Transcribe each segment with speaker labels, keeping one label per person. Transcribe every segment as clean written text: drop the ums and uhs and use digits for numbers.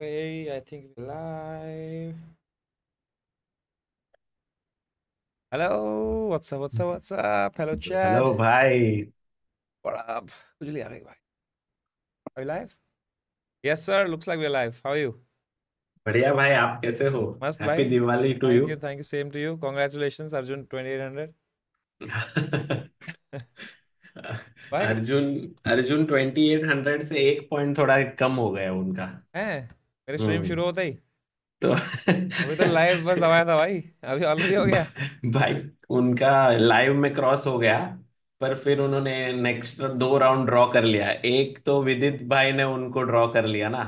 Speaker 1: Okay, I think we're live. Hello, what's up, what's up, what's up? Hello,
Speaker 2: hello
Speaker 1: chat.
Speaker 2: भाई।
Speaker 1: What up? खुजली आ गई भाई. Are you live? Yes, sir. Looks like we're live. How are you?
Speaker 2: बढ़िया भाई, आप कैसे हो?
Speaker 1: मस्त
Speaker 2: हैप्पी
Speaker 1: भाई.
Speaker 2: Diwali to
Speaker 1: Thank
Speaker 2: you.
Speaker 1: you, thank you. Same to you. Congratulations, Arjun 2800. भाई
Speaker 2: अर्जुन अर्जुन 2800 से एक पॉइंट थोड़ा कम हो गया उनका।
Speaker 1: हैं मेरे स्ट्रीम
Speaker 2: हम्म।
Speaker 1: शुरू होता ही
Speaker 2: तो
Speaker 1: अभी तो लाइव बस दबाया था भाई. अभी ऑलरेडी हो गया.
Speaker 2: भाई, उनका लाइव में क्रॉस हो गया। पर फिर उन्होंने नेक्स्ट 2 राउंड ड्रॉ कर लिया। एक तो विदित भाई ने उनको ड्रॉ कर लिया ना,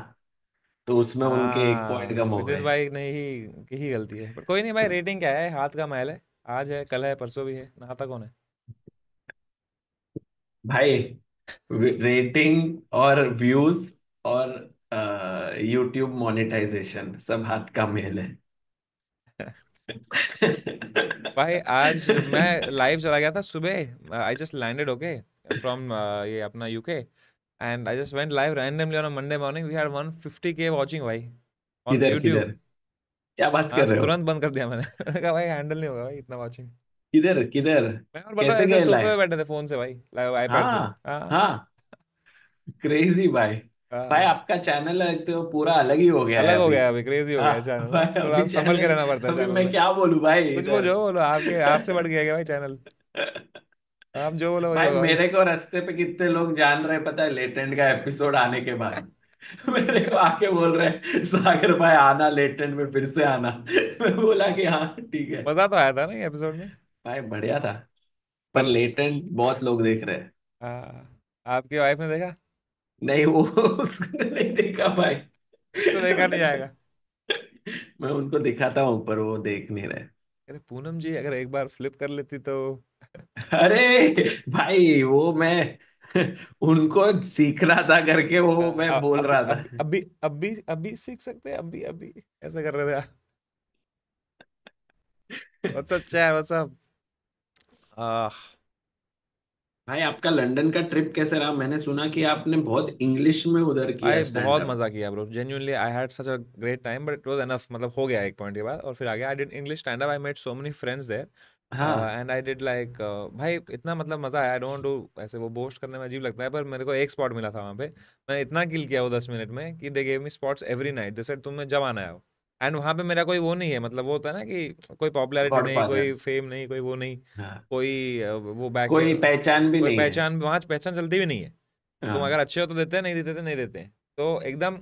Speaker 2: तो उसमें उनके एक पॉइंट
Speaker 1: हाँ,
Speaker 2: कम हो
Speaker 1: विदित
Speaker 2: गए।
Speaker 1: भाई ने ही की ही गलती है, पर कोई नहीं भाई. रेटिंग क्या है? हाथ का मैल है. आज है, कल है, परसों भी है. नहाता कौन है?
Speaker 2: भाई, रेटिंग और व्यूज और यूट्यूब मोनेटाइजेशन सब हाथ का मेल है।
Speaker 1: भाई आज मैं लाइव चला गया था सुबह. I just landed okay from ये अपना UK. And I just went live randomly on a Monday morning. We had 150K watching भाई ऑन
Speaker 2: किधर
Speaker 1: यूट्यूब.
Speaker 2: किधर? क्या बात
Speaker 1: हाँ,
Speaker 2: कर रहे हो?
Speaker 1: तुरंत बंद कर दिया मैंने. मैंने कहा भाई हैंडल नहीं होगा भाई इतना वाचिंग.
Speaker 2: किधर किधर?
Speaker 1: मैं और बताओ
Speaker 2: कैसे
Speaker 1: ऐसे
Speaker 2: गए
Speaker 1: सोफे पे
Speaker 2: लाइव?
Speaker 1: बैठे थे फोन से भाई, लाइव आईपैड से.
Speaker 2: हाँ
Speaker 1: हाँ.
Speaker 2: हाँ, क्रेजी भाई। भाई,
Speaker 1: हाँ,
Speaker 2: आपका चैनल है तो पूरा अलग ही हो गया है
Speaker 1: अलग हो
Speaker 2: अभी।
Speaker 1: गया अभी, क्रेजी हो
Speaker 2: हाँ
Speaker 1: गया चैनल ना.
Speaker 2: भाई,
Speaker 1: थोड़ा
Speaker 2: अभी
Speaker 1: अब संभल के
Speaker 2: चैनल।
Speaker 1: रहना पड़ता है
Speaker 2: अभी
Speaker 1: चैनल
Speaker 2: मैं
Speaker 1: में.
Speaker 2: क्या बोलूं भाई
Speaker 1: कुछ
Speaker 2: इधर।
Speaker 1: बोलो बोलो, आपके आपसे बढ़ गया क्या भाई चैनल? आप जो बोलो वही
Speaker 2: भाई,
Speaker 1: होगा भाई.
Speaker 2: मेरे को रास्ते पे कितने लोग जान रहे हैं पता है, लेटेंट का एपिसोड आने के बाद। मेरे को आके बोल रहे हैं, सागर भाई आना लेटेंट में, फिर से आना। मैं बोला कि हाँ ठीक है।
Speaker 1: मजा तो आया था ना ये एपिसोड में.
Speaker 2: भाई बढ़िया था। पर
Speaker 1: पर
Speaker 2: लेटेंट बहुत लोग देख रहे हैं।
Speaker 1: आपकी वाइफ ने देखा?
Speaker 2: नहीं, वो उसने नहीं देखा भाई।
Speaker 1: उससे देखा नहीं जाएगा.
Speaker 2: मैं उनको दिखाता हूँ पर वो देख नहीं रहे।
Speaker 1: अरे पूनम जी अगर एक बार फ्लिप कर लेती तो.
Speaker 2: अरे भाई, वो मैं उनको सीख रहा था करके वो मैं बोल रहा था।
Speaker 1: अभी सीख सकते हैं. अभी ऐसा कर रहे थे आप. WhatsApp chat WhatsApp. आह.
Speaker 2: भाई, आपका लंदन का ट्रिप कैसे रहा? मैंने सुना कि आपने बहुत इंग्लिश में उधर किया
Speaker 1: भाई
Speaker 2: स्टैंड
Speaker 1: बहुत
Speaker 2: अप।
Speaker 1: मजा किया bro. Genuinely I had such a great time, but it was enough. मतलब हो गया एक पॉइंट के बाद, और फिर आगे I did English stand up. I met so many friends there.
Speaker 2: हाँ
Speaker 1: एंड आई डिड लाइक भाई इतना मतलब मजा आया. आई डोंट डू ऐसे, वो बोस्ट करने में अजीब लगता है, पर मेरे को एक स्पॉट मिला था वहाँ पे. मैं इतना किल किया वो 10 मिनट में कि they gave me spots every night. They said तुम्हें जब आना है. एंड वहाँ पे मेरा कोई वो नहीं है, मतलब वो होता है ना कि कोई पॉपुलैरिटी
Speaker 2: गॉड
Speaker 1: नहीं,
Speaker 2: फादर।
Speaker 1: कोई फेम नहीं, कोई वो नहीं.
Speaker 2: हाँ,
Speaker 1: कोई वो बैक.
Speaker 2: कोई पहचान भी
Speaker 1: कोई
Speaker 2: नहीं है।
Speaker 1: पहचान, वहाँ पहचान चलती भी नहीं है. तुम अगर
Speaker 2: हाँ,
Speaker 1: अच्छे हो तो देते हैं, नहीं देते तो नहीं देते हैं. तो एकदम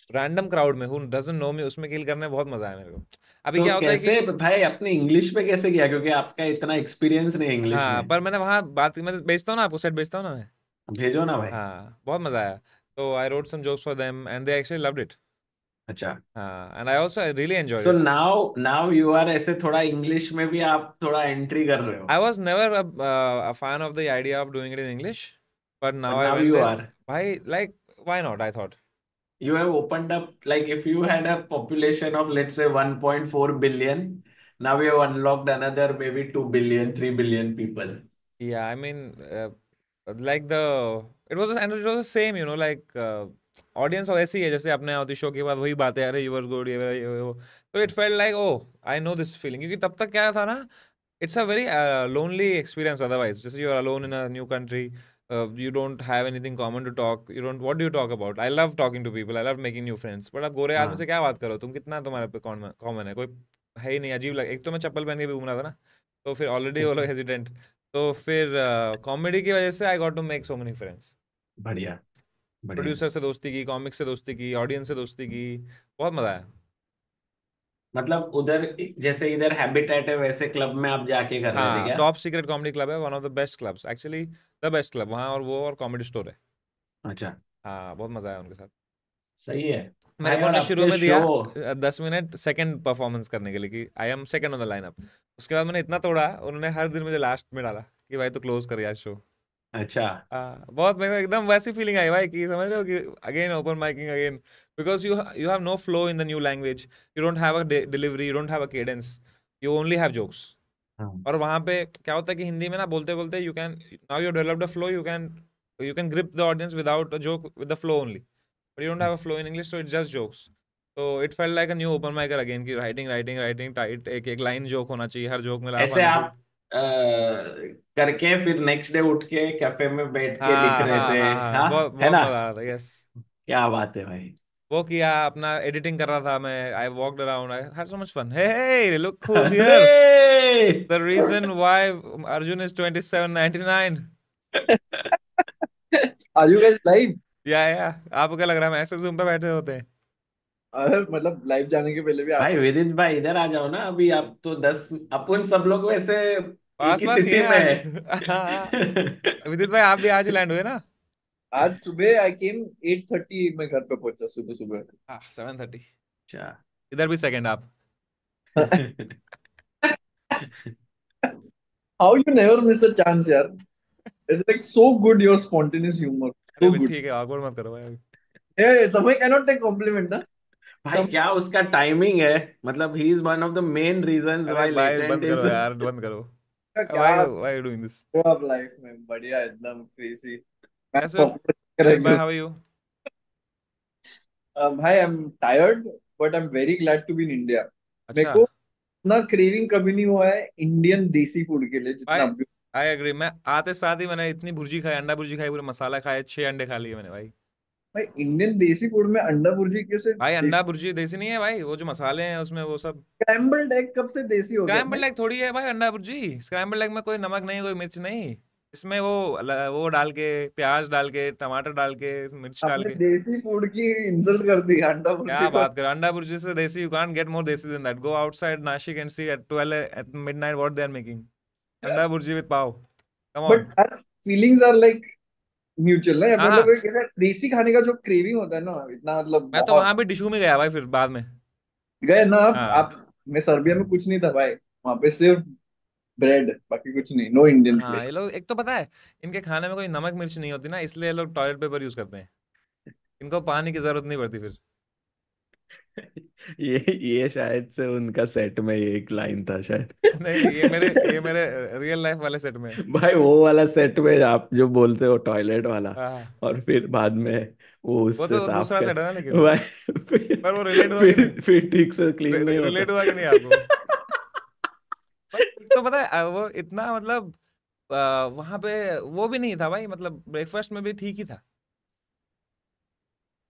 Speaker 1: रैंडम क्राउड में, हु डजंट नो मी, उसमें किल करने में बहुत मजा आया मेरे को. अभी
Speaker 2: तो
Speaker 1: क्या होता है कि
Speaker 2: कैसे भाई अपने इंग्लिश पे कैसे किया? क्योंकि आपका इतना एक्सपीरियंस नहीं है इंग्लिश
Speaker 1: हाँ,
Speaker 2: में।
Speaker 1: पर मैंने वहाँ बात, मैं भेजता हूँ ना आपको, सेट भेजता हूँ ना मैं.
Speaker 2: भेजो ना भाई।
Speaker 1: हाँ, बहुत मजा आया. तो I wrote some jokes for them and they actually loved it.
Speaker 2: अच्छा।
Speaker 1: हाँ, and I also really enjoyed
Speaker 2: so
Speaker 1: it.
Speaker 2: Now now you are ऐसे थोड़ा इंग्लिश में भी आप थोड़ा एंट्री कर रहे हो।
Speaker 1: I was never a fan of the idea of doing it in English, but now
Speaker 2: but
Speaker 1: I
Speaker 2: now
Speaker 1: went
Speaker 2: you
Speaker 1: there.
Speaker 2: Are,
Speaker 1: भाई like why not, I thought.
Speaker 2: you have opened up, like if you had a population of let's say 1.4 billion, now you have unlocked another maybe 2 billion, 3 billion people.
Speaker 1: Yeah, I mean, like the it was, and it was the same, like audience ऐसी है जैसे अपने outie show के बाद वही बातें, अरे you were good, ये वो. तो it felt like oh, I know this feeling, क्योंकि तब तक क्या था ना, it's a very lonely experience otherwise. जैसे you are alone in a new country, you don't have anything common to talk. You don't, what do you talk about? I love talking to people, I love making new friends, but अब गोरे आदमी से
Speaker 2: हाँ
Speaker 1: क्या बात करो तुम? कितना तुम्हारे पे कॉमन है? कोई है ही नहीं. अजीब लग, एक तो मैं चप्पल पहन के भी घूम रहा था ना, तो फिर ऑलरेडी वो लोग हेजिडेंट. तो फिर कॉमेडी की वजह से I got to make so many friends.
Speaker 2: बढ़िया बढ़िया।
Speaker 1: प्रोड्यूसर से दोस्ती की, कॉमिक से दोस्ती की, ऑडियंस से दोस्ती की. बहुत मजा आया.
Speaker 2: मतलब उधर जैसे इधर हैबिटेट है वैसे क्लब में आप जाके कर रहे थे
Speaker 1: हाँ,
Speaker 2: क्या?
Speaker 1: टॉप सीक्रेट कॉमेडी क्लब है, one of the best clubs actually. The best club वहाँ, और वो और कॉमेडी स्टोर है.
Speaker 2: अच्छा,
Speaker 1: हाँ, बहुत मजा आया उनके साथ.
Speaker 2: सही है
Speaker 1: मेरे
Speaker 2: भाई।
Speaker 1: को
Speaker 2: और
Speaker 1: उन्हें शुरू
Speaker 2: आपके
Speaker 1: में
Speaker 2: शो।
Speaker 1: दिया 10 मिनट सेकंड परफॉर्मेंस करने के लिए, कि I am second on the line up. उसके बाद मैंने इतना तोड़ा, उन्होंने हर दिन मुझे लास्ट में डाला कि भाई तो क्लोज कर यार शो.
Speaker 2: अच्छा।
Speaker 1: बहुत मेरे को एकदम वैसी फीलिंग आई भाई, कि समझ रहे हो कि again open miking again. Because you have no flow in the new language. You don't have a delivery, you don't have a cadence. You only have jokes.
Speaker 2: हाँ
Speaker 1: और वहाँ पे क्या होता है कि हिंदी में ना बोलते बोलते you can now you developed a flow, you can grip the audience without a joke, with the flow only. but you don't have a flow in English, so it's just jokes. So it felt like a new open micer again कि writing tight, एक एक line joke होना चाहिए, हर joke में laugh
Speaker 2: ऐसे
Speaker 1: आना
Speaker 2: आप
Speaker 1: चाहिए.
Speaker 2: करके फिर नेक्स्ट डे उठ के कैफे में बैठ के लिख
Speaker 1: हाँ
Speaker 2: रहे
Speaker 1: हाँ
Speaker 2: थे।
Speaker 1: हाँ हाँ,
Speaker 2: हाँ,
Speaker 1: बहुत
Speaker 2: है
Speaker 1: बहुत
Speaker 2: ना?
Speaker 1: मजा आ रहा था. यस,
Speaker 2: क्या बात है भाई।
Speaker 1: वो किया, अपना एडिटिंग कर रहा था मैं. I walked around, I had so much fun. Hey look who's
Speaker 2: अरे
Speaker 1: here. The reason why Arjun is 27.99.
Speaker 3: Are you guys live?
Speaker 1: या आपको क्या लग रहा है हम ऐसे जूम पे बैठे होते हैं?
Speaker 3: अरे मतलब लाइव जाने के पहले भी आ
Speaker 2: भाई
Speaker 3: सकते।
Speaker 2: विदित भाई इधर आ जाओ ना, अभी आप तो 10, अपन सब लोग वैसे एक
Speaker 1: पास
Speaker 2: ही
Speaker 1: पास ही
Speaker 2: सिटी
Speaker 1: है
Speaker 2: में
Speaker 1: आज.
Speaker 2: है।
Speaker 1: हाँ, विदित भाई आप भी आज ही लैंड हुए ना?
Speaker 3: आज सुबह आई केम 8:30 में घर पे पहुंचा सुबह सुबह।
Speaker 1: हाँ, 7:30.
Speaker 2: अच्छा।
Speaker 1: इधर भी सेकंड आप.
Speaker 3: How you never miss a chance यार? It's like so good your spontaneous humor.
Speaker 1: अरे
Speaker 3: So
Speaker 1: भी
Speaker 3: good.
Speaker 1: ठीक है, awkward मत करो भाई अभी.
Speaker 3: Yeah, समय cannot take compliment ना।
Speaker 2: भाई
Speaker 3: समय
Speaker 2: क्या उसका टाइमिंग है, मतलब he is one of the main reasons
Speaker 1: अरे
Speaker 2: व्हाई
Speaker 1: भाई
Speaker 2: लेटेंट
Speaker 1: बंद
Speaker 2: इज।
Speaker 1: करो यार, बंद करो.
Speaker 3: का क्या
Speaker 1: Why you doing this?
Speaker 3: अब लाइफ में बढ़िया एकदम क्रेजी। मैं
Speaker 1: कैसे हो
Speaker 3: पॉपुलर
Speaker 1: विदित
Speaker 3: करेंगे
Speaker 1: भाई,
Speaker 3: उस।
Speaker 1: How are you?
Speaker 3: भाई I am tired but I am very glad to be in India. मेरे
Speaker 1: अच्छा
Speaker 3: को इतना क्रेविंग कभी नहीं हुआ है इंडियन देसी फूड के लिए जितना
Speaker 1: भाई,
Speaker 3: अभी।
Speaker 1: I agree. मैं आते साथ ही मैंने इतनी भुर्जी खाई, अंडा भुर्जी खाई, पूरे मसाला खाए, 6 अंडे खा लिए मैंने भाई.
Speaker 3: भाई इंडियन देसी फूड में अंडा भुर्जी कैसे
Speaker 1: भाई
Speaker 3: देसी?
Speaker 1: अंडा भुर्जी देसी नहीं है भाई, वो जो मसाले हैं उसमें वो सब.
Speaker 3: स्क्रैम्बल्ड एग कब से देसी हो गया भाई?
Speaker 1: स्क्रैम्बल एग थोड़ी है भाई अंडा भुर्जी. स्क्रैम्बल एग में कोई नमक नहीं, कोई मिर्च नहीं. इसमें वो डाल के, प्याज डाल के, टमाटर डाल के, मिर्च डाल
Speaker 3: आपने
Speaker 1: के.
Speaker 3: देसी फूड की इंसल्ट कर दी अंडा भुर्जी
Speaker 1: क्या
Speaker 3: को।
Speaker 1: बात कर, अंडा भुर्जी से देसी, you can't get more desi than that. Go outside Nashik and see at 12 at midnight what they are making. Anda bhurji with pav. Come on.
Speaker 3: But as feelings are like mutual ना,
Speaker 1: हाँ
Speaker 3: मतलब
Speaker 1: हाँ,
Speaker 3: एक ऐसा देसी खाने का जो क्रेविंग होता है ना इतना मतलब
Speaker 1: मैं तो
Speaker 3: बहुत।
Speaker 1: वहां भी डिशू में गया भाई फिर बाद में.
Speaker 3: गए ना आप।
Speaker 1: हाँ
Speaker 3: मैं सर्बिया में कुछ नहीं था भाई। वहां पे सिर्फ ब्रेड, बाकी कुछ नहीं, नो इंडियन
Speaker 1: हाँ,
Speaker 3: फूड।
Speaker 1: ये लोग, एक तो पता है इनके खाने में कोई नमक मिर्च नहीं होती ना, इसलिए ये लोग टॉयलेट पेपर यूज करते हैं. इनको पानी की जरूरत नहीं पड़ती फिर.
Speaker 2: ये शायद से उनका सेट में ये एक लाइन था शायद।
Speaker 1: नहीं नहीं, ये मेरे रियल लाइफ वाले सेट में है.
Speaker 2: भाई वो वाला सेट में आप जो बोलते हो टॉयलेट वाला,
Speaker 1: हाँ,
Speaker 2: और फिर बाद में वो
Speaker 1: वो
Speaker 2: उससे
Speaker 1: तो
Speaker 2: साफ
Speaker 1: दूसरा
Speaker 2: कर।
Speaker 1: सेट है ना लेकिन.
Speaker 2: भाई फिर
Speaker 1: पर वो रिलेट हुआ कि नहीं?
Speaker 2: फिर ठीक से क्लीन नहीं होता।
Speaker 1: रिलेट हुआ कि नहीं आपको? भाई एक तो पता है वो इतना मतलब वहां पे वो भी नहीं था भाई, मतलब ब्रेकफास्ट में भी ठीक ही था.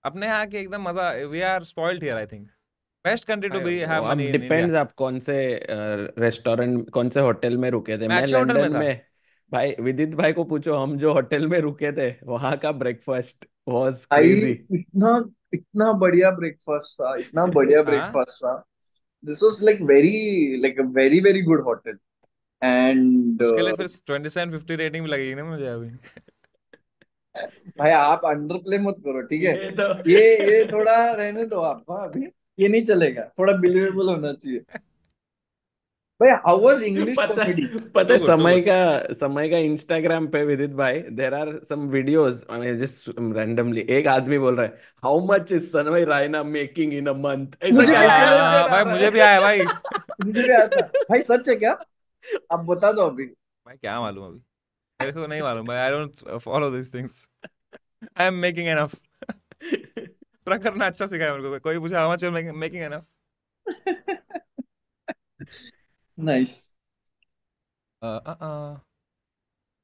Speaker 1: अपने यहाँ के एकदम मजा. We are spoiled here I think. Best country to
Speaker 2: भाई
Speaker 1: बी
Speaker 2: वो
Speaker 1: हैव
Speaker 2: अब
Speaker 1: मनी इन इंडिया.
Speaker 2: डिपेंड्स आप कौन से रेस्टोरेंट, कौन से होटल में रुके थे।
Speaker 1: मैं
Speaker 2: मैं
Speaker 1: अच्छे होटल में
Speaker 2: लंदन
Speaker 1: था.
Speaker 2: में, भाई विदित भाई को पूछो, हम जो होटल में रुके थे वहां का ब्रेकफास्ट वाज
Speaker 3: भाई
Speaker 2: क्रेजी।
Speaker 3: इतना इतना बढ़िया ब्रेकफास्ट था, इतना बढ़िया
Speaker 1: हाँ,
Speaker 3: ब्रेकफास्ट था। This was like a very very good hotel. And
Speaker 1: उसके लिए फिर 2750 रेटिंग भी लगेगी ना मुझे अभी.
Speaker 3: भाई आप अंडर प्ले मत करो, ठीक है?
Speaker 2: ये तो
Speaker 3: ये थोड़ा रहने दो आप। हाँ अभी ये नहीं चलेगा, थोड़ा बिलीवेबल होना चाहिए। भाई हाउ वाज इंग्लिश
Speaker 2: पता
Speaker 3: कॉमेडी?
Speaker 2: पता
Speaker 1: टू
Speaker 2: है,
Speaker 1: गुड टू गुड.
Speaker 2: समय का इंस्टाग्राम पे विदित भाई there are some videos, I mean just randomly एक आदमी बोल रहा है how much is Samay Raina making in a month, ऐसा
Speaker 3: मुझे भी आया था,
Speaker 2: कैलकुलेशन आ
Speaker 1: भाई
Speaker 2: रहा
Speaker 1: मुझे भी आया भाई.
Speaker 3: मुझे भी आया था। भाई सच है क्या? आप बता दो अभी।
Speaker 1: भाई क्या मालूम अभी, मेरे को नहीं मालूम भाई. I don't follow this things. I am making enough.
Speaker 2: है।
Speaker 1: ट्रक करना अच्छा सिखाया मेरे को. कोई पूछे how much making enough.
Speaker 3: Nice.
Speaker 1: अपन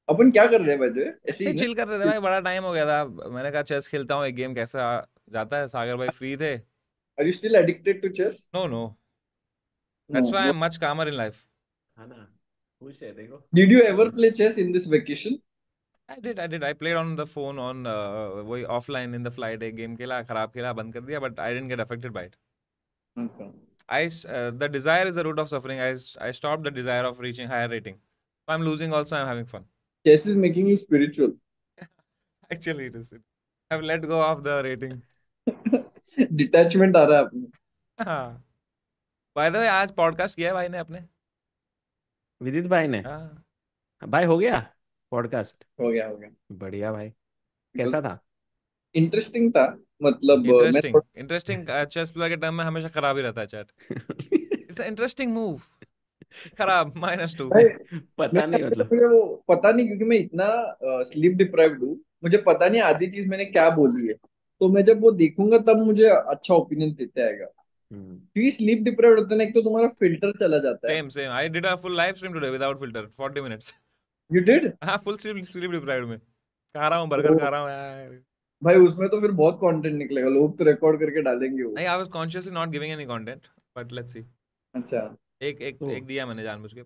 Speaker 3: अपन क्या कर रहे हैं भाई? ऐसे
Speaker 1: ऐसे
Speaker 3: ही
Speaker 1: ही
Speaker 3: ना।
Speaker 1: चिल कर रहे थे भाई, बड़ा टाइम हो गया था. मैंने कहा चेस खेलता हूँ एक गेम, कैसा जाता है. सागर भाई फ्री थे.
Speaker 3: Are you still addicted to chess?
Speaker 1: No no, that's why I
Speaker 3: no.
Speaker 1: Am much calmer in life.
Speaker 2: है ना, खुश है देखो।
Speaker 3: Did you ever play chess in this vacation?
Speaker 1: I played on the phone on वही offline in the flight. एक game खेला, खराब खेला, बंद कर दिया, but I didn't get affected by it. The desire is the root of suffering. I stopped the desire of reaching higher rating. So I'm losing also, I'm having fun.
Speaker 3: Chess is making you spiritual.
Speaker 1: Actually, it is. I've let go of the rating.
Speaker 3: Detachment आ रहा है अपने।
Speaker 1: हाँ. By the way, आज podcast किया है भाई ने अपने.
Speaker 2: विदित भाई ने,
Speaker 1: हाँ,
Speaker 2: भाई हो गया पॉडकास्ट।
Speaker 3: हो गया हो गया।
Speaker 2: बढ़िया भाई,
Speaker 3: बस
Speaker 2: कैसा था?
Speaker 3: इंटरेस्टिंग था। मतलब मैं
Speaker 1: इंटरेस्टिंग चेस प्लेयर के टाइम में हमेशा खराब ही रहता है chat. It's a interesting move. खराब -2.
Speaker 3: भाई
Speaker 2: पता
Speaker 3: मेरे
Speaker 2: नहीं
Speaker 3: को
Speaker 2: मतलब।
Speaker 3: वो पता नहीं क्योंकि मैं इतना स्लीप डिप्राइव्ड हूँ। मुझे पता नहीं आधी चीज मैंने क्या बोली है। तो मैं जब वो देखूंगा तब मुझे अच्छा ओपिनियन देते आएगा। क्योंकि स्लीप डिप्राइव्ड होते हैं ना, एक तो तुम्हारा फिल्टर चला जाता है।
Speaker 1: Same. I did a full live stream today without filter, 40 minutes.
Speaker 3: You did?
Speaker 1: हाँ, full sleep deprived में खा रहा हूँ, बर्गर खा रहा हूँ यार।
Speaker 3: भाई उसमें तो फिर बहुत कंटेंट निकलेगा, लोग तो रिकॉर्ड करके डालेंगे वो।
Speaker 1: नहीं, I was consciously not giving any content, but let's see.
Speaker 3: अच्छा
Speaker 1: एक एक
Speaker 2: तो
Speaker 1: एक दिया मैंने जानबूझ के।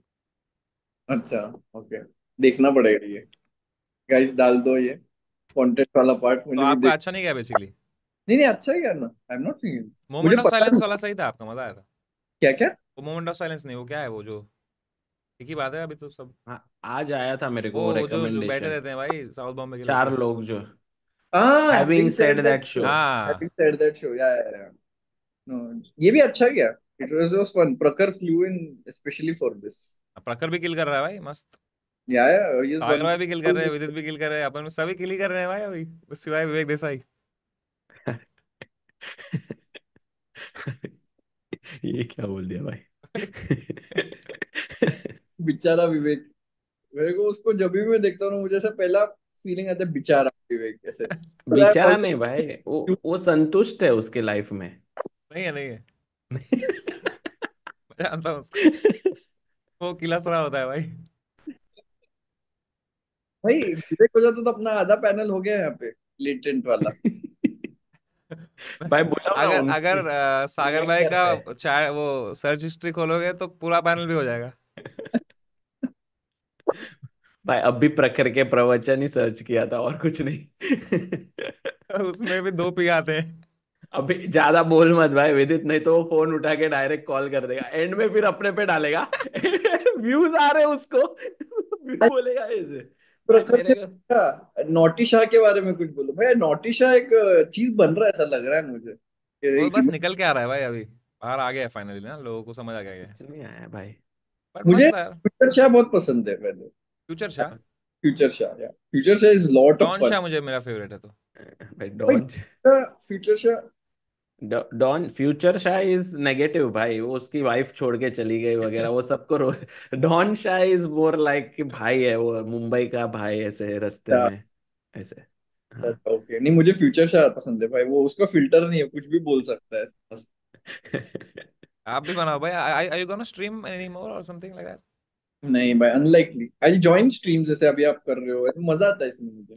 Speaker 3: अच्छा, ओके, देखना पड़ेगा ये। गाइस डाल दो ये कंटेंट वाला पार्ट,
Speaker 1: तो
Speaker 3: मुझे भी
Speaker 1: आपका
Speaker 3: देख।
Speaker 1: अच्छा नहीं गया बेसिकली?
Speaker 3: नहीं नहीं, अच्छा ही करना, आई एम नॉट सीइंग। मुझे
Speaker 1: मोमेंट ऑफ
Speaker 3: पता
Speaker 1: साइलेंस
Speaker 3: नहीं।
Speaker 1: वाला सही था, आपका मजा आया था।
Speaker 3: क्या क्या?
Speaker 1: वो मोमेंट ऑफ साइलेंस नहीं, वो क्या है वो जो एक ही बात है अभी तो सब।
Speaker 2: आज आया था मेरे को
Speaker 1: वो जो बैठे
Speaker 2: रिकमेंडेशन,
Speaker 1: रहते हैं भाई साउथ बॉम्बे के
Speaker 2: 4
Speaker 1: लड़के।
Speaker 2: लोग जो
Speaker 3: हाँ,
Speaker 2: having
Speaker 3: having
Speaker 2: said
Speaker 3: said that
Speaker 2: that
Speaker 3: show,
Speaker 2: show.
Speaker 1: हाँ,
Speaker 3: having said that show, yeah no, ये भी अच्छा गया। It was fun. Prakhar flu in specially for this.
Speaker 1: Prakhar भी किल कर रहा है भाई, मस्त।
Speaker 3: या ये
Speaker 1: सागर
Speaker 3: वन।
Speaker 1: भाई भी किल कर रहे हैं, विदित भी किल कर रहे हैं, अपन में सभी किल ही कर रहे हैं भाई अभी, बस सिवाय विवेक देसाई।
Speaker 2: ये क्या बोल दिया भाई?
Speaker 3: बेचारा विवेक। मेरे को उसको जब भी मैं देखता हूँ ना, मुझे ऐसा पहला फीलिंग आता है, बेचारा विवेक कैसे।
Speaker 2: बेचारा नहीं भाई, वो संतुष्ट है उसके लाइफ में।
Speaker 1: नहीं है, नहीं है। मैं जानता हूँ उसको, वो किलस रहा होता है भाई।
Speaker 3: भाई विवेक हो जाता तो अपना आधा पैनल हो गया यहाँ पे, लेटेंट वाला।
Speaker 2: भाई बोला ना
Speaker 1: अगर
Speaker 2: उनकी
Speaker 1: अगर सागर
Speaker 2: रिलेट
Speaker 1: भाई का
Speaker 2: करते हैं।
Speaker 1: चार वो सर्च हिस्ट्री खोलोगे तो पूरा पैनल भी हो जाएगा।
Speaker 2: भाई अब भी प्रखर के प्रवचन ही सर्च किया था और कुछ नहीं।
Speaker 1: उसमें भी दो पी आते हैं।
Speaker 2: अभी ज्यादा बोल मत भाई विदित, नहीं तो वो फोन उठा के डायरेक्ट कॉल कर देगा, एंड में फिर अपने पे डालेगा। व्यूज आ रहे हैं उसको, बोलेगा ऐसे। भाई
Speaker 3: प्रखर
Speaker 2: मेरे को
Speaker 3: के नौटी शाह के बारे में कुछ बोलो भाई। नौटी शाह एक चीज बन रहा है ऐसा लग रहा है मुझे,
Speaker 1: वो
Speaker 3: कि
Speaker 1: बस निकल के आ रहा है भाई अभी, बाहर आ गया है फाइनली ना, लोगों को समझ आ गया है।
Speaker 2: कुछ नहीं आया भाई।
Speaker 1: बट
Speaker 3: मुझे
Speaker 1: मस्त है यार।
Speaker 3: फ्यूचर शाह बहुत पसंद है पहले।
Speaker 1: फ्यूचर शाह।
Speaker 3: फ्यूचर शाह, या future Shah is lot of
Speaker 1: Don
Speaker 3: fun.
Speaker 1: Shah मुझे मेरा फेवरेट है तो।
Speaker 2: भाई
Speaker 3: भाई
Speaker 2: Don,
Speaker 3: future Shah.
Speaker 2: Don future Shah is negative भाई, वो उसकी वाइफ छोड़ के चली गई वगैरह वो सबको Don Shah is more like कि भाई है वो, मुंबई का भाई ऐसे रास्ते में ऐसे। हाँ।
Speaker 3: ओके, नहीं मुझे फ्यूचर शाह पसंद है भाई, वो उसका फिल्टर नहीं है, कुछ भी बोल सकता है बस।
Speaker 1: आप भी बनाओ भाई, I you gonna stream any more और समथिंग लाइक दैट?
Speaker 3: नहीं भाई, अनलाइकली आई जॉइन स्ट्रीम जैसे अभी आप कर रहे हो, ऐसे मजा आता है इसमें मुझे।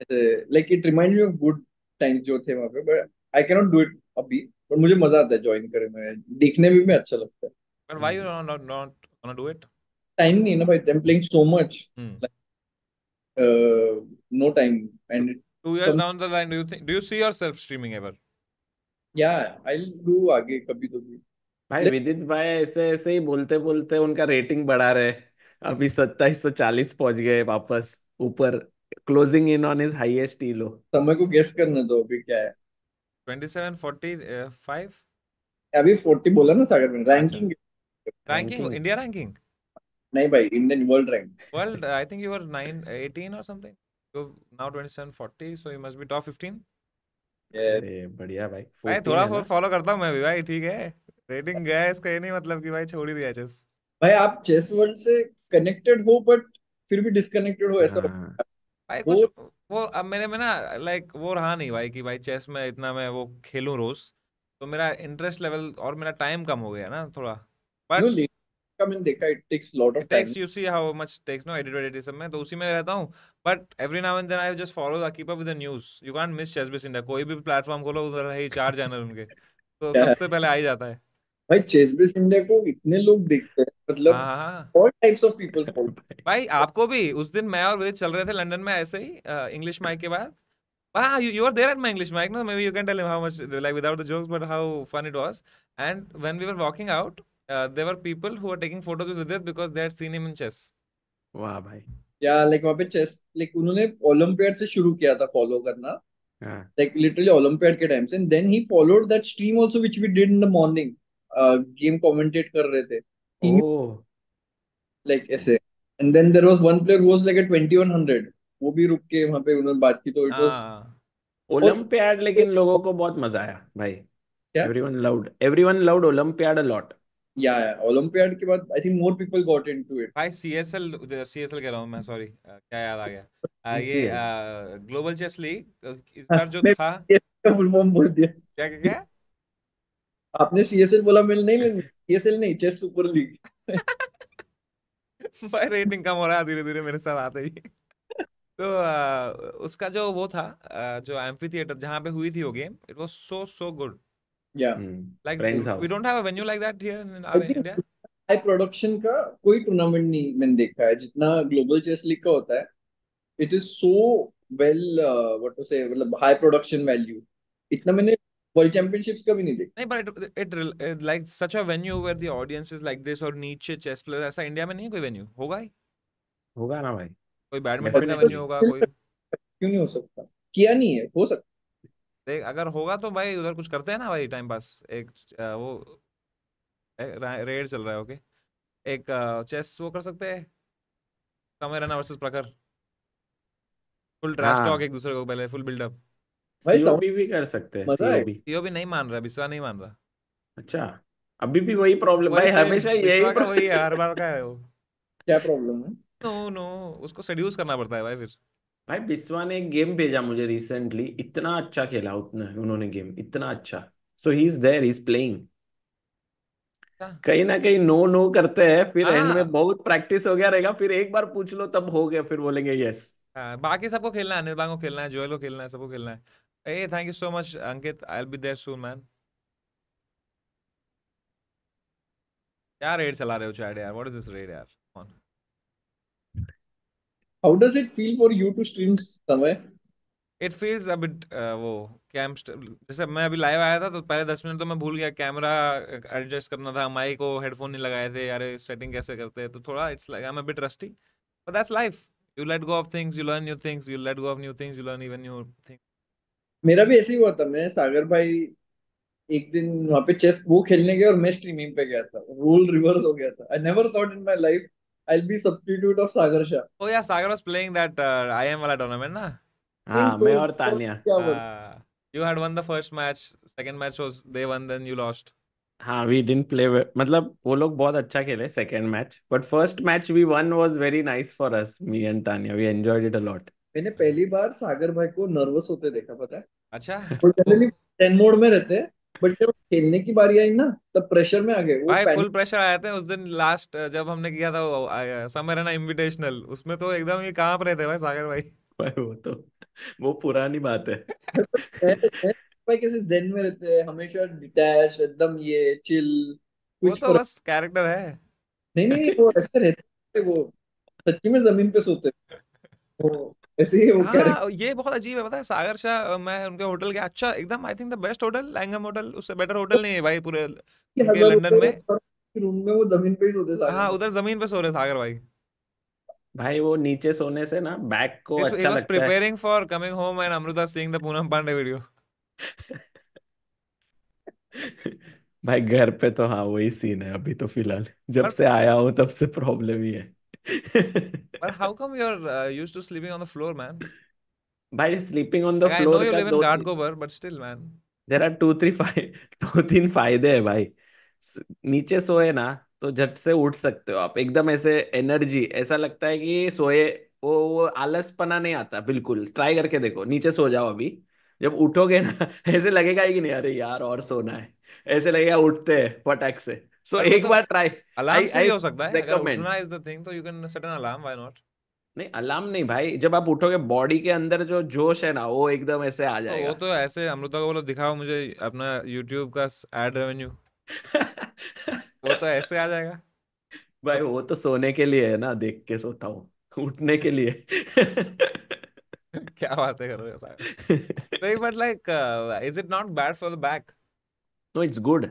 Speaker 3: ऐसे like it remind me of good times जो थे वहाँ पे, but I cannot do it अभी। पर मुझे मजा आता है ज्वाइन करे में, देखने में भी अच्छा लगता है।
Speaker 1: But why you not gonna do it?
Speaker 3: Time नहीं है ना भाई, I am playing so much,
Speaker 1: hmm.
Speaker 3: No time and
Speaker 1: 2 years
Speaker 3: कम।
Speaker 1: down the line, do you see yourself streaming ever?
Speaker 3: या आई डू आगे कभी तो भी।
Speaker 2: भाई विदित भाई ऐसे ऐसे ही बोलते बोलते उनका रेटिंग बढ़ा रहे, अभी 2740 पहुंच गए वापस ऊपर, closing in on his highest ईलो।
Speaker 3: समय को गेस करने दो अभी क्या है।
Speaker 1: 2745।
Speaker 3: अभी 40 बोला ना सागर में,
Speaker 1: अच्छा,
Speaker 3: ranking.
Speaker 1: Ranking,
Speaker 2: ranking
Speaker 1: India ranking,
Speaker 3: नहीं भाई, Indian world rank.
Speaker 1: World, I think you are 918 or something. You now 2740, so you must be top 15.
Speaker 2: अरे बढ़िया भाई,
Speaker 1: भाई
Speaker 2: 14
Speaker 1: थोड़ा
Speaker 2: है ना।
Speaker 1: फॉलो करता हूँ मैं भी भाई, ठीक है। रेटिंग गया है इसका ये नहीं मतलब कि भाई छोड़ ही दिया चेस।
Speaker 3: भाई आप चेस वर्ल्ड से कनेक्टेड हो, बट फिर भी डिस्कनेक्टेड हो ऐसा
Speaker 2: हाँ
Speaker 1: भाई कुछ
Speaker 3: वो।
Speaker 1: वो अब मेरे में ना, लाइक वो रहा नहीं भाई कि भाई चेस में इतना मैं वो खेलूं रोज, तो मेरा इंटरेस्ट लेवल और मेरा टाइम कम हो गया ना थोड़ा।
Speaker 3: नो,
Speaker 1: बट
Speaker 3: लेट का मैंने देखा, it takes lot
Speaker 1: it
Speaker 3: of time.
Speaker 1: Takes, you see how much takes no edit वेडिट सब में, तो उसी में रहता हूँ। But every now and then I just follow keep up with the news. You can't miss ChessBase India, कोई भी प्लेटफॉर्म खोलो उधर है ही 4 चैनल उनके, तो सबसे पहले आ ही जाता है।
Speaker 3: भाई चेस बेस इंडिया को इतने लोग देखते हैं,
Speaker 1: हाँ
Speaker 3: मतलब
Speaker 1: हाँ हाँ।
Speaker 3: All types of people follow.
Speaker 2: भाई।
Speaker 1: भाई आपको भी उस दिन मैं और विदित चल रहे थे लंदन में ऐसे ही इंग्लिश माइक के बाद। Ah, you were there at my English mic, no? Maybe you can tell him how much, like, without the jokes, but how fun it was. And when we were walking out, there were people who were taking photos with Vidit because they had seen him in chess.
Speaker 2: वाह भाई।
Speaker 3: या like वहाँ पे chess, like उन्होंने olympiad से शुरू किया था फॉलो करना,
Speaker 2: हाँ
Speaker 3: लाइक लिटरली ओलंपियाड के टाइम से, and then he followed that stream also which we did in the morning. Game commentate कर रहे थे, ही
Speaker 2: ओ
Speaker 3: न्यू, लाइक ऐसे। And then there was one player who was like at 2100, वो भी रुक के वहाँ पे उन्होंने बात की, तो इट वाज।
Speaker 1: Ah,
Speaker 3: और
Speaker 2: ओलंपियाड, लेकिन लोगों को बहुत मजा आया भाई।
Speaker 3: क्या,
Speaker 2: everyone loved olympiad a lot.
Speaker 3: या ओलंपियाड के बाद I think more people got into it.
Speaker 1: भाई CSL कह रहा हूँ मैं, सॉरी, क्या याद आ गया, ये
Speaker 2: जीसीएल।
Speaker 1: ग्लोबल चेस लीग इस बार जो था।
Speaker 3: फुल फॉर्म बोल दिया।
Speaker 1: क्या क्या क्या?
Speaker 3: आपने सीएसएल बोला, मैंने नहीं नहीं, सीएसएल नहीं, चेस सुपर लीग।
Speaker 1: भाई रेटिंग कम हो रहा है धीरे धीरे मेरे साथ आते ही। तो उसका जो वो था, जो एम्फी थिएटर जहाँ पे हुई थी वो game, it was so so good.
Speaker 3: Yeah
Speaker 1: like
Speaker 2: friends
Speaker 1: we
Speaker 2: house.
Speaker 1: Don't have a venue like that here in
Speaker 3: I think
Speaker 1: India.
Speaker 3: High production का कोई टूर्नामेंट नहीं मैंने देखा है जितना ग्लोबल चेस लीग का होता है। It is so well, what to say, मतलब हाई प्रोडक्शन वैल्यू। इतना मैंने वर्ल्ड चैंपियनशिप्स का भी नहीं देखा।
Speaker 1: नहीं, पर it like such a venue where the audience is like this और नीचे चेस प्लेयर, ऐसा इंडिया में नहीं है कोई वेन्यू, होगा ही?
Speaker 2: होगा ना भाई,
Speaker 1: कोई बैडमिंटन का वेन्यू
Speaker 2: डेफिनेटली।
Speaker 1: होगा कोई।
Speaker 3: क्यों नहीं हो सकता? किया नहीं है, हो सकता।
Speaker 1: देख अगर होगा तो भाई उधर कुछ करते हैं ना भाई, टाइम पास एक वो रेड चल रहा है, ओके। एक चेस वो कर सकते हैं, समय रैना वर्सेस प्रखर, फुल ट्रैश टॉक
Speaker 2: हाँ,
Speaker 1: एक दूसरे को पहले, फुल बिल्डअप।
Speaker 3: भाई साउंड
Speaker 2: सीओबी भी कर सकते हैं,
Speaker 3: मजा है।
Speaker 2: सीओबी।
Speaker 1: यो भी नहीं मान रहा, बिस्वा नहीं मान रहा।
Speaker 2: अच्छा, अभी भी वही प्रॉब्लम
Speaker 1: वही
Speaker 2: भाई,
Speaker 1: सेम,
Speaker 2: हमेशा यही
Speaker 1: बिस्वा का वही है, हर बार का है वो।
Speaker 3: क्या प्रॉब्लम है?
Speaker 1: नो नो, उसको सेड्यूस करना पड़ता है भाई फिर।
Speaker 2: भाई बिस्वा ने एक गेम भेजा मुझे रिसेंटली, इतना अच्छा खेला उन्होंने गेम, इतना अच्छा। So he is there, he is playing.
Speaker 1: क्या?
Speaker 2: कहीं ना कहीं नो नो करते हैं, फिर एंड में
Speaker 1: हाँ
Speaker 2: बहुत प्रैक्टिस हो गया रहेगा, फिर एक बार पूछ लो तब हो गया, फिर बोलेंगे यस।
Speaker 1: हाँ, बाकी सबको खेलना है, निर्बांग को खेलना है, जोएल को खेलना है, सबको खेलना है। Ah thank you so much Ankit, I will be there soon man. क्या रेड चला रहे हो चैट यार, व्हाट इज दिस रेड यार?
Speaker 3: How does it feel for you to stream Samay?
Speaker 1: It feels a bit वो कैम, जैसे मैं अभी लाइव आया था तो पहले 10 मिनट तो मैं भूल गया, कैमरा एडजस्ट करना था, माइक को हेडफोन नहीं लगाए थे, अरे सेटिंग कैसे करते हैं, तो थोड़ा it's like I am a bit rusty, but that's life. You let go of things, you learn new things, you let go of new things, you learn even new things.
Speaker 3: मेरा भी ऐसे ही हुआ था। मैं सागर भाई एक दिन वहां पे चेस वो खेलने गए और मैं स्ट्रीमिंग पे गया था, रोल रिवर्स हो गया था। I never thought in my life I will be substitute of Sagar Shah.
Speaker 1: Oh yeah Sagar was playing that IM वाला टूर्नामेंट ना?
Speaker 2: हाँ, मैं और तानिया।
Speaker 3: क्या वर्ष?
Speaker 1: uh, you had won the first match, second match was they won, then you lost.
Speaker 2: हाँ, we didn't play, मतलब वो लोग बहुत अच्छा खेले second match, but first match we won was very nice for us, me and Tania, we enjoyed it a lot.
Speaker 3: मैंने पहली बार सागर भाई को नर्वस होते देखा, पता है।
Speaker 1: अच्छा।
Speaker 3: वो
Speaker 1: वो
Speaker 3: जनरली 10 मोड में रहते हैं, बट जब खेलने की बारी आई ना, तब प्रेशर में आ गए वो,
Speaker 1: भाई
Speaker 3: पैनिक।
Speaker 1: फुल प्रेशर आए थे उस दिन, लास्ट जब हमने किया था वो समर है ना इनविटेशनल, उसमें तो एकदम ही कांप रहे थे भाई सागर भाई।
Speaker 2: भाई वो पुरानी बात है।
Speaker 3: भाई कैसे जेन में रहते हैं, हमेशा डिटैच एकदम, ये चिल,
Speaker 1: वो
Speaker 3: कुछ
Speaker 1: तो
Speaker 3: फर्क।
Speaker 1: बस कैरेक्टर है।
Speaker 3: नहीं नहीं, वो ऐसे रहते हैं, वो सच्ची में जमीन पे सोते हैं। वो ऐसे ही वो
Speaker 1: हाँ ये बहुत अजीब है, पता है सागर शाह, मैं उनके होटल गया, अच्छा एकदम, I think the best hotel Langham hotel, उससे बेटर होटल नहीं है भाई पूरे उनके लंदन में।
Speaker 3: कैरेक्टर रूम में वो जमीन पे ही सोते सागर
Speaker 1: हाँ
Speaker 3: भाई।
Speaker 1: उधर जमीन पे सो रहे सागर भाई।
Speaker 2: भाई वो नीचे सोने से ना बैक को
Speaker 1: ही
Speaker 2: अच्छा
Speaker 1: वाज
Speaker 2: लगता है।
Speaker 1: Preparing for coming home and Amrita seeing the Poonam Pandey video.
Speaker 2: भाई घर पे तो हाँ वही सीन है अभी तो फिलहाल, जब
Speaker 1: पर
Speaker 2: से आया हूँ तब से प्रॉब्लम ही है।
Speaker 1: How come you are used to sleeping on the floor man?
Speaker 2: भाई sleeping on the
Speaker 1: Like, I know
Speaker 2: floor
Speaker 1: you
Speaker 2: का
Speaker 1: live in Ghatkopar, but still, man.
Speaker 2: There are two three five दो तीन फायदे है भाई। नीचे सोए ना तो झट से उठ सकते हो आप, एकदम ऐसे एनर्जी, ऐसा लगता है कि सोए, वो आलसपना नहीं आता बिल्कुल। ट्राई करके देखो, नीचे सो जाओ अभी, जब उठोगे ना ऐसे लगेगा ही कि नहीं अरे यार और सोना है, ऐसे लगेगा उठते हैं फटाक से। सो
Speaker 1: पर वो
Speaker 2: एक
Speaker 1: तो
Speaker 2: बार ट्राई।
Speaker 1: अलार्म
Speaker 2: आई
Speaker 1: से ही
Speaker 2: आई
Speaker 1: हो सकता है, अगर
Speaker 2: रेकमेंड।
Speaker 1: उठना इज द थिंग तो you can set an alarm, why not?
Speaker 2: नहीं, अलार्म नहीं भाई, जब आप उठोगे बॉडी के अंदर जो जोश है ना वो एकदम ऐसे आ
Speaker 1: तो वो
Speaker 2: जाएगा।
Speaker 1: तो ऐसे अमृता को बोलो दिखाओ मुझे अपना यूट्यूब का एड रेवेन्यू, वो तो ऐसे आ जाएगा।
Speaker 2: भाई वो तो सोने के लिए है ना, देख के सोता हूँ, उठने के लिए।
Speaker 1: क्या बातें कर रहे हो साहब? नहीं but like is it not bad for the back?
Speaker 2: No, it's good.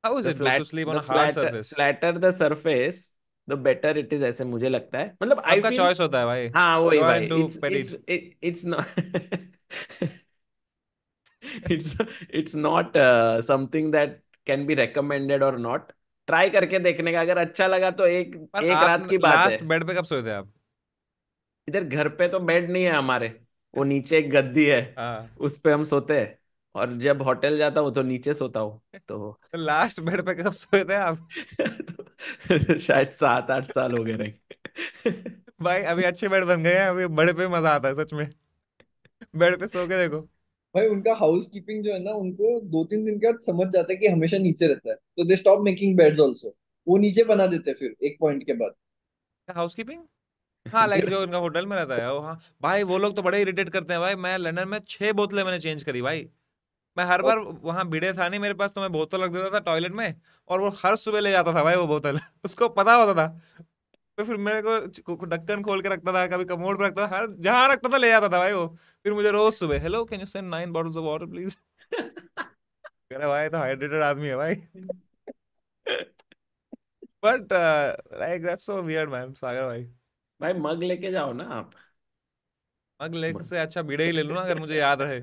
Speaker 1: How is
Speaker 2: the
Speaker 1: it bro to
Speaker 2: flat
Speaker 1: sleep on
Speaker 2: the
Speaker 1: a hard
Speaker 2: flat
Speaker 1: surface?
Speaker 2: Flatter the surface, the better it is, ऐसे मुझे लगता है, मतलब आई
Speaker 1: सबका
Speaker 2: feel.
Speaker 1: Choice होता है भाई।
Speaker 2: हाँ
Speaker 1: यू
Speaker 2: वही
Speaker 1: आर
Speaker 2: भाई,
Speaker 1: into
Speaker 2: its
Speaker 1: petit.
Speaker 2: It's it's not it's it's not something that can be recommended और नॉट। ट्राई करके देखने का, अगर अच्छा लगा तो एक
Speaker 1: पर
Speaker 2: एक
Speaker 1: आप
Speaker 2: रात की बात है।
Speaker 1: लास्ट बेड पे कब सोए थे आप?
Speaker 2: इधर घर पे तो बेड नहीं है हमारे, वो नीचे एक गद्दी है,
Speaker 1: हाँ।
Speaker 2: उस पे हम सोते हैं। और जब होटल जाता हूँ तो नीचे सोता हूँ। तो,
Speaker 1: तो लास्ट बेड पे कब सोए थे आप?
Speaker 2: तो शायद 7-8 साल हो गए रहेंगे।
Speaker 1: भाई अभी अच्छे बेड बन गए हैं, अभी बड़े पे मजा आता है सच में। बेड पे सो के देखो।
Speaker 3: भाई उनका हाउस कीपिंग जो है ना, उनको 2-3 दिन के बाद समझ जाता है कि हमेशा नीचे रहता है, तो they stop making beds also. वो नीचे बना देते हैं फिर एक पॉइंट के बाद।
Speaker 1: हाउसकीपिंग। हाँ लाइक जो इनका होटल में रहता है वो, हाँ भाई वो लोग तो बड़े इरिटेट करते हैं भाई। मैं लंदन में 6 बोतलें मैंने चेंज करी भाई। मैं हर बार वहां बिडे था नहीं मेरे पास, तो मैं बोतल रख देता था टॉयलेट में, और वो हर सुबह ले जाता था भाई वो बोतल। उसको पता होता था। तो फिर मेरे को ढक्कन खोल के रखता था, कभी कमोड पे रखता था, हर जहां रखता था ले जाता था भाई वो। फिर मुझे रोज सुबह, hello can you send 9 bottles of water please. कह रहा भाई तो हाइड्रेटेड आदमी है भाई। But like that's so weird man Sagar भाई।
Speaker 2: भाई मग लेके जाओ ना आप।
Speaker 1: Mug leg
Speaker 2: mug.
Speaker 1: से अच्छा बीड़े ही ले लूं ना, अगर मुझे याद रहे।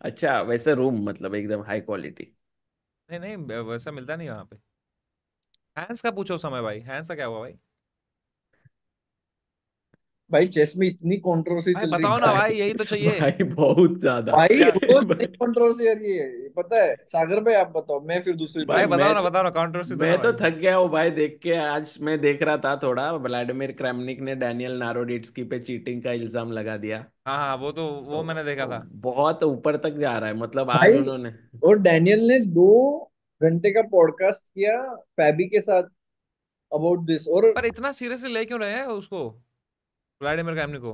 Speaker 2: अच्छा, वैसे रूम मतलब एकदम हाई क्वालिटी।
Speaker 1: नहीं नहीं, वैसा मिलता नहीं वहाँ पे। हैंस का पूछो समय भाई, हैंस का क्या हुआ भाई?
Speaker 3: भाई चेस में इतनी कंट्रोवर्सी
Speaker 1: भाई
Speaker 3: चल रही
Speaker 1: बताओ ना
Speaker 3: भाई।
Speaker 1: भाई, यही तो चाहिए।
Speaker 2: भाई बहुत ज्यादा।
Speaker 3: भाई
Speaker 1: क्या?
Speaker 3: रोज नई
Speaker 2: भाई,
Speaker 3: कंट्रोवर्सी आ रही है, ये पता है सागर भाई? आप बताओ, मैं फिर दूसरी
Speaker 2: भाई
Speaker 1: भाई
Speaker 3: ट्राई।
Speaker 2: मैं तो
Speaker 1: बताओ ना कंट्रोवर्सी दो
Speaker 2: मैं
Speaker 1: ना
Speaker 2: तो
Speaker 1: भाई।
Speaker 2: थक गया हूँ भाई देख के। आज मैं देख रहा था थोड़ा, व्लादिमीर क्रेमनिक ने डैनियल नारोडिट्स्की पे चीटिंग का इल्जाम लगा दिया।
Speaker 1: हाँ हाँ, वो तो वो
Speaker 2: तो,
Speaker 1: मैंने देखा
Speaker 2: तो
Speaker 1: था।
Speaker 2: बहुत ऊपर तक जा रहा है, मतलब आज
Speaker 3: भाई
Speaker 2: उन्होंने।
Speaker 3: और डैनियल ने 2 घंटे का पॉडकास्ट किया फैबी के साथ अबाउट दिस। और
Speaker 1: पर इतना सीरियसली ले क्यों रहे हैं उसको, व्लादिमीर कैमनी को?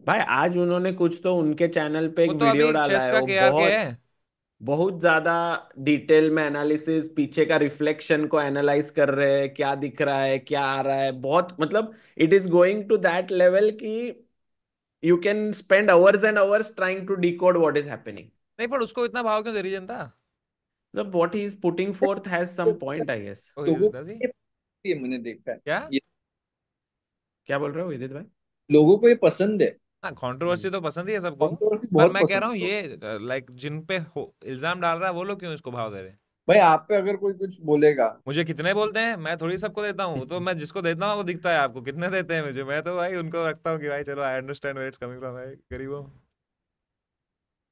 Speaker 2: भाई आज उन्होंने कुछ तो उनके चैनल पे एक
Speaker 1: वो तो
Speaker 2: वीडियो
Speaker 1: अभी
Speaker 2: डाला
Speaker 1: चेस
Speaker 2: है,
Speaker 1: का
Speaker 2: वो
Speaker 1: KRK
Speaker 2: बहुत
Speaker 1: है।
Speaker 2: बहुत ज्यादा डिटेल में एनालिसिस, पीछे का रिफ्लेक्शन को एनालाइज कर रहे हैं, क्या दिख रहा है क्या आ रहा है, बहुत मतलब it is going to that level कि you can spend hours and hours trying to decode what is happening.
Speaker 1: नहीं पर उसको इतना भाव क्यों दे रही है जनता?
Speaker 2: मतलब what he is putting forth has some point I guess.
Speaker 1: Oh
Speaker 3: लोगों
Speaker 1: डज ही?
Speaker 3: को ये मैंने देखा है,
Speaker 1: क्या?
Speaker 3: ये
Speaker 2: क्या बोल रहे हो विदित भाई?
Speaker 3: लोगों को ये पसंद है।
Speaker 1: हाँ कंट्रोवर्सी तो पसंद ही है सबको।
Speaker 3: कंट्रोवर्सी
Speaker 1: पर
Speaker 3: बहुत
Speaker 1: मैं कह रहा
Speaker 3: पसंद
Speaker 1: हूँ
Speaker 3: है।
Speaker 1: ये लाइक जिन पे इल्जाम डाल रहा है वो लोग क्यों इसको भाव दे रहे हैं?
Speaker 3: भाई आप पे अगर कोई कुछ बोलेगा।
Speaker 1: मुझे कितने बोलते हैं, मैं थोड़ी सबको देता हूँ। तो मैं जिसको देता हूँ वो दिखता है आपको, कितने देते हैं मुझे? मैं तो भाई उनको रखता हूँ कि भाई चलो I understand where it's coming from, भाई गरीब हूँ।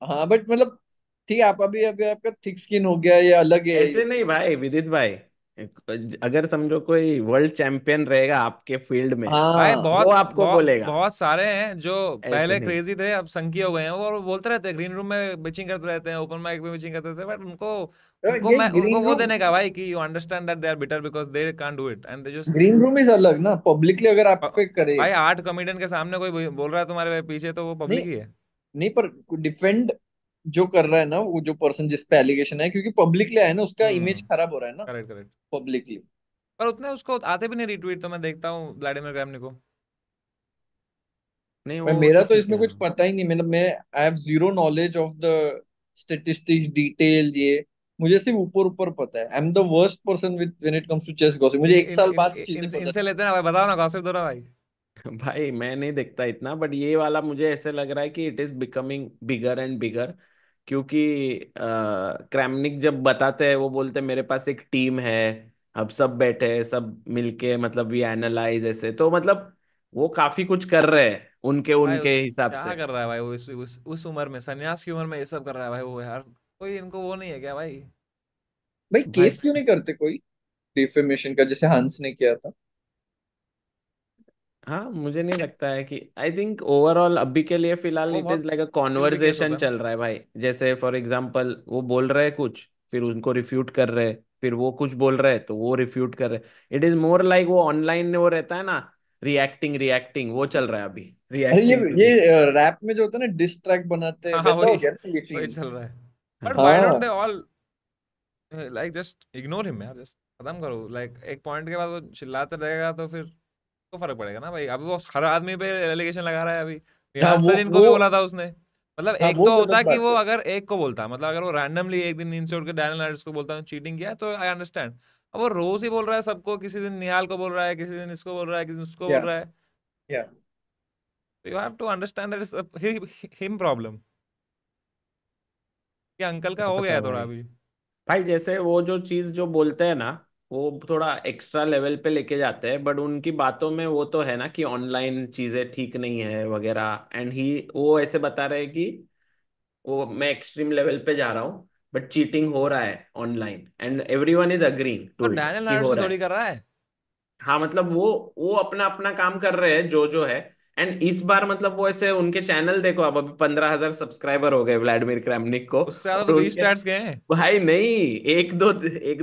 Speaker 3: हाँ बट मतलब ठीक है, आप अभी अभी आपका थिक स्किन हो गया, ये अलग है ये।
Speaker 2: ऐसे नहीं भाई विदित भाई, अगर समझो कोई वर्ल्ड चैंपियन रहेगा आपके फील्ड में,
Speaker 1: भाई
Speaker 3: हाँ
Speaker 2: वो
Speaker 1: बहुत
Speaker 2: आपको
Speaker 1: बहुत
Speaker 2: बोलेगा।
Speaker 1: बहुत सारे हैं जो
Speaker 2: ऐसे
Speaker 1: पहले
Speaker 2: नहीं।
Speaker 1: क्रेजी थे, अब संकी हो गए हैं वो, और बोलते रहते हैं ग्रीन रूम में बिचिंग करते रहते हैं, ओपन माइक में बिचिंग करते रहते हैं, बट उनको
Speaker 3: तो
Speaker 1: उनको
Speaker 3: ये
Speaker 1: मैं उनको
Speaker 3: ग्रीन
Speaker 1: वो
Speaker 3: रूम,
Speaker 1: देने का भाई कि you understand that they are bitter because they can't do it and they just.
Speaker 3: Green room इज अलग ना, पब्लिकली अगर आप पे करे।
Speaker 1: भाई 8 कॉमेडियन के सामने कोई बोल रहा है तुम्हारे पीछे, तो वो
Speaker 3: नहीं
Speaker 1: पब्लिक ही है।
Speaker 3: नहीं, पर डिफेंड जो कर रहा है ना, वो जो पर्सन जिस पे एलिगेशन है, क्योंकि पब्लिकली आया ना, उसका इमेज
Speaker 1: हम्म।
Speaker 3: खराब हो रहा है ना
Speaker 1: करेक्ट करेक्ट।
Speaker 3: पब्लिकली।
Speaker 1: पर उतने उसको आते भी नहीं रिट्वीट, तो मैं देखता हूँ व्लादिमीर क्रेमनिक को।
Speaker 2: नहीं
Speaker 3: मैं
Speaker 2: वो
Speaker 3: मेरा
Speaker 2: तो
Speaker 3: तो
Speaker 2: ठीक
Speaker 3: इसमें
Speaker 2: है।
Speaker 3: कुछ पता ही नहीं, मतलब मैं I have zero knowledge of the statistics detail ये। मुझे सिर्फ ऊपर ऊपर पता है। I am the worst person with when it comes to chess gossip. मुझे
Speaker 1: इन
Speaker 3: एक
Speaker 1: इन
Speaker 3: साल
Speaker 1: इन
Speaker 3: बाद चीजें पता
Speaker 1: इनसे लेते हैं ना भाई, बताओ ना गॉसिप दो ना भाई।
Speaker 2: भाई मैं नहीं देखता इतना, बट ये वाला मुझे ऐसे लग रहा है कि it is becoming bigger and bigger. क्योंकि क्रैमनिक जब बताते हैं वो बोलते हैं मेरे पास एक टीम है, अब सब बैठे हैं सब मिलके, मतलब वी एनालाइज ऐसे, तो मतलब वो काफी कुछ कर रहे हैं उनके
Speaker 1: भाई
Speaker 2: उनके
Speaker 1: उस
Speaker 2: हिसाब
Speaker 1: क्या
Speaker 2: से।
Speaker 1: कर रहा है भाई वो उस उम्र में, सन्यास की उम्र में ये सब कर रहा है भाई वो यार? कोई इनको वो नहीं है क्या भाई?
Speaker 3: भाई
Speaker 2: भाई
Speaker 3: केस क्यों नहीं करते कोई डिफेमेशन का, जैसे हंस ने किया था?
Speaker 2: हाँ, मुझे नहीं लगता है कि, आई थिंक ओवरऑल अभी के लिए फिलहाल
Speaker 1: वो
Speaker 2: इट इज
Speaker 1: बहुत
Speaker 2: लाइक अ
Speaker 1: फिल्मी केस होता
Speaker 2: कॉन्वर्जेशन
Speaker 1: है ना।
Speaker 2: चल रहा है भाई। जैसे फॉर एग्जांपल वो बोल रहे हैं कुछ, फिर उनको रिफ्यूट कर रहे हैं, फिर वो कुछ बोल रहे हैं तो वो रिफ्यूट कर रहे हैं। इट इज मोर लाइक वो ऑनलाइन वो रहता है ना, रिएक्टिंग रिएक्टिंग वो चल रहा है अभी,
Speaker 3: अरे
Speaker 2: रिएक्टिंग टू दिस।
Speaker 3: ये रैप में जो होता है ना, डिस ट्रैक बनाते हैं,
Speaker 1: हाँ हाँ,
Speaker 3: वैसा हो
Speaker 1: वही
Speaker 3: गया ना ये
Speaker 1: वही
Speaker 3: सीन।
Speaker 1: चल रहा है। बट व्हाई डोंट
Speaker 3: हाँ
Speaker 1: they all like just ignore him यार, जस्ट खत्म करो। लाइक एक पॉइंट के बाद वो चिल्लाते रहेगा तो फिर तो फर्क पड़ेगा ना भाई। अभी वो हर आदमी पे एलिगेशन लगा रहा है अभी।
Speaker 3: हाँ
Speaker 1: यहाँ
Speaker 3: वो
Speaker 1: सर इनको
Speaker 3: वो
Speaker 1: भी बोला था उसने। मतलब
Speaker 3: हाँ
Speaker 1: एक
Speaker 3: वो
Speaker 1: तो होता
Speaker 3: गलत
Speaker 1: कि
Speaker 3: बात
Speaker 1: वो
Speaker 3: है।
Speaker 1: अगर एक को बोलता, मतलब अगर वो रैंडमली एक दिन नींद से उठ के डैनियल नाइट्स को बोलता है चीटिंग किया, तो आई अंडरस्टैंड। अब वो रोज ही बोल रहा है सबको, किसी दिन निहाल को बोल रहा है, किसी दिन इसको बोल रहा है, किसी दिन उसको बोल
Speaker 3: या
Speaker 1: रहा है।
Speaker 3: या
Speaker 1: तो you have to understand that it's him problem. ये अंकल का
Speaker 2: क्या
Speaker 1: हो गया
Speaker 2: पता
Speaker 1: है थोड़ा
Speaker 2: भाई।
Speaker 1: अभी।
Speaker 2: भाई जैसे वो जो चीज जो बोलते हैं ना, वो थोड़ा एक्स्ट्रा लेवल पे लेके जाते हैं, बट उनकी बातों में वो तो है ना कि ऑनलाइन चीजें ठीक नहीं है वगैरह, एंड ही वो ऐसे बता रहे हैं कि वो मैं एक्सट्रीम लेवल पे जा रहा हूँ, बट चीटिंग हो रहा है online and everyone is agreeing
Speaker 1: तो
Speaker 2: टू इट
Speaker 1: डैनियल
Speaker 2: कि
Speaker 1: नाइट्स
Speaker 2: हो
Speaker 1: भी
Speaker 2: रहा
Speaker 1: थोड़ी
Speaker 2: है।
Speaker 1: कर रहा है।
Speaker 2: हाँ मतलब वो अपना अपना काम कर रहे हैं जो जो है, एंड इस बार मतलब वो ऐसे उनके चैनल देखो, अब अभी 15,000 सब्सक्राइबर हो गए व्लादिमीर क्रामनिक को,
Speaker 1: उससे ज्यादा
Speaker 2: और
Speaker 1: तो रीच
Speaker 2: उनके,
Speaker 1: स्टैट्स गए हैं।
Speaker 2: भाई नहीं, एक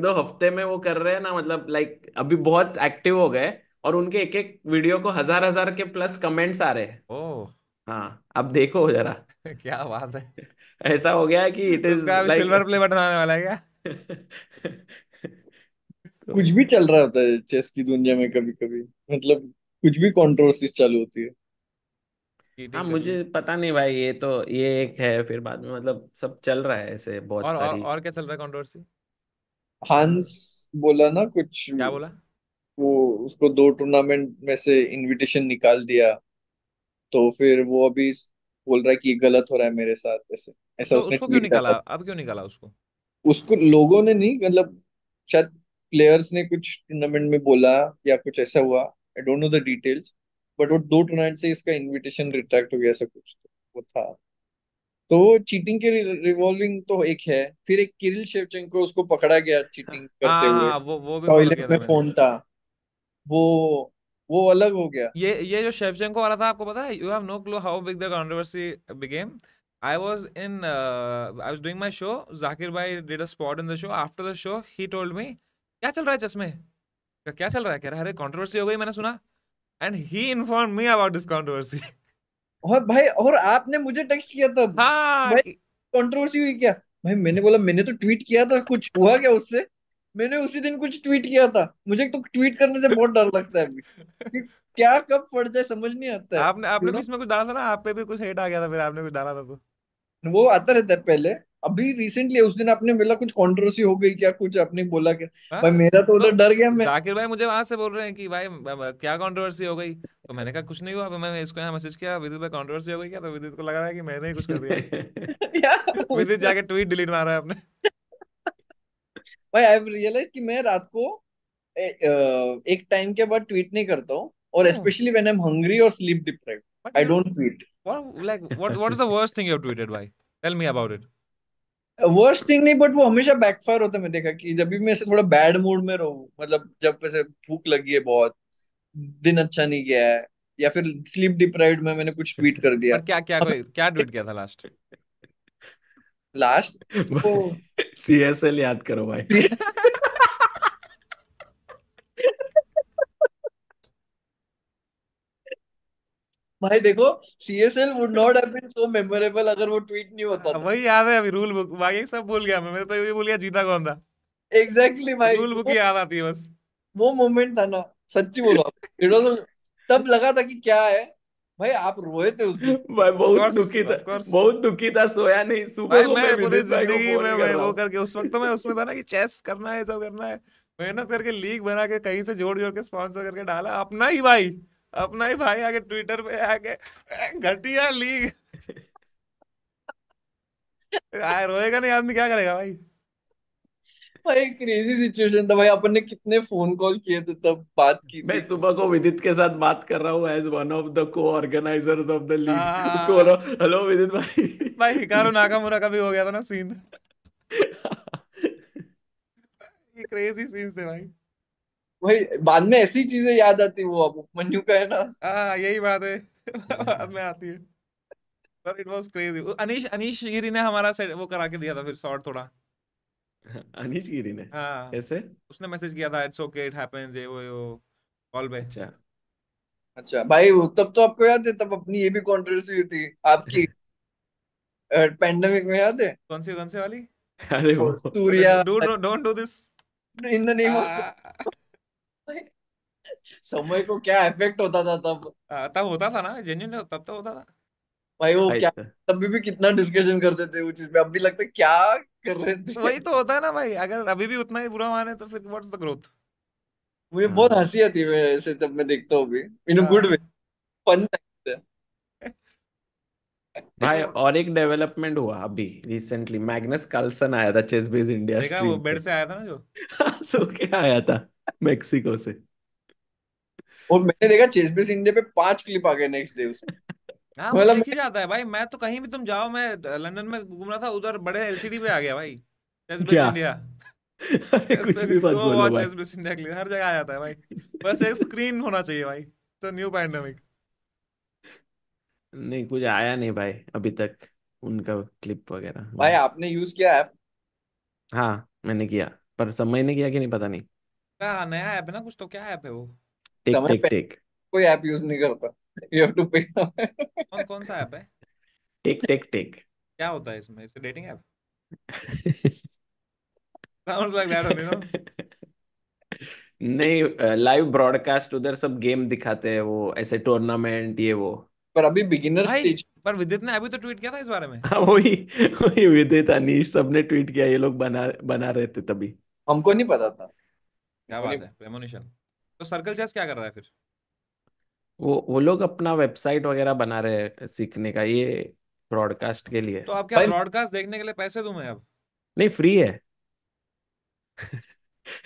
Speaker 2: दो हफ्ते में वो कर रहे हैं ना, मतलब लाइक अभी बहुत एक्टिव हो गए, और उनके एक एक वीडियो को हजार हजार के प्लस कमेंट्स आ रहे हैं।
Speaker 1: ओह।
Speaker 2: हाँ, अब देखो जरा,
Speaker 1: क्या बात है।
Speaker 2: ऐसा हो गया है कि इट इज
Speaker 1: उसका अभी सिल्वर
Speaker 2: लाइक
Speaker 1: प्ले बटन आने वाला है क्या?
Speaker 3: कुछ भी चल रहा होता है चेस की दुनिया में कभी कभी, मतलब कुछ भी कंट्रोवर्सीज चालू होती है।
Speaker 2: हाँ,
Speaker 1: चीटिंग कर ली।
Speaker 2: मुझे पता नहीं भाई, ये तो ये एक है, फिर बाद में मतलब सब चल रहा है ऐसे बहुत सारी।
Speaker 1: और क्या चल रहा है कंट्रोवर्सी?
Speaker 3: हांस बोला ना कुछ,
Speaker 1: क्या बोला?
Speaker 3: वो उसको 2 टूर्नामेंट में से इनविटेशन निकाल दिया, तो फिर वो अभी बोल रहा है कि ये गलत हो रहा है मेरे साथ, ऐसे ऐसा
Speaker 1: उसको
Speaker 3: उसने
Speaker 1: उसको क्यों
Speaker 3: ट्वीट
Speaker 1: निकाला?
Speaker 3: डाला था।
Speaker 1: अब क्यों निकाला उसको?
Speaker 3: उसको लोगों ने नहीं, मतलब शायद प्लेयर्स ने कुछ टूर्नामेंट में बोला या कुछ ऐसा हुआ, I don't know the details, but वो 2 टूर्नामेंट से इसका इनविटेशन रिट्रैक्ट हो गया, ऐसा कुछ तो वो था। तो चीटिंग के रिवॉल्विंग तो एक है, फिर एक किरिल शेवचेंको, उसको पकड़ा गया चीटिंग करते हुए,
Speaker 1: हाँ, वो भी फॉलो किया
Speaker 3: टॉयलेट
Speaker 1: था
Speaker 3: में
Speaker 1: मैंने।
Speaker 3: फोन था, वो वो अलग हो गया।
Speaker 1: ये जो शेवचेंको वाला था, आपको पता है, you have no clue how big the controversy became. I was doing my show, Zakir भाई did a spot in the show, after the show he told me, क्या चल रहा है चश्मे? क्या चल रहा है? कह रहा है अरे कंट्रोवर्सी हो गई, मैंने सुना। And he inform me about this controversy.
Speaker 3: और भाई, और आपने मुझे टेक्स्ट किया तब,
Speaker 1: हाँ
Speaker 3: भाई कंट्रोवर्सी हुई क्या? भाई मैंने बोला मैंने तो ट्वीट किया था, कुछ हुआ क्या उससे? मैंने उसी दिन कुछ ट्वीट किया था, मुझे तो ट्वीट करने से बहुत डर लगता है अभी, कि क्या कब पड़ जाए समझ नहीं आता है,
Speaker 1: आपने भी इसमें कुछ डाला था ना, आप पे भी कुछ हेट आ गया था, फिर आपने कुछ डाला था तो।
Speaker 3: वो आता रहता है पहले। अभी रिसेंटली उस दिन आपने बोला कुछ कंट्रोवर्सी हो गई क्या, कुछ आपने बोला क्या? भाई
Speaker 1: हाँ,
Speaker 3: मेरा तो
Speaker 1: तो
Speaker 3: उधर डर गया मैं।
Speaker 1: जाकिर भाई मुझे वहां से बोल रहे हैं कि भाई क्या कंट्रोवर्सी हो गई, तो मैंने कहा कुछ नहीं हुआ। फिर मैंने इसको यहाँ मैसेज किया, विदित भाई कंट्रोवर्सी हो गई क्या? तो विदित को लग रहा है कि मैंने ही कुछ कर दिया।
Speaker 3: यार
Speaker 1: विदित
Speaker 3: उससे,
Speaker 1: जाके ट्वीट डिलीट मारा है अपने।
Speaker 3: भाई आई रियलाइज कि मैं रात को एक टाइम के बाद ट्वीट नहीं करता हूँ, और
Speaker 1: क्यों?
Speaker 3: Specially when I am hungry और sleep deprived,
Speaker 1: but
Speaker 3: I
Speaker 1: you,
Speaker 3: don't tweet.
Speaker 1: What is the worst thing you have tweeted भाई? Tell me about it.
Speaker 3: Worst thing नहीं, बट वो हमेशा बैकफायर होता है। मैं देखा कि जब भी मैं ऐसे थोड़ा बैड मूड में रहूं, मतलब जब ऐसे भूख लगी है बहुत, दिन अच्छा नहीं गया है, या फिर स्लीप डिप्राइव्ड में मैंने कुछ ट्वीट कर दिया।
Speaker 1: बट क्या क्या
Speaker 3: अब
Speaker 1: कोई क्या ट्वीट किया था लास्ट?
Speaker 3: लास्ट तो
Speaker 2: CSL याद करो भाई।
Speaker 3: भाई देखो, CSL would not have been so memorable अगर वो ट्वीट नहीं होता था।
Speaker 1: वही याद है अभी, रूल बुक, बाकी सब भूल गया मैं तो ये भी भूल गया जीता कौन था।
Speaker 3: एग्जैक्टली भाई,
Speaker 1: रूल बुक ही याद आती है बस।
Speaker 3: वो मोमेंट था ना, सच्ची बोलो, इट वाज, तब लगा था कि क्या है। भाई आप रोए थे उस दिन।
Speaker 2: भाई
Speaker 1: ऑफ
Speaker 2: बहुत
Speaker 1: कोर्स,
Speaker 2: दुखी था,
Speaker 1: ऑफ कोर्स।
Speaker 2: बहुत दुखी था, सोया नहीं, सुबह
Speaker 1: भाई
Speaker 2: को मैं
Speaker 1: मैं पूरी
Speaker 2: विदित भाई को
Speaker 1: जिंदगी में
Speaker 2: फोन कर
Speaker 1: मैं
Speaker 2: रहा
Speaker 1: वो
Speaker 2: हूँ।
Speaker 1: करके, उस वक्त तो मैं उसमें था ना कि चेस करना है, सब करना है, मेहनत करके लीग बना के कहीं से जोड़ जोड़ के स्पॉन्सर करके डाला, अपना ही भाई, अपना ही भाई आके ट्विटर पे आके घटिया लीग। आए रोएगा नहीं आदमी, क्या करेगा भाई?
Speaker 3: भाई क्रेजी सिचुएशन था भाई, अपन ने कितने फोन कॉल किए थे तब, बात की
Speaker 2: मैं
Speaker 3: थी।
Speaker 2: सुबह को विदित के साथ बात कर रहा हूँ एज वन ऑफ द को ऑर्गेनाइजर्स ऑफ द लीग, उसको बोलो
Speaker 1: हाँ
Speaker 2: हेलो विदित भाई।
Speaker 1: भाई, हिकारू नाकामुरा का भी हो गया था ना सीन। ये क्रेजी सीन थे भाई।
Speaker 3: भाई बाद में ऐसी चीजें याद आती, वो अब उपमन्यु का है ना।
Speaker 1: हाँ यही बात है। बाद में आती है। पर it was crazy. Anish Anish Giri ने हमारा वो करा के दिया था फिर शॉर्ट थोड़ा।
Speaker 2: अनिश गिरी ने?
Speaker 1: हाँ,
Speaker 2: कैसे?
Speaker 1: उसने मैसेज किया था, इट्स ओके इट हैपेंस, ये वो कॉल पे।
Speaker 2: अच्छा।
Speaker 3: अच्छा भाई, तब तो आपको याद है, तब अपनी ये भी कंट्रोवर्सी हुई थी आपकी, पैंडेमिक में, याद है?
Speaker 1: कौन सी वाली?
Speaker 2: अरे
Speaker 3: और
Speaker 2: वो
Speaker 1: अरे
Speaker 3: Surya,
Speaker 1: don't do this.
Speaker 3: In the name of, समय को क्या इफेक्ट होता था तब।
Speaker 1: तब होता था ना जेन्युइन, तब तो होता था।
Speaker 3: भाई वो
Speaker 2: भाई,
Speaker 3: क्या, तभी भी कितना डिस्कशन करते थे वो चीज पे, अब भी लगता है क्या कर रहे थे।
Speaker 1: वही तो होता है ना भाई, अगर अभी भी उतना ही बुरा माने तो फिर व्हाट्स द ग्रोथ?
Speaker 3: मुझे बहुत
Speaker 2: हाँ
Speaker 3: हंसी आती है ऐसे, तब मैं देखता हूँ भी, इन अ गुड वे,
Speaker 1: हाँ।
Speaker 3: फन।
Speaker 2: भाई, और एक डेवलपमेंट हुआ अभी रिसेंटली, मैग्नस कार्लसन आया था चेस बेस इंडिया
Speaker 1: देखा वो
Speaker 2: स्ट्रीम पे।
Speaker 1: बेड से आया था ना जो।
Speaker 2: सो क्या आया था मेक्सिको से।
Speaker 3: और मैंने देखा चेस बेस इंडिया पे 5 क्लिप आ गए नेक्स्ट डे उसमें,
Speaker 1: हाँ वो
Speaker 3: मतलब
Speaker 1: दिख ही जाता है भाई, मैं तो कहीं भी तुम जाओ, मैं लंदन में घूम रहा था, उधर बड़े एलसीडी पे आ गया भाई, चेस बेस
Speaker 2: क्या?
Speaker 1: इंडिया।
Speaker 2: अरे
Speaker 1: चेस
Speaker 2: कुछ
Speaker 1: पे
Speaker 2: भी मत
Speaker 1: गो
Speaker 2: बोलो
Speaker 1: वॉच
Speaker 2: भाई।
Speaker 1: चेस बेस इंडिया के लिए हर जगह आ जाता है भाई। बस एक स्क्रीन होना चाहिए भाई, इट्स न्यू पैंडेमिक।
Speaker 2: नहीं, कुछ आया नहीं भाई अभी तक उनका क्लिप वगैरह
Speaker 3: भाई
Speaker 2: नहीं।
Speaker 3: आपने यूज किया ऐप?
Speaker 2: हाँ मैंने किया, पर समय ने किया कि नहीं पता नहीं।
Speaker 1: क्या नया ऐप है ना कुछ, तो क्या ऐप है वो?
Speaker 2: टिक
Speaker 3: समय
Speaker 2: टिक
Speaker 3: पहले
Speaker 2: टिक।
Speaker 3: कोई ऐप यूज नहीं करता। यू हैव टू पे।
Speaker 1: कौन कौन सा ऐप है?
Speaker 2: टिक टिक टिक।
Speaker 1: क्या होता है इसमें, इसे dating app? Sounds like that only no.
Speaker 2: नहीं, लाइव ब्रॉडकास्ट, उधर सब गेम दिखाते हैं, वो ऐसे टूर्नामेंट ये वो।
Speaker 3: पर अभी बिगिनर
Speaker 1: भाई
Speaker 3: स्टेज।
Speaker 1: पर विदित ने अभी तो ट्वीट किया था इस बारे में।
Speaker 2: हाँ वही, वही विदित अनीश सबने ट्वीट किया, ये लोग बना बना रहे थे तभी।
Speaker 3: हमको नहीं पता था।
Speaker 1: क्या
Speaker 3: हमको नहीं।
Speaker 1: बात है, प्रेमोनिशन। तो सर्कल चेस क्या कर रहा है फिर?
Speaker 2: वो लोग अपना वेबसाइट वगैरह बना रहे हैं सीखने का, ये ब्रॉडकास्ट के लिए।
Speaker 1: तो अब क्या
Speaker 3: भाई
Speaker 1: ब्रॉडकास्ट देखने के लिए पैसे दूं मैं अब?
Speaker 2: नहीं, फ्री है।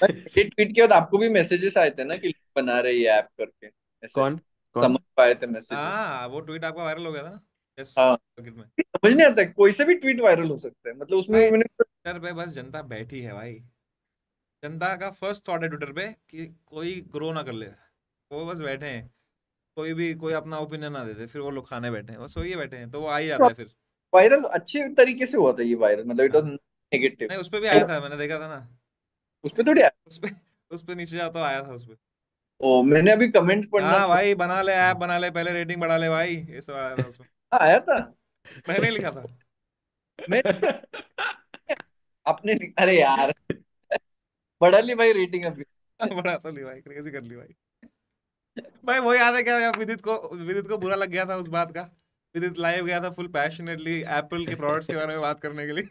Speaker 3: मैंने ट्वीट किया तो आपको भी मैसेजेस आए थे ना कि लोग बना रहे ये ऐप करके ऐसे?
Speaker 2: कौन कौन?
Speaker 3: समझ पाए थे मैसेजेस?
Speaker 1: हाँ वो ट्वीट आपका वायरल हो गया था ना, चेस
Speaker 3: हाँ।
Speaker 1: सर्किट में।
Speaker 3: समझ नहीं आता कोई से भी ट्वीट वायरल हो सकता है, मतलब उसमें
Speaker 1: भाई
Speaker 3: मैंने।
Speaker 1: ट्विटर पे बस जनता बैठी है भाई। जनता का फर्स्ट थॉट है ट्विटर पे कि कोई ग्रो ना कर ले। वो बस बैठे हैं, कोई भी कोई अपना ओपिनियन ना दे दे, फिर वो लोग खाने बैठे हैं, बस वही बैठे हैं, तो वो आ ही जाता है फिर।
Speaker 3: वायरल अच्छे तरीके से हुआ था ये वायरल, मतलब इट वाज
Speaker 1: हाँ।
Speaker 3: नेगेटिव।
Speaker 1: नहीं उस पे भी आया था, मैंने देखा था ना।
Speaker 3: उस पे थोड़ी आया।
Speaker 1: उस पे उस पे नीचे जाता आया था उस पे।
Speaker 3: ओ मैंने अभी कमेंट्स पढ़ना
Speaker 1: हाँ
Speaker 3: छोड़।
Speaker 1: भाई बना ले ऐप, बना ले पहले, रेटिंग बढ़ा ले भाई, ये सब आया था उसमें।
Speaker 3: हाँ, आया था।
Speaker 1: मैंने ही लिखा था।
Speaker 3: मैं आपने अरे यार, बढ़ा ली भाई रेटिंग अभी।
Speaker 1: बड़ा तो ली भाई, कैसे कर ली भाई। भाई वो याद है क्या यार, विदित को बुरा लग गया था उस बात का। विदित लाइव गया था फुल पैशनेटली एप्पल के प्रोडक्ट्स के बारे में बात करने के लिए।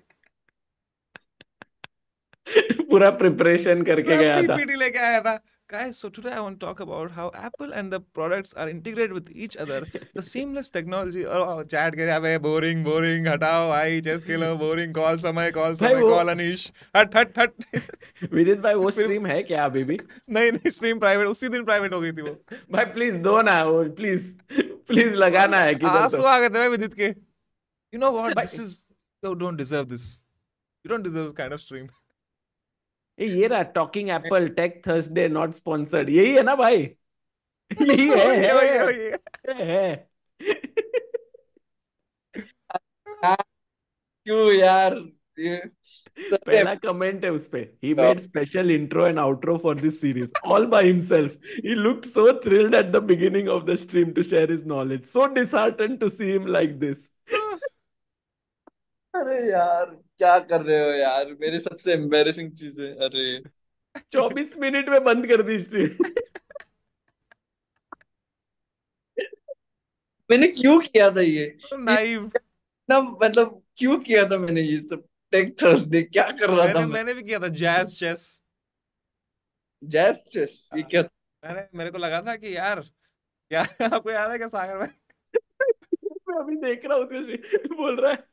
Speaker 2: पूरा प्रिपरेशन करके
Speaker 1: पूरा
Speaker 2: गया था।
Speaker 1: पीपीटी लेके आया था। Guys, so today I want to talk about how Apple and the products are integrated with each other. The seamless technology. और चैट करे अबे बोरिंग बोरिंग हटाओ भाई, चेस खेलो, बोरिंग,
Speaker 2: भाई वो
Speaker 1: कॉल अनीश, हट हट हट।
Speaker 2: विदित भाई, वो
Speaker 1: फिर
Speaker 2: स्ट्रीम है क्या अभी भी?
Speaker 1: नहीं नहीं, स्ट्रीम प्राइवेट, उसी दिन प्राइवेट हो गई थी वो।
Speaker 2: भाई प्लीज दो ना वो, प्लीज प्लीज लगाना है किधर तो।
Speaker 1: आंसू आ गए थे भाई विदित के। यू नो व्हाट, दिस
Speaker 2: भाई
Speaker 1: is, you don't deserve this, you don't deserve this kind of stream.
Speaker 2: ये रहा talking Apple tech Thursday not sponsored, यही है ना भाई? यही
Speaker 1: वही है वही है वही है।
Speaker 2: है।
Speaker 3: यार, क्यों यार? ये सबसे
Speaker 2: पहला कमेंट है उस पे, he made special intro and outro for this series all by himself, he looked so thrilled at the beginning of the stream to share his knowledge, so disheartened to see him like this.
Speaker 3: अरे यार, क्या कर रहे हो यार, मेरी सबसे embarrassing चीजें, अरे।
Speaker 2: 24 मिनट में बंद कर दी स्ट्रीम।
Speaker 3: मैंने क्यों किया था ये
Speaker 1: नाइव।
Speaker 3: ना, मतलब क्यों किया था मैंने ये सब? टेक थर्सडे क्या कर रहा था
Speaker 1: मैंने
Speaker 3: मैं?
Speaker 1: मैंने भी किया था जैज चेस।
Speaker 3: जैस चेस ये क्या था?
Speaker 1: मैंने, मेरे को लगा था कि यार, क्या आपको याद है क्या सागर भाई?
Speaker 2: मैं अभी देख रहा हूँ बोल रहा है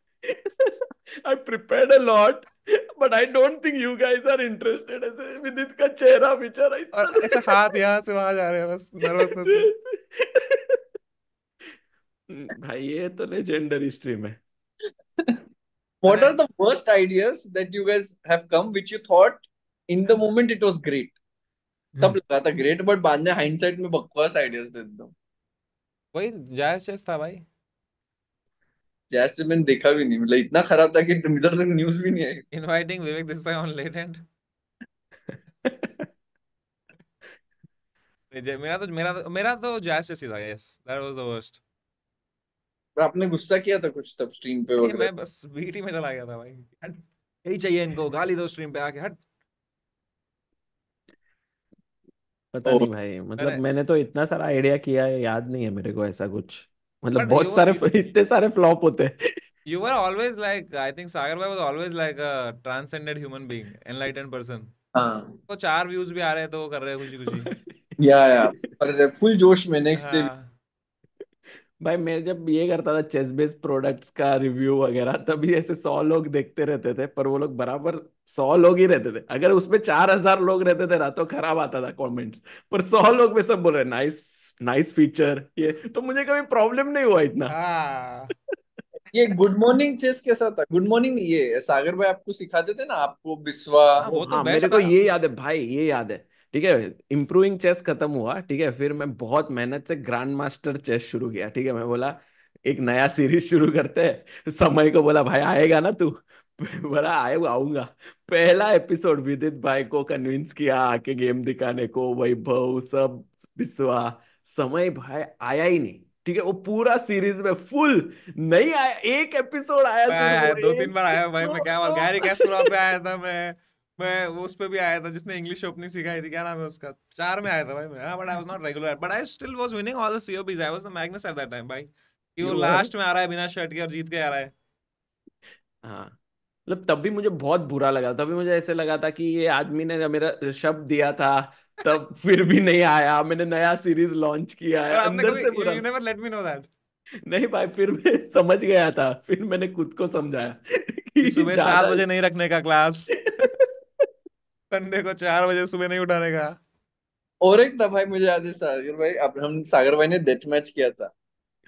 Speaker 2: I prepared a lot but I don't think you guys are interested, ऐसे विदित का चेहरा बेचारा
Speaker 1: और
Speaker 2: इतना।
Speaker 1: ऐसे हाथ यहाँ से वहां जा रहे हैं बस नर्वसनेस में।
Speaker 2: भाई ये तो लेजेंडरी स्ट्रीम है।
Speaker 3: What
Speaker 1: मैंने,
Speaker 3: are the worst ideas that you guys have come which you thought in the moment it was great? तब लगा था ग्रेट, बट बाद में हाइंडसाइट में बकवास आइडियाज दे देता हूँ।
Speaker 1: वही जैज चेस था भाई।
Speaker 3: जैसे मैंने देखा भी नहीं, मतलब इतना खराब था कि तुम इधर तक न्यूज भी नहीं आई।
Speaker 1: Inviting Vivek this time on Latent. मेरा तो जैज चेस ही था, yes that was the worst.
Speaker 3: आपने गुस्सा किया था कुछ तब स्ट्रीम पे
Speaker 1: ये
Speaker 3: वगैरह?
Speaker 1: मैं बस बीटी में चला गया था भाई, हट, यही चाहिए इनको, गाली दो स्ट्रीम पे आके, हट।
Speaker 2: पता
Speaker 3: ओ
Speaker 2: नहीं भाई, मतलब
Speaker 1: मैंने,
Speaker 2: मैंने तो इतना सारा आइडिया किया है, याद नहीं है मेरे को ऐसा कुछ। मतलब
Speaker 1: बट
Speaker 2: बहुत सारे इतने सारे फ्लॉप होते हैं।
Speaker 1: you were always like, I think Sagar bhai was always like a transcended human being, enlightened person.
Speaker 3: हाँ।
Speaker 1: तो 4 व्यूज भी आ रहे हैं तो वो कर रहे हैं खुशी खुशी।
Speaker 3: या पर फुल जोश में नेक्स्ट डे।
Speaker 1: हाँ।
Speaker 2: भाई मैं जब ये करता था चेस बेस्ड प्रोडक्ट्स का रिव्यू वगैरह, तभी ऐसे 100 लोग देखते रहते थे, पर वो लोग बराबर 100 लोग ही रहते थे। अगर उसमें 4,000 लोग रहते थे ना तो खराब आता था कमेंट्स, पर 100 लोग में सब बोल रहे नाइस, नाइस फीचर, ये तो मुझे कभी प्रॉब्लम नहीं हुआ इतना।
Speaker 1: हाँ
Speaker 3: ये गुड मॉर्निंग चेस कैसा था? गुड मॉर्निंग, ये सागर भाई आपको सिखाते थे ना, आपको बिस्वा।
Speaker 1: हाँ
Speaker 2: ओ
Speaker 1: वो तो
Speaker 2: हाँ, मेरे
Speaker 1: बेस्ट
Speaker 2: को
Speaker 1: था।
Speaker 2: ये याद है भाई, ये याद है। ठीक है, इम्प्रूविंग चेस खत्म हुआ, ठीक है, फिर मैं बहुत मेहनत से ग्रैंड मास्टर चेस शुरू किया। ठीक है, मैं बोला एक नया सीरीज शुरू करते हैं, समय को बोला भाई आएगा ना तू? बोला आएगा, आऊंगा। पहला एपिसोड विदित भाई को कन्विंस किया आके गेम दिखाने को, वैभव सब, बिस्वा। समय भाई आया ही नहीं, ठीक है, वो पूरा सीरीज में फुल नहीं आया, एक एपिसोड आया
Speaker 1: मैं
Speaker 2: सिर्फ
Speaker 1: आया
Speaker 2: वो,
Speaker 1: दो तीन
Speaker 2: एक
Speaker 1: बार आया भाई, मैं क्या बात, गैरी
Speaker 2: दो।
Speaker 1: कैस्परोव पे आया था मैं वो उस पे भी आया था जिसने इंग्लिश ओपनिंग सिखाई थी, क्या नाम है उसका, 4 में आया था भाई मैं, but I was not regular, but I still was winning all the COBs, I was the Magnus at that time भाई, कि वो
Speaker 2: यू वर।
Speaker 1: लास्ट में आ रहा है बिना शर्ट के और जीत के आ रहा है।
Speaker 2: हाँ, मतलब तब भी मुझे बहुत बुरा लगा, तभी मुझे ऐसे लगा था कि ये आदमी ने मेरा शब्द दिया था, तब फिर भी नहीं आया। मैंने नया सीरीज लॉन्च किया है,
Speaker 1: और आपने
Speaker 2: अंदर
Speaker 1: कभी,
Speaker 2: से
Speaker 1: यू
Speaker 2: बुरा।
Speaker 1: You never let me know that,
Speaker 2: नहीं भाई, फिर मैं समझ गया था, फिर मैंने खुद को समझाया
Speaker 1: कि
Speaker 2: कि
Speaker 1: सुबह 7
Speaker 2: ज्यादा।
Speaker 1: बजे नहीं रखने का क्लास, संडे को 4 बजे सुबह नहीं उठाने का।
Speaker 3: और एक था भाई, मुझे याद है सागर भाई, अब हम सागर भाई ने डेथ मैच किया था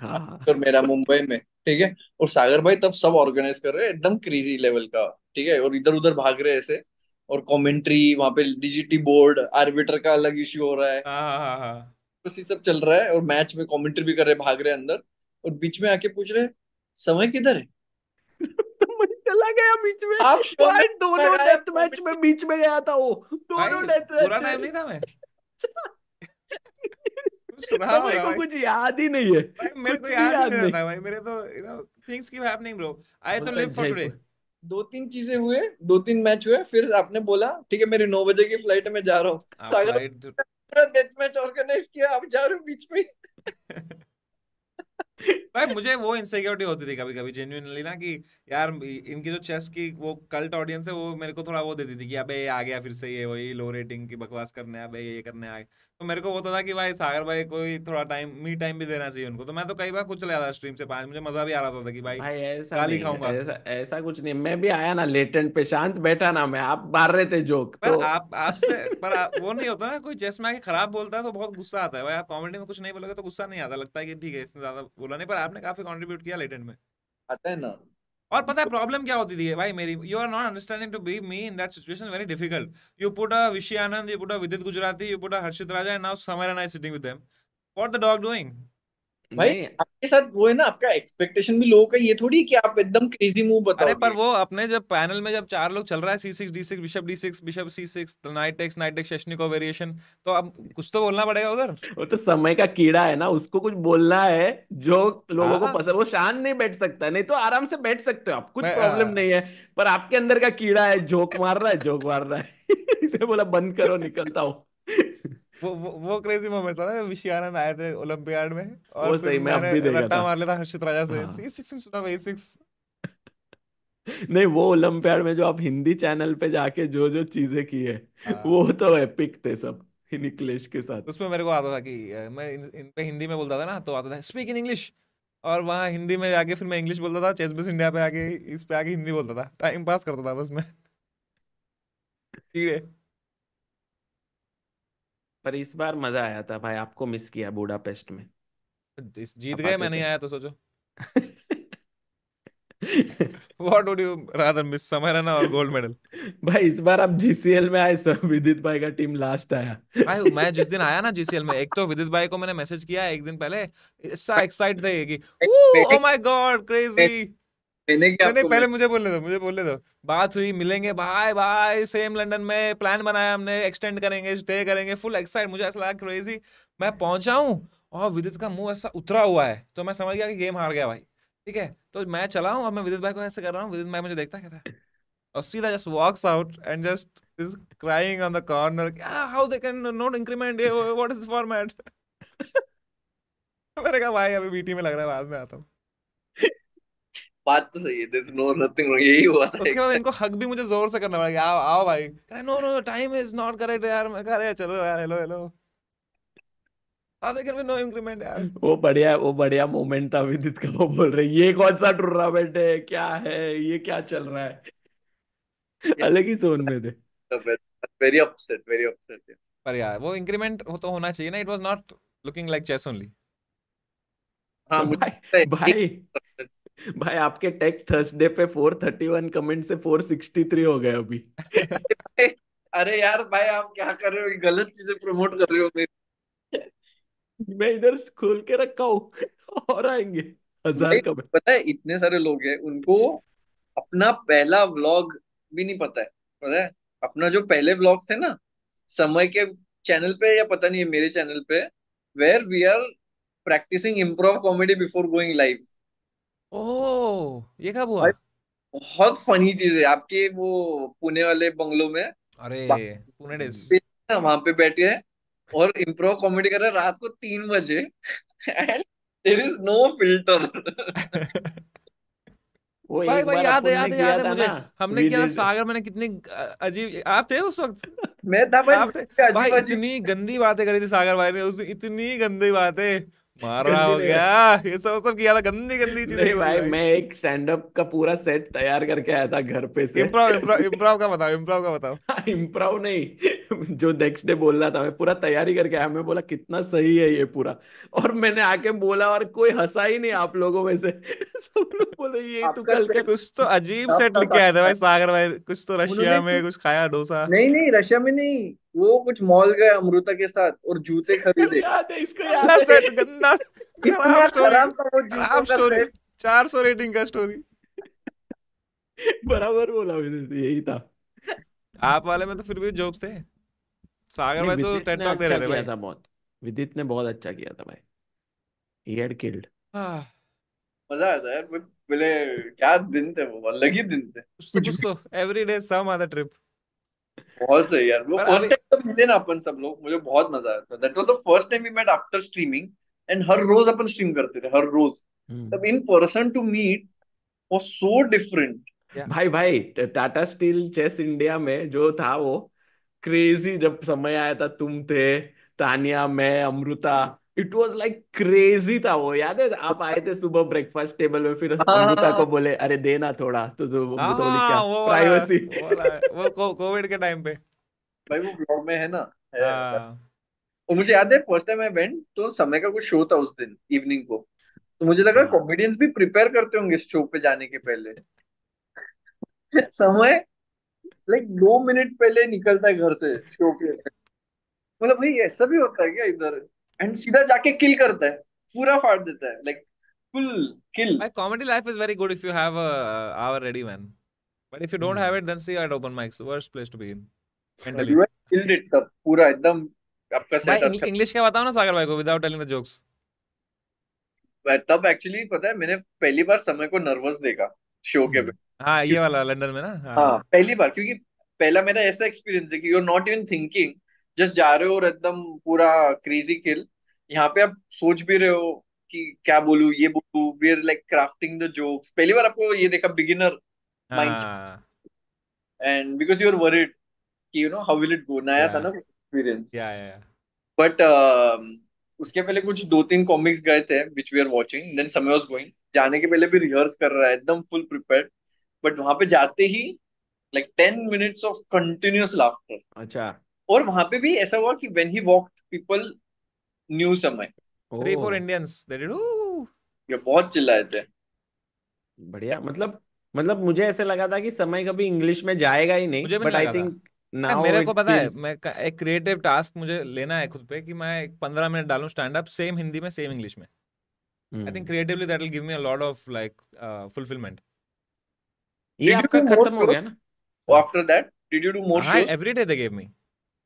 Speaker 2: हाँ
Speaker 3: और मेरा मुंबई में, ठीक है। और सागर भाई तब सब ऑर्गेनाइज कर रहे हैं एकदम क्रेजी लेवल का, ठीक है, और इधर उधर भाग रहे हैं ऐसे, और कमेंट्री वहां पे, डीजीटी बोर्ड आर्बिटर का अलग इश्यू हो रहा है,
Speaker 1: हाँ हाँ हाँ हाँ।
Speaker 3: बस ये सब चल रहा है, और मैच में कमेंट्री भी कर रहे हैं, भाग रहे हैं अंदर, और बीच में आके पूछ रहे हैं, समय किधर है?
Speaker 2: तो मुझे चला गया बीच में।
Speaker 3: आप शो में
Speaker 2: भाई दोनों
Speaker 3: गायब,
Speaker 2: डेथ मैच में बीच में गया था वो,
Speaker 1: भाई
Speaker 2: दोनों डेथ
Speaker 1: पूरा
Speaker 2: मैच
Speaker 1: टाइम नहीं
Speaker 2: में।
Speaker 1: था मैं, कुछ रहा
Speaker 2: समय
Speaker 1: होगा
Speaker 2: को
Speaker 1: भाई।
Speaker 2: कुछ याद ही नहीं है,
Speaker 1: भाई मेरे को
Speaker 2: कुछ भी
Speaker 1: याद ही
Speaker 2: याद
Speaker 1: नहीं
Speaker 2: नहीं।
Speaker 1: रहता भाई, मेरे तो थिंग्स कीप हैपनिंग ब्रो, आई तो
Speaker 2: बोलता है
Speaker 1: लिव फॉर टुडे।
Speaker 2: जयपुर।
Speaker 3: दो तीन चीजें हुए, दो तीन मैच हुए, फिर आपने बोला ठीक है मेरी 9 बजे की फ्लाइट है, मैं जा रहा हूँ।
Speaker 1: आप
Speaker 3: सागर
Speaker 1: फ्लाइट
Speaker 3: पूरा डेथ मैच ऑर्गेनाइज किया, आप जा रहे हो बीच में।
Speaker 1: भाई मुझे वो इनसिक्योरिटी होती थी कभी कभी जेन्युइनली ना, कि यार इनकी जो चेस की वो कल्ट ऑडियंस है, वो मेरे को थोड़ा वो देती थी कि अबे ये आ गया फिर से, ये वही लो रेटिंग की बकवास करने, अबे ये करने आ गए। तो मेरे को होता था कि भाई सागर भाई कोई थोड़ा टाइम, मी टाइम भी देना चाहिए उनको, तो मैं तो कई बार खुद चले जाता स्ट्रीम से 5, मुझे मजा भी आ रहा था कि भाई
Speaker 2: भाई ऐसा
Speaker 1: गाली
Speaker 2: नहीं,
Speaker 1: खाऊंगा।
Speaker 2: ऐसा ऐसा कुछ नहीं। मैं भी आया ना लेटेंट पे, शांत बैठा ना मैं, आप मार रहे थे जोक
Speaker 1: पर
Speaker 2: तो।
Speaker 1: आपसे वो नहीं होता ना, कोई चेस में आके खराब बोलता है तो बहुत गुस्सा आता है भाई, आप कमेंट्री में कुछ नहीं बोलोगे तो गुस्सा नहीं आता, लगता है कि ठीक है इसने ज्यादा बोला नहीं, पर आपने काफी कंट्रीब्यूट किया लेटेंट में।
Speaker 3: आता है ना।
Speaker 1: और पता है प्रॉब्लम क्या होती थी भाई मेरी, you are not understanding to be me in that situation, very difficult. You put a Vishy Anand, you put a विदित Gujarati, you put a Harshit Raja, and now Samir and I sitting with them, what the dog doing?
Speaker 3: भाई
Speaker 2: नहीं,
Speaker 3: आपके साथ वो है ना, आपका expectation भी लोगों का ये थोड़ी है कि आप एकदम क्रेजी मूव
Speaker 1: अरे पर
Speaker 3: बताओगे।
Speaker 1: वो अपने जब पैनल में जब 4 लोग चल रहा है, C6 D6 bishop D6 bishop C6 knight takes Sveshnikov variation, तो अब कुछ तो बोलना पड़ेगा उधर।
Speaker 2: वो तो समय का कीड़ा है ना, उसको कुछ बोलना है जो लोगों को
Speaker 1: हाँ
Speaker 2: पसंद। वो शांत नहीं बैठ सकता, नहीं तो आराम से बैठ सकते हो आप, कुछ
Speaker 1: मैं
Speaker 2: प्रॉब्लम नहीं है। पर आपके अंदर का कीड़ा है, जोक मार रहा है, जोक मार रहा है। इसे बोला बंद करो, निकलता हो।
Speaker 1: वो क्रेजी मोमेंट था ना, विशी आनंद आए थे ओलंपियाड में, और
Speaker 2: वो
Speaker 1: फिर
Speaker 2: सही में अब
Speaker 1: मैंने
Speaker 2: भी देखा
Speaker 1: रट्टा
Speaker 2: था।
Speaker 1: मार लिया था हर्षित राजा से,
Speaker 2: हाँ,
Speaker 1: C6 इंस्टेड ऑफ A6।
Speaker 2: नहीं वो ओलंपियाड में जो आप हिंदी चैनल पे जाके जो जो चीजें की है,
Speaker 1: हाँ
Speaker 2: वो तो एपिक थे सब, निकलेश के साथ।
Speaker 1: उसमें मेरे को आता था कि मैं इन पे हिंदी में बोलता था ना, तो आता था स्पीक इन इंग्लिश, और वहाँ हिंदी में जाके फिर मैं इंग्लिश बोलता था, चेस बस इंडिया पे आके इस पे आके हिंदी बोलता था, टाइम पास करता था बस मैं। कीड़े।
Speaker 2: पर इस बार मजा आया था भाई, आपको मिस किया बुडापेस्ट में।
Speaker 1: जीत
Speaker 2: आप
Speaker 1: गए,
Speaker 2: आते
Speaker 1: मैं नहीं
Speaker 2: तो।
Speaker 1: आया तो सोचो। What would you rather miss, समय रहना और गोल्ड मेडल?
Speaker 2: भाई इस बार आप जीसीएल में आए, सब विदित भाई का टीम लास्ट आया।
Speaker 1: भाई मैं जिस दिन आया ना जीसीएल में, एक तो विदित भाई को मैंने मैसेज किया एक दिन पहले, इतना एक्साइट थे कि
Speaker 3: मैंने
Speaker 1: ओ माय गॉड क्रेजी।
Speaker 3: मैंने क्या
Speaker 1: नहीं नहीं
Speaker 3: आपको
Speaker 1: पहले मुझे बोलने दो, मुझे बोलने दो, बात हुई, मिलेंगे बाय बाय, सेम लंदन में प्लान बनाया हमने, एक्सटेंड करेंगे, स्टे करेंगे, फुल एक्साइट, मुझे ऐसा लगा क्रेजी। मैं पहुंचा हूँ और विदित का मुंह ऐसा उतरा हुआ है, तो मैं समझ गया कि गेम हार गया भाई। ठीक है, तो मैं चला हूँ और मैं विदित भाई को ऐसे कर रहा हूँ, विदित भाई मुझे देखता कहता है, और सीधा just walks out and just is crying on the corner, how they can not increment, what is the format. मैंने कहा भाई अभी बीटी में लग रहा है, बाद में आता हूँ।
Speaker 3: बात तो सही है, there is no nothing wrong, यही हुआ था
Speaker 1: उसके बाद
Speaker 3: exactly।
Speaker 1: इनको हक भी मुझे जोर से करना पड़ा, आओ आओ भाई, कह रहे no no time is not correct यार, मैं कह रहे चलो यार, hello hello, how they can be no increment यार।
Speaker 2: वो बढ़िया मोमेंट था विदित का, वो बोल रहे ये कौन सा टूर्नामेंट है, क्या है ये, क्या चल रहा है। अलग ही जोन में थे।
Speaker 3: Very upset, very upset.
Speaker 1: पर यार वो इंक्रीमेंट हो तो होना चाहिए ना, it was not looking like chess only.
Speaker 3: हाँ मुझे
Speaker 2: भाई
Speaker 3: लगता है
Speaker 2: भाई भाई आपके टेक थर्सडे पे 431 कमेंट से 463 हो गए अभी।
Speaker 3: अरे यार भाई आप क्या कर रहे हो, गलत चीजें प्रमोट कर रहे हो मेरी।
Speaker 2: मैं इधर खोल के रखा हूँ और आएंगे। हजार
Speaker 3: भाई
Speaker 2: कमेंट।
Speaker 3: पता है इतने सारे लोग हैं उनको अपना पहला व्लॉग भी नहीं पता है अपना जो पहले व्लॉग थे ना समय के चैनल पे या पता नहीं है मेरे चैनल पे where we are practicing improv comedy before going live.
Speaker 1: Oh, ये कब
Speaker 3: भाई
Speaker 1: हुआ?
Speaker 3: बहुत फनी चीज है आपके वो पुणे वाले बंगलो में
Speaker 1: अरे, पुणे डेज।
Speaker 3: वहां पे बैठे हैं और इम्प्रोव कॉमेडी कर रहे हैं रात को 3 बजे and there is no filter.
Speaker 2: वो
Speaker 1: भाई
Speaker 2: एक
Speaker 1: भाई,
Speaker 2: बार
Speaker 1: याद है,
Speaker 2: अपन ने
Speaker 1: याद है,
Speaker 2: किया
Speaker 1: याद है
Speaker 2: था
Speaker 1: मुझे।
Speaker 2: ना।
Speaker 1: हमने किया था
Speaker 2: विदित।
Speaker 1: सागर, मैंने कितनी अजीब, आप थे उस वक्त?
Speaker 3: मैं था भाई
Speaker 1: आप थे?
Speaker 3: मुझे
Speaker 1: भाई,
Speaker 3: अजीब अजीब
Speaker 1: इतनी गंदी बातें करी थी सागर भाई ने उस दिन, इतनी गंदी बातें। मारा
Speaker 2: गंदी
Speaker 1: हो
Speaker 2: नहीं
Speaker 1: गया।
Speaker 2: है।
Speaker 1: ये सब सब किया था, गंदी गंदी चीजें
Speaker 2: नहीं
Speaker 1: की थी
Speaker 2: भाई,
Speaker 1: भाई।
Speaker 2: मैं एक स्टैंड अप का पूरा सेट तैयार करके आया था घर पे से।
Speaker 1: इम्प्रोव इम्प्रोव इम्प्रोव का बताओ, इम्प्रोव का बताओ।
Speaker 2: इम्प्रोव नहीं, जो नेक्स्ट डे बोलना था, मैं पूरा तैयारी करके आया। मैं बोला कितना सही है ये पूरा। और मैंने आके बोला और कोई हंसा ही नहीं आप लोगों में से। सब लोग बोले ये तू
Speaker 3: आपका
Speaker 2: कल
Speaker 3: सेट
Speaker 2: कर।
Speaker 1: कुछ तो अजीब
Speaker 3: टफ
Speaker 1: सेट
Speaker 3: था
Speaker 1: लिख के आए थे
Speaker 3: सागर
Speaker 1: भाई
Speaker 3: भाई।
Speaker 1: सागर भाई, कुछ तो
Speaker 3: उन्होंने
Speaker 1: रशिया में कुछ खाया डोसा।
Speaker 3: नहीं नहीं रशिया में नहीं वो कुछ मॉल गए अमृता के साथ और जूते
Speaker 2: इसको
Speaker 3: खरीदे।
Speaker 2: याद है, इसको
Speaker 1: गंदा
Speaker 2: याद है।
Speaker 1: सेट, गंदा। खराब
Speaker 3: इतना
Speaker 1: स्टोरी।
Speaker 3: खराब था वो जूतों
Speaker 1: खराब
Speaker 3: का
Speaker 1: स्टोरी।
Speaker 3: सेट।
Speaker 1: 400 रेटिंग का स्टोरी।
Speaker 2: बराबर बोला विदित, यही था।
Speaker 1: आप वाले में तो फिर भी जोक्स थे। सागर
Speaker 2: नहीं,
Speaker 1: भाई तो
Speaker 2: विदित
Speaker 1: टेड
Speaker 2: ने
Speaker 1: टॉक दे
Speaker 2: अच्छा
Speaker 1: रहे थे
Speaker 2: किया
Speaker 1: भाई।
Speaker 2: था बहुत। विदित ने बहुत अच्छा किया था भाई। He had killed.
Speaker 1: आह,
Speaker 3: मजा आता है यार बोले क्या दिन थे वो अलग ही दिन थे कुछ
Speaker 1: कुछ
Speaker 3: भी।
Speaker 1: तो every day some other trip.
Speaker 3: बहुत सही यार वो
Speaker 1: पर
Speaker 3: फर्स्ट
Speaker 1: अभी।
Speaker 3: टाइम जब मिले ना अपन सब लोग मुझे बहुत मजा आया था that was the first time we met after streaming and हर रोज अपन स्ट्रीम करते थे हर रोज। तब in person to meet was so different.
Speaker 1: Yeah.
Speaker 2: भाई भाई, टाटा स्टील चेस इंडिया में जो था वो क्रेजी, जब समय आया था तुम थे, तानिया, मैं, Amrita. It was like crazy था वो, याद है? आप आए थे सुबह ब्रेकफास्ट टेबल में, फिर
Speaker 3: हाँ हाँ
Speaker 2: अमृता
Speaker 3: हाँ
Speaker 2: को बोले अरे देना थोड़ा, तो अमृता बोली क्या,
Speaker 1: हाँ, वो वाला।
Speaker 2: प्राइवेसी।
Speaker 1: वो वाला है, वो कोविड के टाइम पे।
Speaker 3: भाई वो ब्लॉग में है ना है।
Speaker 1: हाँ
Speaker 3: और मुझे याद है फर्स्ट टाइम मैं वेंट तो समय का कुछ शो था उस दिन इवनिंग को तो मुझे लगा
Speaker 2: हाँ।
Speaker 3: कॉमेडियंस भी प्रिपेयर करते होंगे इस शो पे जाने के पहले। समय लाइक 2 मिनट पहले निकलता है घर से शो के। मतलब भाई ऐसा भी होता है क्या इधर एंड सीधा जाके किल करता है पूरा फाड़ देता है लाइक फुल किल।
Speaker 1: भाई, comedy life is very good if you have our ready man, but if you don't have
Speaker 2: hmm.
Speaker 1: It, then see at open mics worst place to be in mentally.
Speaker 3: You have killed it तब पूरा एकदम आपका
Speaker 1: भाई,
Speaker 3: set अच्छा।
Speaker 1: English क्या बताओ ना सागर भाई को विदाउट टेलिंग द जोक्स।
Speaker 3: तब एक्चुअली पता है मैंने पहली बार समय को नर्वस देखा शो के पे।
Speaker 1: हाँ, ये वाला लंदन में ना,
Speaker 3: हाँ
Speaker 1: हाँ।
Speaker 3: पहली बार क्योंकि पहला मेरा ऐसा एक्सपीरियंस है कि you are not even thinking just जा रहे हो और एकदम पूरा क्रेजी किल। यहाँ पे आप सोच भी रहे हो कि क्या बोलूं ये बोलूं we are like crafting the jokes पहली बार आपको ये देखा बिगिनर माइंड
Speaker 1: हाँ,
Speaker 3: and because you are worried कि you know how will it go नया
Speaker 1: या
Speaker 3: था ना एक्सपीरियंस।
Speaker 1: या।
Speaker 3: बट उसके पहले कुछ 2-3 कॉमिक्स गए थे which we are watching then समय वाज गोइंग जाने के पहले भी रिहर्स कर रहा है एकदम फुल प्रिपेयर्ड। बट वहां पे जाते ही like 10 minutes of continuous laughter।
Speaker 2: अच्छा।
Speaker 3: और वहां पे भी ऐसा हुआ कि when he walked people knew समय।
Speaker 2: ओ,
Speaker 1: 3-4 इंडियंस दे डिड।
Speaker 3: ये बहुत चिल्लाए थे।
Speaker 2: बढ़िया। मतलब मुझे ऐसे लगा था कि समय कभी इंग्लिश में जाएगा ही नहीं,
Speaker 1: मुझे भी नहीं
Speaker 2: बट आई
Speaker 1: लगा था।
Speaker 2: थिंक
Speaker 1: यार,
Speaker 2: नाउ
Speaker 1: मेरे को
Speaker 2: इट
Speaker 1: पता है,
Speaker 2: फील्स।
Speaker 1: एक क्रिएटिव टास्क मुझे लेना है खुद पे कि मैं 15 मिनट डालूं स्टैंड अप, सेम हिंदी में सेम इंग्लिश में। I think creatively that will give me a lot of like fulfilment.
Speaker 2: ये
Speaker 3: Did you
Speaker 2: आपका
Speaker 3: do more
Speaker 2: खत्म हो
Speaker 3: shows
Speaker 2: गया ना? हाँ।
Speaker 3: after that? Did you do more
Speaker 1: हाँ,
Speaker 3: shows?
Speaker 1: Every day they give me.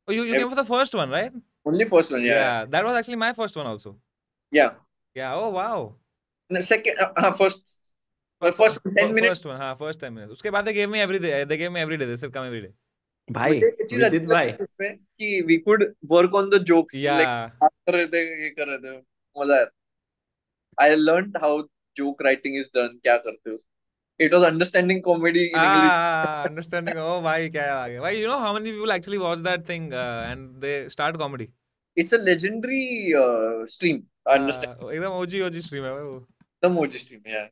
Speaker 1: Oh, you
Speaker 3: Ev-
Speaker 1: came for the first one, right?
Speaker 3: Only first one, yeah,
Speaker 1: Yeah, that was actually my first one also.
Speaker 3: yeah.
Speaker 1: Yeah, oh wow.
Speaker 3: No, second, first,
Speaker 1: First,
Speaker 3: first 10 minutes.
Speaker 1: first one, हाँ, first time में। उसके बाद they gave me every day, they gave me every day, they said come every day.
Speaker 2: भाई,
Speaker 3: मुझे ये चीज
Speaker 2: विदित
Speaker 3: अच्छी
Speaker 2: भाई।
Speaker 3: लगी उसमें कि we could work on the jokes like
Speaker 1: Yeah,
Speaker 3: बात कर रहे थे ये कर रहे थे मजा आया। I learned how joke writing is done क्या करते हो। It was understanding comedy in English.
Speaker 1: understanding, oh भाई क्या आ गया भाई, you know how many people actually watch that thing and they start comedy?
Speaker 3: It's a legendary stream. Understand
Speaker 1: एकदम ओजी ओजी stream है भाई वो।
Speaker 3: the emoji stream. Yeah.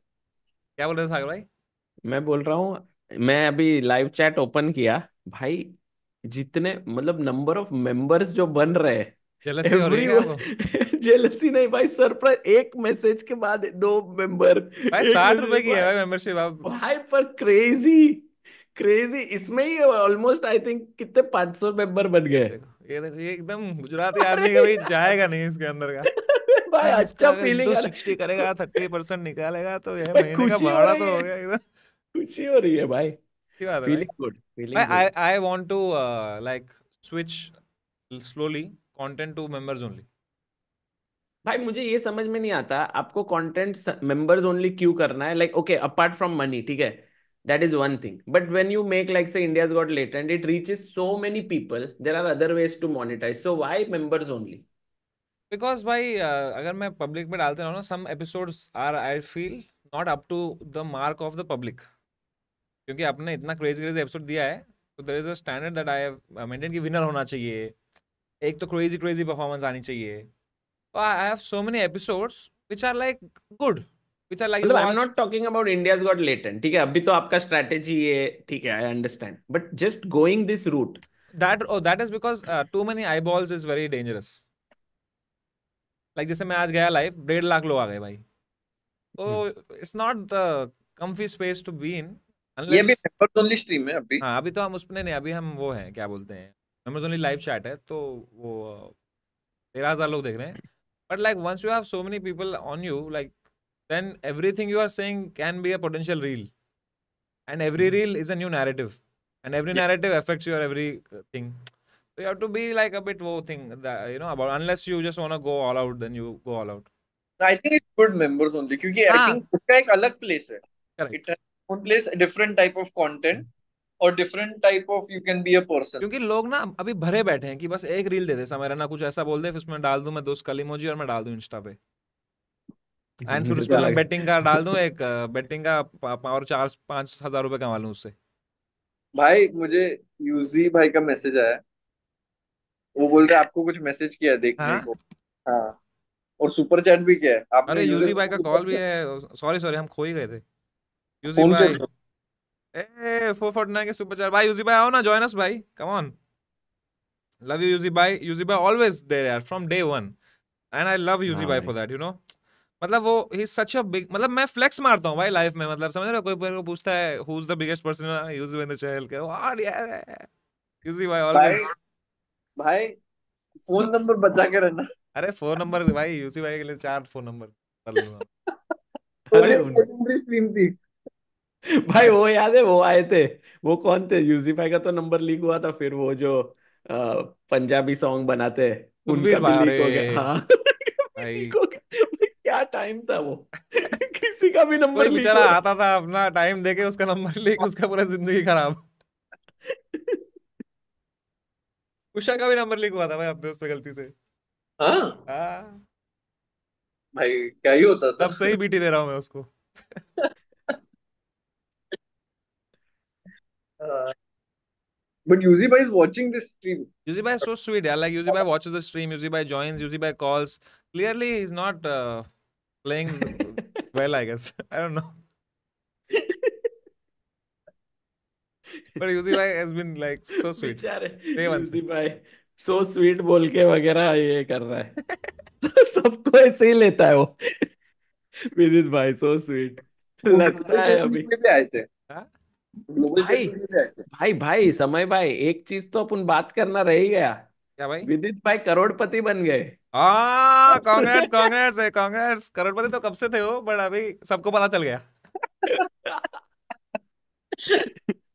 Speaker 1: क्या बोल रहे थे सागर भाई?
Speaker 2: मैं बोल रहा हूँ, मैं अभी लाइव चैट ओपन किया भाई, जितने मतलब नंबर ऑफ मेंबर्स जो बन रहे हैं,
Speaker 1: जेलसी हो रही है
Speaker 2: एवरी
Speaker 1: क्या आपको?
Speaker 2: जेलसी नहीं भाई, सरप्राइज। एक मैसेज के बाद दो मेंबर,
Speaker 1: भाई,
Speaker 2: एक
Speaker 1: 60 रुपए
Speaker 2: मैसेज
Speaker 1: की है
Speaker 2: भाई।
Speaker 1: भाई मेंबरशिप आप।
Speaker 2: भाई पर क्रेजी, क्रेजी इसमें ही ऑलमोस्ट आई थिंक कितने 500 मेंबर बन गए।
Speaker 1: देखो ये एकदम गुजराती
Speaker 2: अरे
Speaker 1: आदमी कभी
Speaker 2: यार,
Speaker 1: जाएगा नहीं इसके अंदर का।
Speaker 2: भाई
Speaker 1: हाँ, इसका
Speaker 2: अच्छा
Speaker 1: अगर
Speaker 2: फीलिंग
Speaker 1: इंटू
Speaker 2: आ रहा
Speaker 1: 60 करेगा 30% निकालेगा तो यह
Speaker 2: भाई,
Speaker 1: महीने का
Speaker 2: खुशी हो
Speaker 1: भाड़ा
Speaker 2: रही
Speaker 1: तो हो
Speaker 2: है,
Speaker 1: गया एकदम।
Speaker 2: खुशी हो रही है भाई।
Speaker 1: की बात है भाई।
Speaker 2: फीलिंग गुड,
Speaker 1: भाई
Speaker 2: feeling good.
Speaker 1: I want to like switch slowly content to members only.
Speaker 2: भाई मुझे ये समझ में नहीं आता, आपको कंटेंट मेंबर्स ओनली क्यों करना है? Like okay, apart from money, ठीक है, that is one thing, but when you make like say India's got Latent, it reaches so many people, there are other ways to monetize, so why members only?
Speaker 1: Because भाई अगर मैं public में डालते रहूँ ना, some episodes are I feel not up to the mark of the public, क्योंकि आपने इतना क्रेजी क्रेजी एपिसोड दिया है, तो there is a standard that I have maintain कि विनर होना चाहिए, एक तो क्रेजी क्रेजी परफॉर्मेंस आनी चाहिए। तो I have so many episodes which are like good, which are like you
Speaker 2: मतलब I am
Speaker 1: watch
Speaker 2: not talking about India's got Latent, ठीक है, अभी तो आपका स्ट्रैटेजी ये ठीक है, I understand, but just going this route.
Speaker 1: that is because too many eyeballs is very dangerous. Like जैसे मैं आज गया लाइव, 1.5 लाख लोग आ गए भाई, तो it's not the comfy space to be in
Speaker 3: ये
Speaker 1: unless।
Speaker 3: भी मेंबर्स ओनली स्ट्रीम है अभी।
Speaker 1: हाँ अभी तो हम उसमें नहीं, अभी हम वो हैं क्या बोलते हैं, members only लाइव चैट है, तो वो 13,000 लोग देख रहे हैं। But like once you have so many people on you, like then everything you are saying can be a potential reel, and every reel is a new narrative, and every narrative affects your every thing. So you have to be like a bit wo thing that, you know, about, unless you just want to go all out, then you go all out.
Speaker 3: I think it's good members only, क्योंकि I
Speaker 1: हाँ
Speaker 3: think उसका एक अलग place है।
Speaker 1: Correct,
Speaker 3: it has own place, different type of content और different type of you can be a person.
Speaker 1: क्योंकि लोग ना अभी भरे बैठे हैं कि बस एक रील दे दे समय रहना, कुछ ऐसा बोल दे, फिर उसमें डाल दूं मैं 2 स्कल इमोजी और मैं डाल दूं इंस्टा पे, एंड फिर उस पर मैं बेटिंग का डाल दूं, एक बेटिंग का और 4-5 हजार रुपए कमा लूं उससे।
Speaker 3: भाई मुझे यूजी भाई का मैसेज आया, वो बोल रहे आपको कुछ मैसेज किया है देखने
Speaker 1: हाँ,
Speaker 3: को। हाँ, और सुपर चैट भी किया है
Speaker 1: अरे
Speaker 3: आपने यूजर
Speaker 1: यूजी भाई
Speaker 3: को
Speaker 1: का
Speaker 3: सुपर
Speaker 1: कॉल भी
Speaker 3: चैट।
Speaker 1: है, सॉरी सॉरी हम खो ही गए थे। यूजी
Speaker 3: फोन कर
Speaker 1: भाई,
Speaker 3: लो।
Speaker 1: ए 449 के सुपर चैट भाई, यूजी भाई आओ ना, जॉइन अस भाई, come on, love you UG भाई, यूजी भाई ऑलवेज देयर यार from day one, and I love UG
Speaker 2: हाँ
Speaker 1: भाई
Speaker 2: भाई,
Speaker 1: फॉर दैट, यू नो। मतलब वो ही सच अ बिग, मतलब मैं फ्लेक्स मारता हूँ भाई लाइफ में, मतलब समझ रहे हो, कोई मेरे को पूछता है who is the biggest person, Yuzvendra Chahal के, और यार यूजी भाई
Speaker 3: भाई
Speaker 1: ऑलवेज।
Speaker 3: भाई फोन नंबर बचा के रहना।
Speaker 1: अरे फोन नंबर भाई, यूसी भाई के लिए 4 फोन नंबर कर लूंगा।
Speaker 3: तो
Speaker 2: अरे
Speaker 3: वो लेजेंडरी स्ट्रीम थी।
Speaker 2: भाई वो याद है, वो आए थे, वो कौन थे? यूसीफाई का तो नंबर लीक हुआ था, फिर वो जो पंजाबी सॉन्ग बनाते हैं,
Speaker 1: सुखबीर
Speaker 2: उनका भी
Speaker 1: भाई, अरे
Speaker 2: लीक हो गया। हाँ
Speaker 1: भाई
Speaker 2: लीक हो गया भाई, क्या टाइम था वो। किसी का भी
Speaker 1: कोई
Speaker 2: नंबर लीक
Speaker 1: बेचारा
Speaker 2: हो रहा
Speaker 1: आता था अपना टाइम देके, उसका नंबर लेके उसका पूरा जिंदगी खराब।
Speaker 2: है।
Speaker 1: उषा का भी नंबर लीक हुआ था भाई अपने उस पे गलती से।
Speaker 3: हाँ
Speaker 1: हाँ,
Speaker 3: भाई क्या ही होता था।
Speaker 1: तब से ही बीटी दे रहा हूँ मैं उसको।
Speaker 3: बट यूजी भाई is watching this stream.
Speaker 1: Yuzi Bhai is so sweet, yeah. Like Yuzi Bhai watches the stream, Yuzi Bhai joins, Yuzi Bhai calls. Clearly, he's not playing well, I guess. I don't know. But Yuzi Bhai has been like so sweet.
Speaker 2: बेचारे
Speaker 1: Day one से।
Speaker 2: UC भाई so sweet बोल के वगैरह ये कर रहा है। तो सबको ऐसे ही लेता है वो। विदित भाई सो स्वीट
Speaker 3: वो ग्लोबल
Speaker 2: लगता है
Speaker 3: चेस लीग
Speaker 2: अभी।
Speaker 3: में भी आए थे।
Speaker 1: हाँ?
Speaker 3: ग्लोबल चेस
Speaker 2: भाई
Speaker 3: लीग में भी आए थे।
Speaker 2: भाई भाई समय भाई, एक चीज तो अपन बात करना रह ही गया,
Speaker 1: क्या भाई?
Speaker 2: विदित भाई करोड़पति बन गए।
Speaker 1: हाँ, कांग्रेट्स कांग्रेट्स है, कांग्रेट्स। करोड़पति तो कब से थे वो, बट अभी सबको पता चल गया।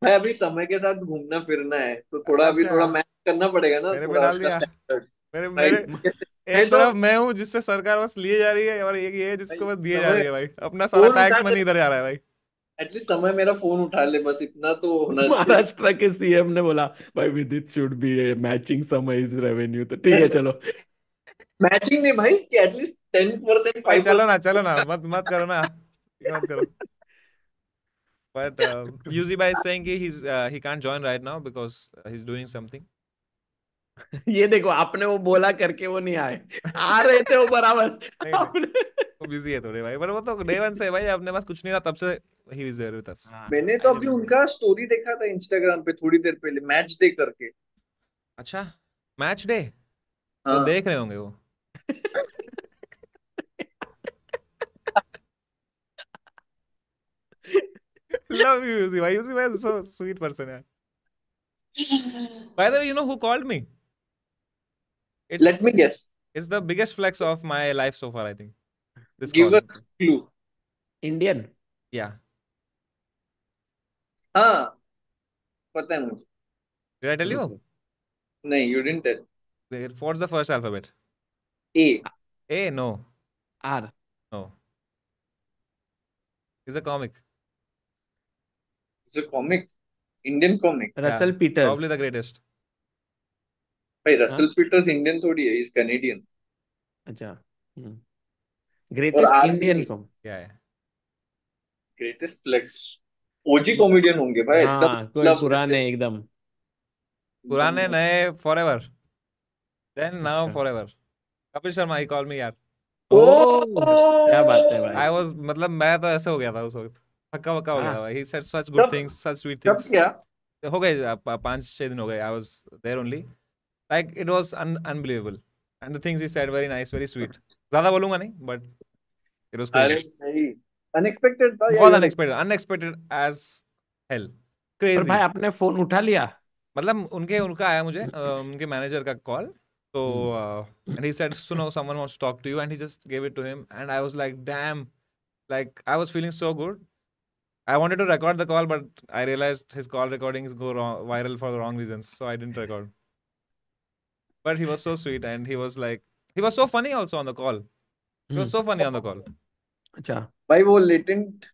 Speaker 3: भाई अभी समय के साथ घूमना फिरना है, तो थोड़ा अभी
Speaker 1: अच्छा,
Speaker 3: थोड़ा मैच करना पड़ेगा ना,
Speaker 1: मेरे पे
Speaker 3: थोड़ा
Speaker 1: डाल
Speaker 3: उसका
Speaker 1: दिया।
Speaker 3: स्टैंडर्ड।
Speaker 1: मेरे
Speaker 3: भाई
Speaker 1: मेरे
Speaker 3: नहीं
Speaker 1: एक
Speaker 3: तो
Speaker 1: तरफ मैं हूँ जिससे सरकार बस लिए जा रही है, और एक ये है
Speaker 3: भाई
Speaker 1: जिसको बस दिए जा
Speaker 3: समय
Speaker 1: रही है भाई, अपना सारा
Speaker 3: फोन उठा
Speaker 1: टैक्स
Speaker 3: ले,
Speaker 1: मनी इधर जा रहा है भाई।
Speaker 3: एटलीस्ट समय मेरा फोन उठा ले, बस इतना तो होना चाहिए।
Speaker 2: महाराष्ट्र के सीएम ने बोला भाई विदित should be matching some is revenue, तो ठीक है चलो।
Speaker 3: मैचिंग नहीं भाई, कि एटलीस्ट 10%
Speaker 1: भाई चलो
Speaker 3: 5%।
Speaker 1: ना, मत मत करो ना, ये मत करो। But Yuzi Bhai is saying he can't join right now because he's doing something.
Speaker 2: ये देखो, आपने वो बोला करके वो नहीं आए, आ रहे थे वो बराबर।
Speaker 1: नहीं नहीं,
Speaker 2: आपने
Speaker 1: वो बिजी है थोड़े भाई, पर वो तो डे वन से है भाई, अपने पास कुछ नहीं था तब से ही इज देयर विद अस।
Speaker 2: हाँ
Speaker 3: मैंने तो
Speaker 2: आई
Speaker 3: अभी
Speaker 2: रिमेम्बर।
Speaker 3: उनका स्टोरी देखा था इंस्टाग्राम पे थोड़ी देर पहले, मैच डे करके।
Speaker 1: अच्छा, मैच डे तो
Speaker 3: हाँ
Speaker 1: देख रहे होंगे वो। Love you Yuzi भाई, Yuzi भाई so sweet person है। By the way, you know who called me? It's
Speaker 3: let me guess.
Speaker 1: It's the biggest flex of my life so far, I think. This
Speaker 3: Give
Speaker 1: call.
Speaker 3: us clue.
Speaker 2: Indian
Speaker 1: Yeah.
Speaker 3: हाँ पता है मुझे.
Speaker 1: Did I tell you?
Speaker 2: रुको
Speaker 3: नहीं, you didn't tell.
Speaker 1: What's the first alphabet?
Speaker 3: A.
Speaker 1: A? No.
Speaker 2: R
Speaker 1: No. It's a comic.
Speaker 3: It's a comic. Indian comic.
Speaker 2: Russell
Speaker 1: Yeah.
Speaker 2: Peters
Speaker 1: Probably the greatest.
Speaker 3: भाई
Speaker 2: हाँ
Speaker 3: Russell Peters Indian थोड़ी है, is Canadian.
Speaker 2: अच्छा
Speaker 3: और
Speaker 2: greatest
Speaker 3: आज
Speaker 2: Indian
Speaker 3: भी
Speaker 2: कॉम
Speaker 1: Yeah, yeah.
Speaker 3: Greatest flex. OG comedian होंगे भाई, एकदम
Speaker 2: हाँ कोई
Speaker 3: मतलब जैसे
Speaker 2: पुराने एकदम
Speaker 3: एकदम.
Speaker 1: पुराने नए forever. Then now
Speaker 2: अच्छा
Speaker 1: forever. Kapil Sharma, he called me यार.
Speaker 2: ओ
Speaker 1: Yes,
Speaker 2: क्या
Speaker 1: yes.
Speaker 2: बात है भाई
Speaker 1: I was मतलब मैं तो ऐसे हो गया था उस वक्त. हक्का बक्का हो गया था
Speaker 2: हाँ
Speaker 1: भाई. He said such good
Speaker 3: तब
Speaker 1: things, such sweet
Speaker 3: तब
Speaker 1: things.
Speaker 3: क्या.
Speaker 1: हो गए 5-6 दिन हो गए. I was there only. Like it was unbelievable. And the things he said very nice, very sweet. ज़्यादा बोलूँगा नहीं, but it was
Speaker 3: अरे
Speaker 1: crazy.
Speaker 3: नहीं, अनएक्सपेक्टेड था या
Speaker 1: बहुत
Speaker 3: यार.
Speaker 1: unexpected as hell.
Speaker 2: पर भाई
Speaker 1: Crazy.
Speaker 2: आपने फोन उठा लिया
Speaker 1: मतलब उनका आया मुझे उनके मैनेजर का कॉल. तो and he said सुनो someone wants to talk to you and he just gave it to him and I was like damn, like I was feeling so good. I wanted to record the call but I realized his call recordings go viral for the wrong reasons, so I didn't record. But he was so sweet and he was like, he was so funny also on the call. He was so funny on the call.
Speaker 2: अच्छा
Speaker 3: भाई वो latent.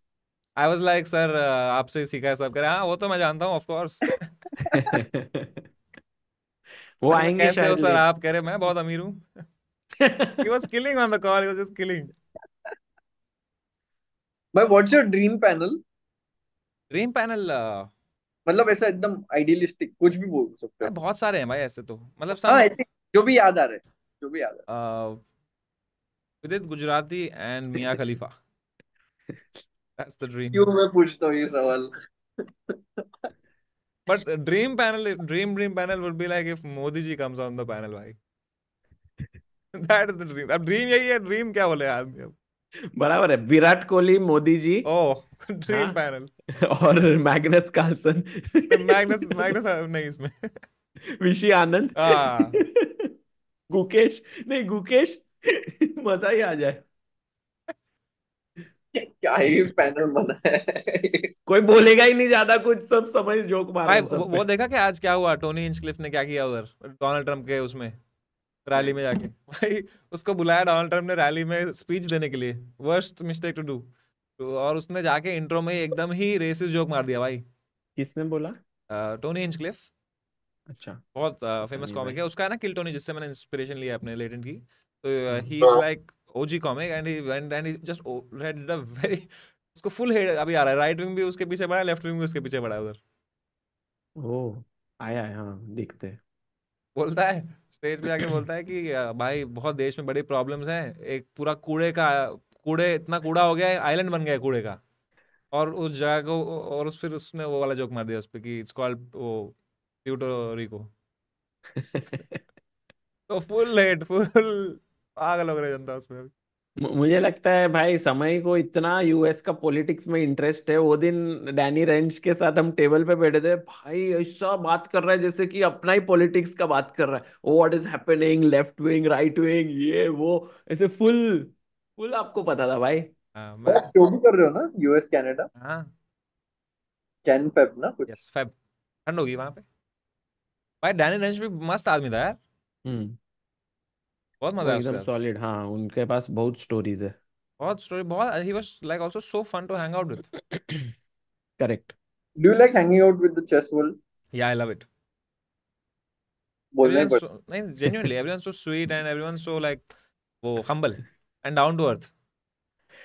Speaker 1: I was like sir आपसे ही सीखा है सब. कह रहे हाँ वो तो मैं जानता हूँ of course.
Speaker 2: वो
Speaker 1: मैंने कहा,
Speaker 2: आएंगे
Speaker 1: कैसे हो
Speaker 2: शायद
Speaker 1: सर
Speaker 2: लेट
Speaker 1: आप. कह रहे मैं बहुत अमीर हूँ. He was killing on the call. He was just killing.
Speaker 3: भाई what's your dream panel.
Speaker 1: Dream panel.
Speaker 3: मतलब ऐसा एकदम आइडियलिस्टिक कुछ भी बोल सकते
Speaker 1: भाई
Speaker 3: हो.
Speaker 1: बहुत सारे हैं भाई ऐसे तो. मतलब
Speaker 3: हाँ
Speaker 1: सम
Speaker 3: ऐसे जो भी याद आ रहे, जो भी याद आ
Speaker 1: Vidit Gujarati and Mia Khalifa. That's the
Speaker 3: रहे.
Speaker 1: dream.
Speaker 3: क्यों मैं पूछता हूँ ये सवाल.
Speaker 1: But dream panel would be like if Modi ji comes on the panel, भाई. That is the dream. अब dream यही है. Dream क्या बोले आदमी अब.
Speaker 2: बराबर है विराट कोहली मोदी जी
Speaker 1: Oh,
Speaker 2: हाँ
Speaker 1: dream panel.
Speaker 2: और मैग्नस कार्लसन
Speaker 1: मैग्नस नहीं इसमें.
Speaker 2: विशी आनंद
Speaker 1: हाँ.
Speaker 2: गुकेश नहीं गुकेश मजा ही आ जाए
Speaker 3: क्या ही पैनल बना है.
Speaker 2: कोई बोलेगा ही नहीं ज्यादा कुछ सब समझ जोक मार
Speaker 1: भाई
Speaker 2: रहे हैं सब
Speaker 1: वो
Speaker 2: पे
Speaker 1: देखा कि आज क्या हुआ. टोनी हिंचक्लिफ ने क्या किया उधर डोनाल्ड ट्रम्प के उसमें रैली में जाके. भाई उसको बुलाया डोनाल्ड ट्रम्प ने रैली में स्पीच देने के लिए. Worst mistake to do. और उसने जाके इंट्रो में ही एकदम ही रेसिस्ट जोक मार दिया भाई.
Speaker 2: किसने बोला
Speaker 1: टोनी हिंचक्लिफ
Speaker 2: अच्छा
Speaker 1: बहुत
Speaker 2: पता
Speaker 1: फेमस
Speaker 2: नहीं
Speaker 1: कॉमिक
Speaker 2: भाई
Speaker 1: है. उसका है ना किल टोनी, जिससे मैंने इंस्पिरेशन लिया अपने लेटेंट की. तो
Speaker 2: hmm
Speaker 1: he is like OG comic and he went and he just read the very. उसको फुल हेड अभी आ रहा है. राइट विंग भी उसके पीछे पड़ा है, लेफ्ट विंग भी उसके पीछे पड़ा है उधर.
Speaker 2: ओ आया है हाँ दिखते हैं
Speaker 1: बोलता है स्टेज पे जाके बोलता है कि भाई बहुत देश में बड़ी प्रॉब्लम्स हैं. एक पूरा कूड़े इतना कूड़ा हो गया है, आइलैंड बन गया है कूड़े का. और उस जगह को और फिर उसने वो वाला जोक मार दिया उस पे कि इट्स कॉल्ड वो प्यूटो रिको. तो फुल हेड फुल पागल हो रही जनता उसमें अभी.
Speaker 2: मुझे लगता है भाई समय को इतना यूएस का पॉलिटिक्स में इंटरेस्ट है वो दिन डैनी रेंच के साथ हम टेबल पे बैठे थे भाई ऐसा बात कर रहा है जैसे कि अपना ही पॉलिटिक्स का बात कर रहा है oh what is happening left wing right wing ये वो ऐसे फुल फुल आपको पता था भाई
Speaker 1: हाँ
Speaker 3: भाई
Speaker 1: मैं.
Speaker 3: आप शो भी कर रहे हो ना यूएस कनाडा.
Speaker 1: हाँ.
Speaker 3: कैन पेप ना कुछ.
Speaker 1: Yes Feb. ठंड होगी वहां पे. भाई डैनी रेंच भी मस्त आदमी था यार.
Speaker 2: हम्म
Speaker 1: बहुत मजा
Speaker 2: वो
Speaker 1: आया उसके
Speaker 2: एकदम
Speaker 1: साथ.
Speaker 2: सॉलिड हाँ उनके पास बहुत स्टोरीज है
Speaker 1: बहुत स्टोरी बहुत. He was like also so fun to hang out with.
Speaker 2: Correct
Speaker 3: do you like hanging out with the chess world.
Speaker 1: Yeah I love it.
Speaker 3: बोलना ही
Speaker 1: एवरीवन
Speaker 3: पड़ता.
Speaker 1: सो नहीं genuinely everyone so sweet and everyone so like वो humble and down to earth.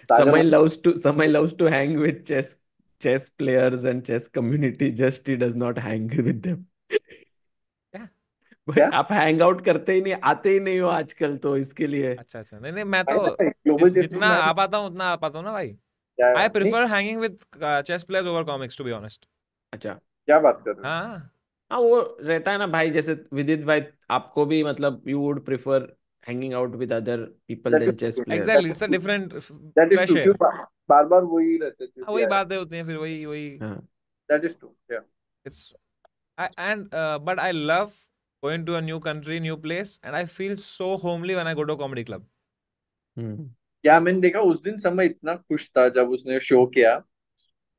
Speaker 3: Sagar
Speaker 2: Samay loves to hang with chess players and chess community just he does not hang with them
Speaker 1: क्या.
Speaker 2: भाई
Speaker 3: क्या.
Speaker 2: आप hang out करते ही नहीं आते ही नहीं हो आजकल तो इसके लिए
Speaker 1: अच्छा अच्छा. नहीं नहीं मैं तो
Speaker 3: आई ना ग्लोबल चेस
Speaker 1: जितना
Speaker 3: में.
Speaker 1: आ पाता हूँ उतना आ पाता हूँ ना भाई.
Speaker 3: क्या
Speaker 1: आई
Speaker 3: नहीं,
Speaker 1: prefer hanging with chess players over comics to be honest.
Speaker 2: अच्छा
Speaker 3: क्या बात कर रहे हो.
Speaker 1: हाँ.
Speaker 2: हाँ वो रहता है ना भाई जैसे विदित भाई आपको भी मतलब you would prefer hanging out with other people
Speaker 3: that
Speaker 2: then
Speaker 3: is
Speaker 2: chess
Speaker 3: true.
Speaker 2: Players
Speaker 1: exactly it's a different
Speaker 3: that is
Speaker 1: fresh
Speaker 3: true. क्यों
Speaker 1: एयर.
Speaker 3: बार बार वही रहते चीज
Speaker 1: वही
Speaker 3: यार.
Speaker 1: बातें होती हैं फिर वही वही.
Speaker 2: हाँ
Speaker 3: दैट इज ट्रू. या
Speaker 1: It's and but I love going to a new country, new place, and I feel so homely when I go to a comedy club.
Speaker 3: क्या मैंने देखा उस दिन समय इतना खुश था जब उसने शो किया.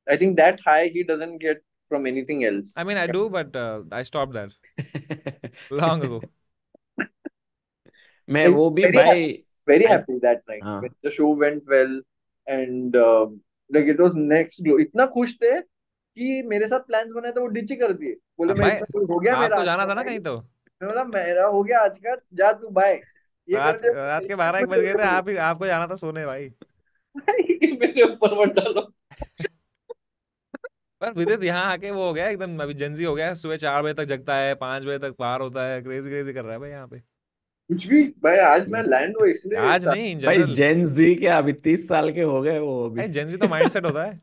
Speaker 3: I think that high he doesn't get from anything else.
Speaker 1: I mean, I do, but I stopped that long ago.
Speaker 2: मैं
Speaker 3: Like
Speaker 2: वो भी
Speaker 3: very
Speaker 2: भाई
Speaker 3: happy, very
Speaker 2: I,
Speaker 3: happy that night
Speaker 2: हाँ
Speaker 3: when the show went well and like it was next glow. इतना खुश थे कि मेरे साथ प्लान्स बनाए तो वो डिच ही कर दिए. बोले
Speaker 1: अब
Speaker 3: मैं
Speaker 1: भाई
Speaker 3: इतना हो गया मेरा
Speaker 1: आपको
Speaker 3: आज
Speaker 1: जाना
Speaker 3: का
Speaker 1: था ना
Speaker 3: भाई.
Speaker 1: कहीं तो
Speaker 3: मैं बोला मेरा हो गया आज का, जा तू बाय. ये कर
Speaker 1: रात
Speaker 3: दे
Speaker 1: रात के 12-1 बज गए थे, आपको जाना था सोने भाई.
Speaker 3: मेरे ऊपर मत डालो.
Speaker 1: पर विदित यहाँ आके वो हो गया एकदम, अभी जेंजी हो गया है, सुबह 4 बजे तक जगता है, 5 बजे तक बाहर होता है, क्रेजी क्रेजी कर रहा है भाई यहाँ पे.
Speaker 3: कुछ भी भाई, आज मैं लैंड हुआ इसलिए
Speaker 1: आज नहीं, इन
Speaker 2: भाई
Speaker 1: जनरल.
Speaker 2: जेन जी क्या अभी 30 साल के हो गए वो अभी
Speaker 1: भाई जेंजी तो माइंडसेट होता है.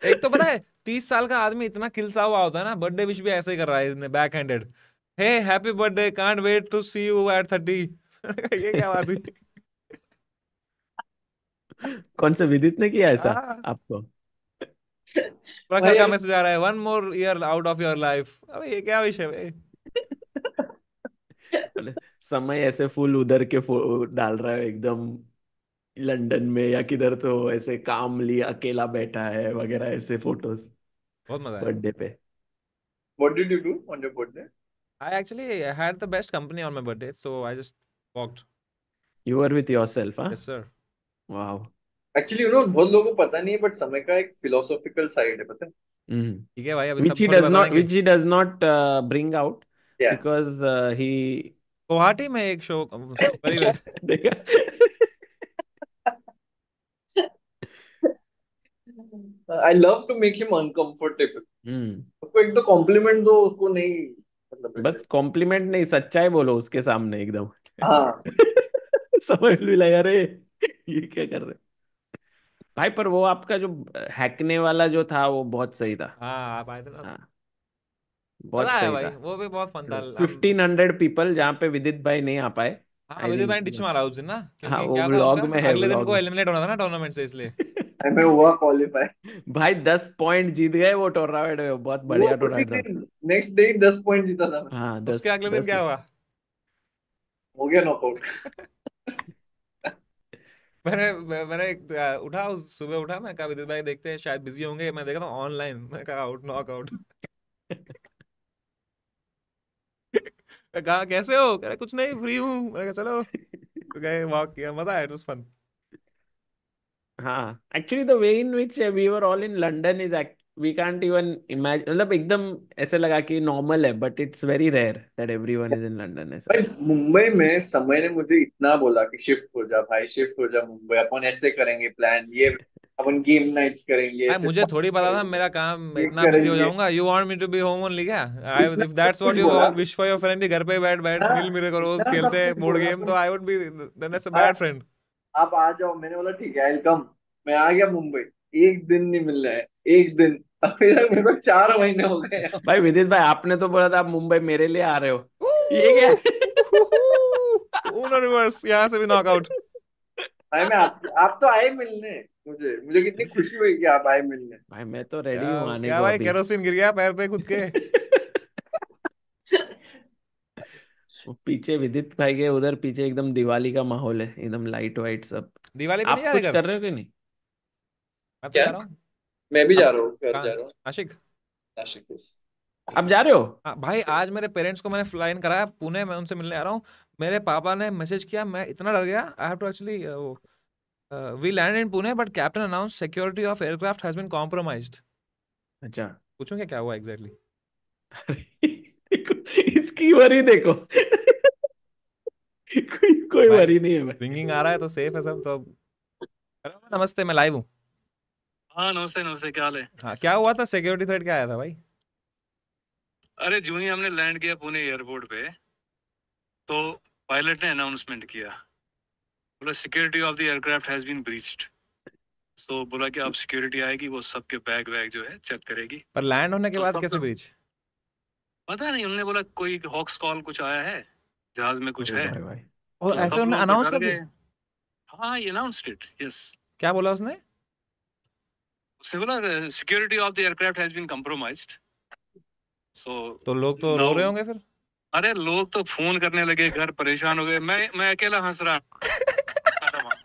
Speaker 1: एक तो पता है 30 साल का आदमी इतना खिलसा हुआ होता है ना, बर्थडे विश भी ऐसे ही कर रहा है इसने, back handed. Hey happy birthday, can't wait to see you at 30. ये क्या बात हुई?
Speaker 2: कौन से विदित ने किया ऐसा
Speaker 1: हाँ,
Speaker 2: आपको?
Speaker 1: प्रखर
Speaker 3: भाई
Speaker 1: का
Speaker 3: अभी
Speaker 1: मैसेज आ रहा है, 1 more year out of your life. अबे ये क्या विषय भाई?
Speaker 2: बोले, समय ऐसे फुल उधर के डाल रहा है एकदम लंदन में या किधर तो ऐसे कामली अकेला बैठा है वगैरह ऐसे फोटोज
Speaker 1: बहुत मजा आया.
Speaker 2: बर्थडे पे.
Speaker 3: what did you do on your birthday?
Speaker 1: I actually had the best company on my birthday, so I just walked.
Speaker 2: You are with yourself हाँ.
Speaker 1: Yes, sir.
Speaker 2: वाओ.
Speaker 3: एक्चुअली बहुत लोगों को पता नहीं है बट समय का एक फिलोसॉफिकल साइड है, पता है.
Speaker 1: ठीक है भाई, अभी
Speaker 2: which
Speaker 1: सब
Speaker 2: he
Speaker 1: थोड़ी
Speaker 2: does
Speaker 1: बता
Speaker 2: not
Speaker 1: देंगे.
Speaker 2: which he does not bring out
Speaker 3: क्या
Speaker 2: because he
Speaker 1: गुवाहाटी में एक शो परिवेश.
Speaker 2: देखा.
Speaker 3: I love to make him uncomfortable.
Speaker 2: Hmm.
Speaker 3: उसको एक तो कॉम्प्लीमेंट दो, उसको नहीं मतलब
Speaker 2: बस
Speaker 3: ऐसे.
Speaker 2: कॉम्प्लीमेंट नहीं सच्चाई बोलो उसके सामने एकदम.
Speaker 3: हाँ
Speaker 2: समझ भी लगा रहे ये क्या कर रहे भाई. पर वो आपका जो हैकने वाला जो था वो बहुत सही था.
Speaker 1: हाँ, आप आए थे ना उसमें.
Speaker 2: हाँ
Speaker 1: मजा
Speaker 2: बहुत
Speaker 1: आया
Speaker 2: सही
Speaker 1: भाई,
Speaker 2: था.
Speaker 1: वो भी बहुत फन था. हम
Speaker 2: 1500 पीपल जहाँ पे विदित भाई नहीं आ पाए.
Speaker 1: हाँ,
Speaker 2: आई
Speaker 1: विदित भाई
Speaker 2: थिंक.
Speaker 1: ने डिच मारा उस दिन ना,
Speaker 2: हाँ
Speaker 1: क्योंकि
Speaker 2: वो
Speaker 1: क्या था उनका,
Speaker 2: व्लॉग में है
Speaker 1: अगले दिन
Speaker 2: व्लॉग
Speaker 1: को
Speaker 2: में.
Speaker 1: एलिमिनेट होना था ना टूर्नामेंट से, इसलिए.
Speaker 3: मैं हुआ क्वालिफाई.
Speaker 2: भाई 10 पॉइंट जीत गए वो टूर्नामेंट में. बहुत
Speaker 3: वो
Speaker 2: बढ़िया
Speaker 3: उसी
Speaker 2: टूर्नामेंट था.
Speaker 3: दिन नेक्स्ट डे 10 पॉइंट जीता था मैं.
Speaker 2: हाँ
Speaker 1: उसके
Speaker 2: 10
Speaker 1: अगले दिन
Speaker 2: 10.
Speaker 1: क्या हुआ?
Speaker 3: हो गया नॉकआउट.
Speaker 1: उठा, उस सुबह उठा, मैं कहा विदित भाई देखते हैं शायद बिजी होंगे, मैं देखा था ऑनलाइन, मैं कहा आउट, नॉकआउट. मैं कहा कैसे हो, कह रहे कुछ नहीं, फ्री हूँ. मैंने कहा चलो, तो गए, वॉक किया, मजा आया, इट वाज फन.
Speaker 2: हाँ actually the way in which we were all in London is we can't even imagine. मतलब एकदम ऐसे लगा कि नॉर्मल है but it's very rare that everyone is in London ऐसा.
Speaker 3: भाई मुंबई में समय ने मुझे इतना बोला कि शिफ्ट हो जा भाई, शिफ्ट हो जा मुंबई, अपन ऐसे करेंगे प्लान, ये अपन गेम नाइट्स करेंगे,
Speaker 1: भाई
Speaker 3: ऐसे
Speaker 1: मुझे थोड़ी पता था
Speaker 3: करेंगे,
Speaker 1: मेरा काम
Speaker 3: ये
Speaker 1: इतना बिजी हो
Speaker 3: करेंगे.
Speaker 1: जाऊंगा. You want me to be home only क्या? आई
Speaker 3: इतना
Speaker 1: इफ
Speaker 3: सब
Speaker 1: दैट्स
Speaker 3: कुछ
Speaker 1: व्हाट यू
Speaker 3: बोला.
Speaker 1: विश फॉर योर फ्रेंड, घर पे बैठ बैठ
Speaker 3: हाँ,
Speaker 1: मिल मेरे को रोज,
Speaker 3: इतना सब
Speaker 1: खेलते
Speaker 3: कुछ
Speaker 1: बोर्ड
Speaker 3: बोला
Speaker 1: गेम, तो
Speaker 3: तुम.
Speaker 1: I would be, then that's a
Speaker 3: हाँ,
Speaker 1: बैड फ्रेंड.
Speaker 3: आप आ जाओ. मैंने बोला ठीक है, आई विल कम. मैं आ गया मुंबई. एक दिन नहीं मिलना है, एक दिन. अभी तक मेरे को 4 महीने हो गए हैं.
Speaker 2: भाई विदित भाई आपने तो बोला था आप मुंबई मेरे लिए आ रहे हो. ये क्या
Speaker 1: उनो रिवर्स, यहाँ से भी नॉकआउट.
Speaker 3: भाई मैं आप तो आए मिलने. मुझे मुझे कितनी खुशी हुई कि आप आए मिलने.
Speaker 2: भाई मैं तो रेडी
Speaker 1: क्या
Speaker 2: हूँ आने
Speaker 1: क्या
Speaker 2: को
Speaker 1: भाई,
Speaker 2: अभी.
Speaker 1: केरोसिन गिर गया पैर पे खुद के.
Speaker 2: वो पीछे विदित भाई के उधर पीछे एकदम दिवाली का माहौल है एकदम लाइट वाइट सब.
Speaker 1: दिवाली पे नहीं
Speaker 2: आप
Speaker 1: जा रहे
Speaker 2: कुछ
Speaker 1: घर?
Speaker 2: कर रहे हो कि नहीं?
Speaker 1: मैं तो
Speaker 3: क्या?
Speaker 1: जा रहा हूँ.
Speaker 3: मैं भी जा
Speaker 2: आप
Speaker 3: रहा हूँ, घर जा
Speaker 1: कहाँ?
Speaker 3: रहा हूँ.
Speaker 1: नासिक.
Speaker 3: नासिक से.
Speaker 2: आप जा रहे हो?
Speaker 1: हाँ भाई, आज मेरे पेरेंट्स को मैंने फ्लाई इन कराया पुणे, मैं उनसे मिलने आ रहा हूँ. मेरे पापा ने मैसेज किया, मैं इतना डर गया. I have to actually, we land in Pune but captain announce security of aircraft has been compromised.
Speaker 2: अच्छा.
Speaker 1: पूछूं क्या हुआ एग्जैक्टली?
Speaker 2: देखो इसकी वरी देखो. कोई
Speaker 1: भाई
Speaker 2: वरी नहीं है भाई.
Speaker 1: रिंगिंग आ रहा है तो सेफ है सब तो. हेलो, नमस्ते, मैं लाइव हूँ.
Speaker 4: हाँ नमस्ते नमस्ते, क्या हाल है?
Speaker 1: हाँ, क्या हुआ था? सिक्योरिटी थ्रेट क्या आया था भाई?
Speaker 4: अरे जूं ही हमने लैंड किया पुणे एयरपोर्ट पे, तो पायलट ने अनाउंसमेंट किया, बोला security of the aircraft has been breached. So बोला कि अब सिक्योरिटी आएगी, वो सबके बैग वैग जो है चेक करेगी.
Speaker 1: पर लैंड होने के
Speaker 4: तो
Speaker 1: बाद
Speaker 4: सब
Speaker 1: कैसे
Speaker 4: तो
Speaker 1: ब्रीच?
Speaker 4: पता नहीं, उन्होंने बोला कोई हॉक्स कॉल कुछ आया है, जहाज में कुछ
Speaker 2: अरे
Speaker 4: है.
Speaker 2: भाई भाई.
Speaker 1: और
Speaker 4: तो
Speaker 1: ऐसे
Speaker 4: सब
Speaker 1: उन्होंने
Speaker 4: लोग तो
Speaker 1: अनाउंस
Speaker 4: डर
Speaker 1: कर
Speaker 4: गए.
Speaker 1: दिया?
Speaker 4: हाँ ये अनाउंस्ड इट, यस.
Speaker 1: क्या बोला उसने?
Speaker 4: उसने बोला security of the aircraft has been compromised. So
Speaker 1: तो लोग तो रो
Speaker 4: नाउ
Speaker 1: रहे होंगे फिर.
Speaker 4: अरे लोग तो फोन करने लगे, घर परेशान हो गए, मैं अकेला हंस रहा था वहाँ।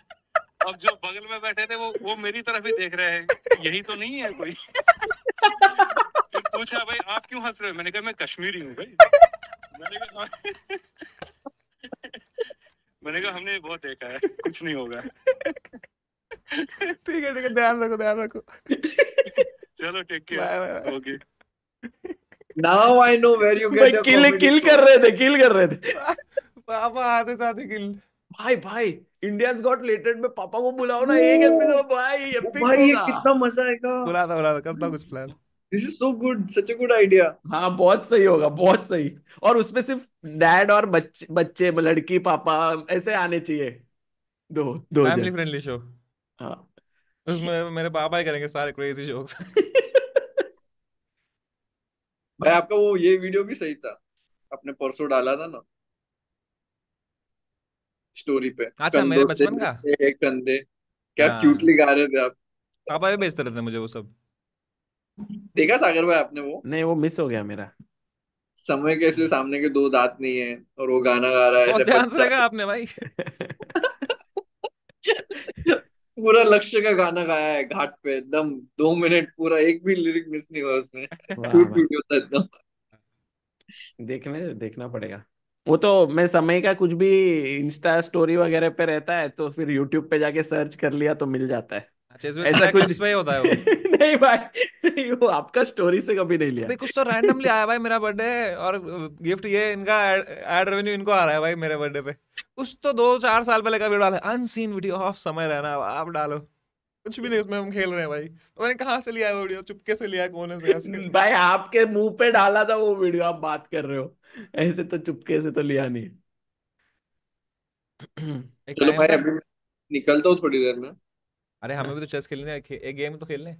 Speaker 4: अब जो बगल में बैठे थे वो मेरी तरफ ही देख रहे हैं, यही तो नहीं है कोई। फिर पूछा, भाई आप क्यों हंस रहे हो? मैंने कहा मैं कश्मीरी हूँ भाई। मैंने कहा मैंने कहा हमने बहुत देखा है, कुछ नहीं होगा।
Speaker 1: ठीक है, ध्यान रखो।
Speaker 4: चलो take
Speaker 1: bye
Speaker 4: care.
Speaker 1: Bye.
Speaker 4: Okay.
Speaker 3: Now I know where you
Speaker 2: भाई
Speaker 3: get your
Speaker 2: kill
Speaker 3: comedy
Speaker 2: kill
Speaker 3: from.
Speaker 2: कर रहे थे, किल कर रहे थे।
Speaker 1: पापा आते साथ ही किल।
Speaker 2: भाई भाई इंडियंस गॉट लेटेड में पापा को बुलाओ ना एक एपिसोड, भाई
Speaker 3: ओ
Speaker 2: एपिक
Speaker 3: भाई, ये
Speaker 2: होगा।
Speaker 3: कितना मजा आएगा।
Speaker 1: बुलाता करता कुछ plan.
Speaker 3: This is so good, such a good idea.
Speaker 2: हाँ बहुत सही होगा, बहुत सही। और उसमें सिर्फ डैड और बच्चे बच्चे, लड़की पापा ऐसे आने चाहिए, दो दो
Speaker 1: फैमिली
Speaker 2: जन।
Speaker 1: Friendly show.
Speaker 2: हाँ।
Speaker 1: उसमें मेरे पापा ही करेंगे सारे क्रेजी जोक्स।
Speaker 3: भाई आपका वो ये वीडियो भी सही था, आपने परसों डाला था ना स्टोरी पे,
Speaker 1: अच्छा, मेरे
Speaker 3: कंधों से
Speaker 1: बचपन का।
Speaker 3: नीचे कंधे, क्या क्यूटली
Speaker 1: हाँ,
Speaker 3: गा रहे थे आप।
Speaker 1: पापा भी भेजते रहते मुझे वो सब।
Speaker 3: देखा सागर भाई आपने वो,
Speaker 2: नहीं वो मिस हो गया मेरा।
Speaker 3: समय कैसे सामने के दो दांत नहीं है और वो गाना गा रहा है
Speaker 1: बहुत
Speaker 3: ऐसे
Speaker 1: ध्यान से
Speaker 3: बच्चा।
Speaker 1: देखा आपने भाई।
Speaker 3: पूरा लक्ष्य का गाना गाया है घाट पे एकदम, 2 मिनट पूरा, एक भी लिरिक मिस नहीं हुआ उसमें।
Speaker 2: वाह
Speaker 3: क्यूट
Speaker 2: भाई,
Speaker 3: वीडियो था एकदम।
Speaker 2: देखना पड़ेगा। वो तो मैं समय का कुछ भी इंस्टा स्टोरी वगैरह पे रहता है तो फिर यूट्यूब पे जाके सर्च कर लिया तो मिल जाता है।
Speaker 1: अच्छा, इसमें
Speaker 2: ऐसा
Speaker 1: समय
Speaker 2: कुछ
Speaker 1: क्लिप्स पे ही होता है वो।
Speaker 2: नहीं भाई, नहीं वो आपका स्टोरी से कभी नहीं लिया।
Speaker 1: अभी कुछ तो रैंडमली आया भाई मेरा बर्थडे, और गिफ्ट ये इनका एड रेवेन्यू इनको आ रहा है भाई मेरे बर्थडे पे। कुछ तो 2-4 साल पहले का वीडियो डाला है, अनसीन वीडियो ऑफ समय रहना, आप डालो। कुछ भी नहीं, उसमें हम खेल रहे हैं भाई। तो मैंने कहाँ से लिया है वो वीडियो, चुपके से लिया है कोने से ऐसे।
Speaker 2: भाई आपके मुंह पे डाला था वो वीडियो, आप बात कर रहे हो, ऐसे तो चुपके से तो लिया नहीं।
Speaker 1: एक
Speaker 3: चलो
Speaker 1: टाइम
Speaker 3: भाई
Speaker 1: था।
Speaker 3: अभी मैं निकलता हूँ थोड़ी देर में।
Speaker 1: अरे हमें भी तो चेस खेलने, एक गेम तो खेलने।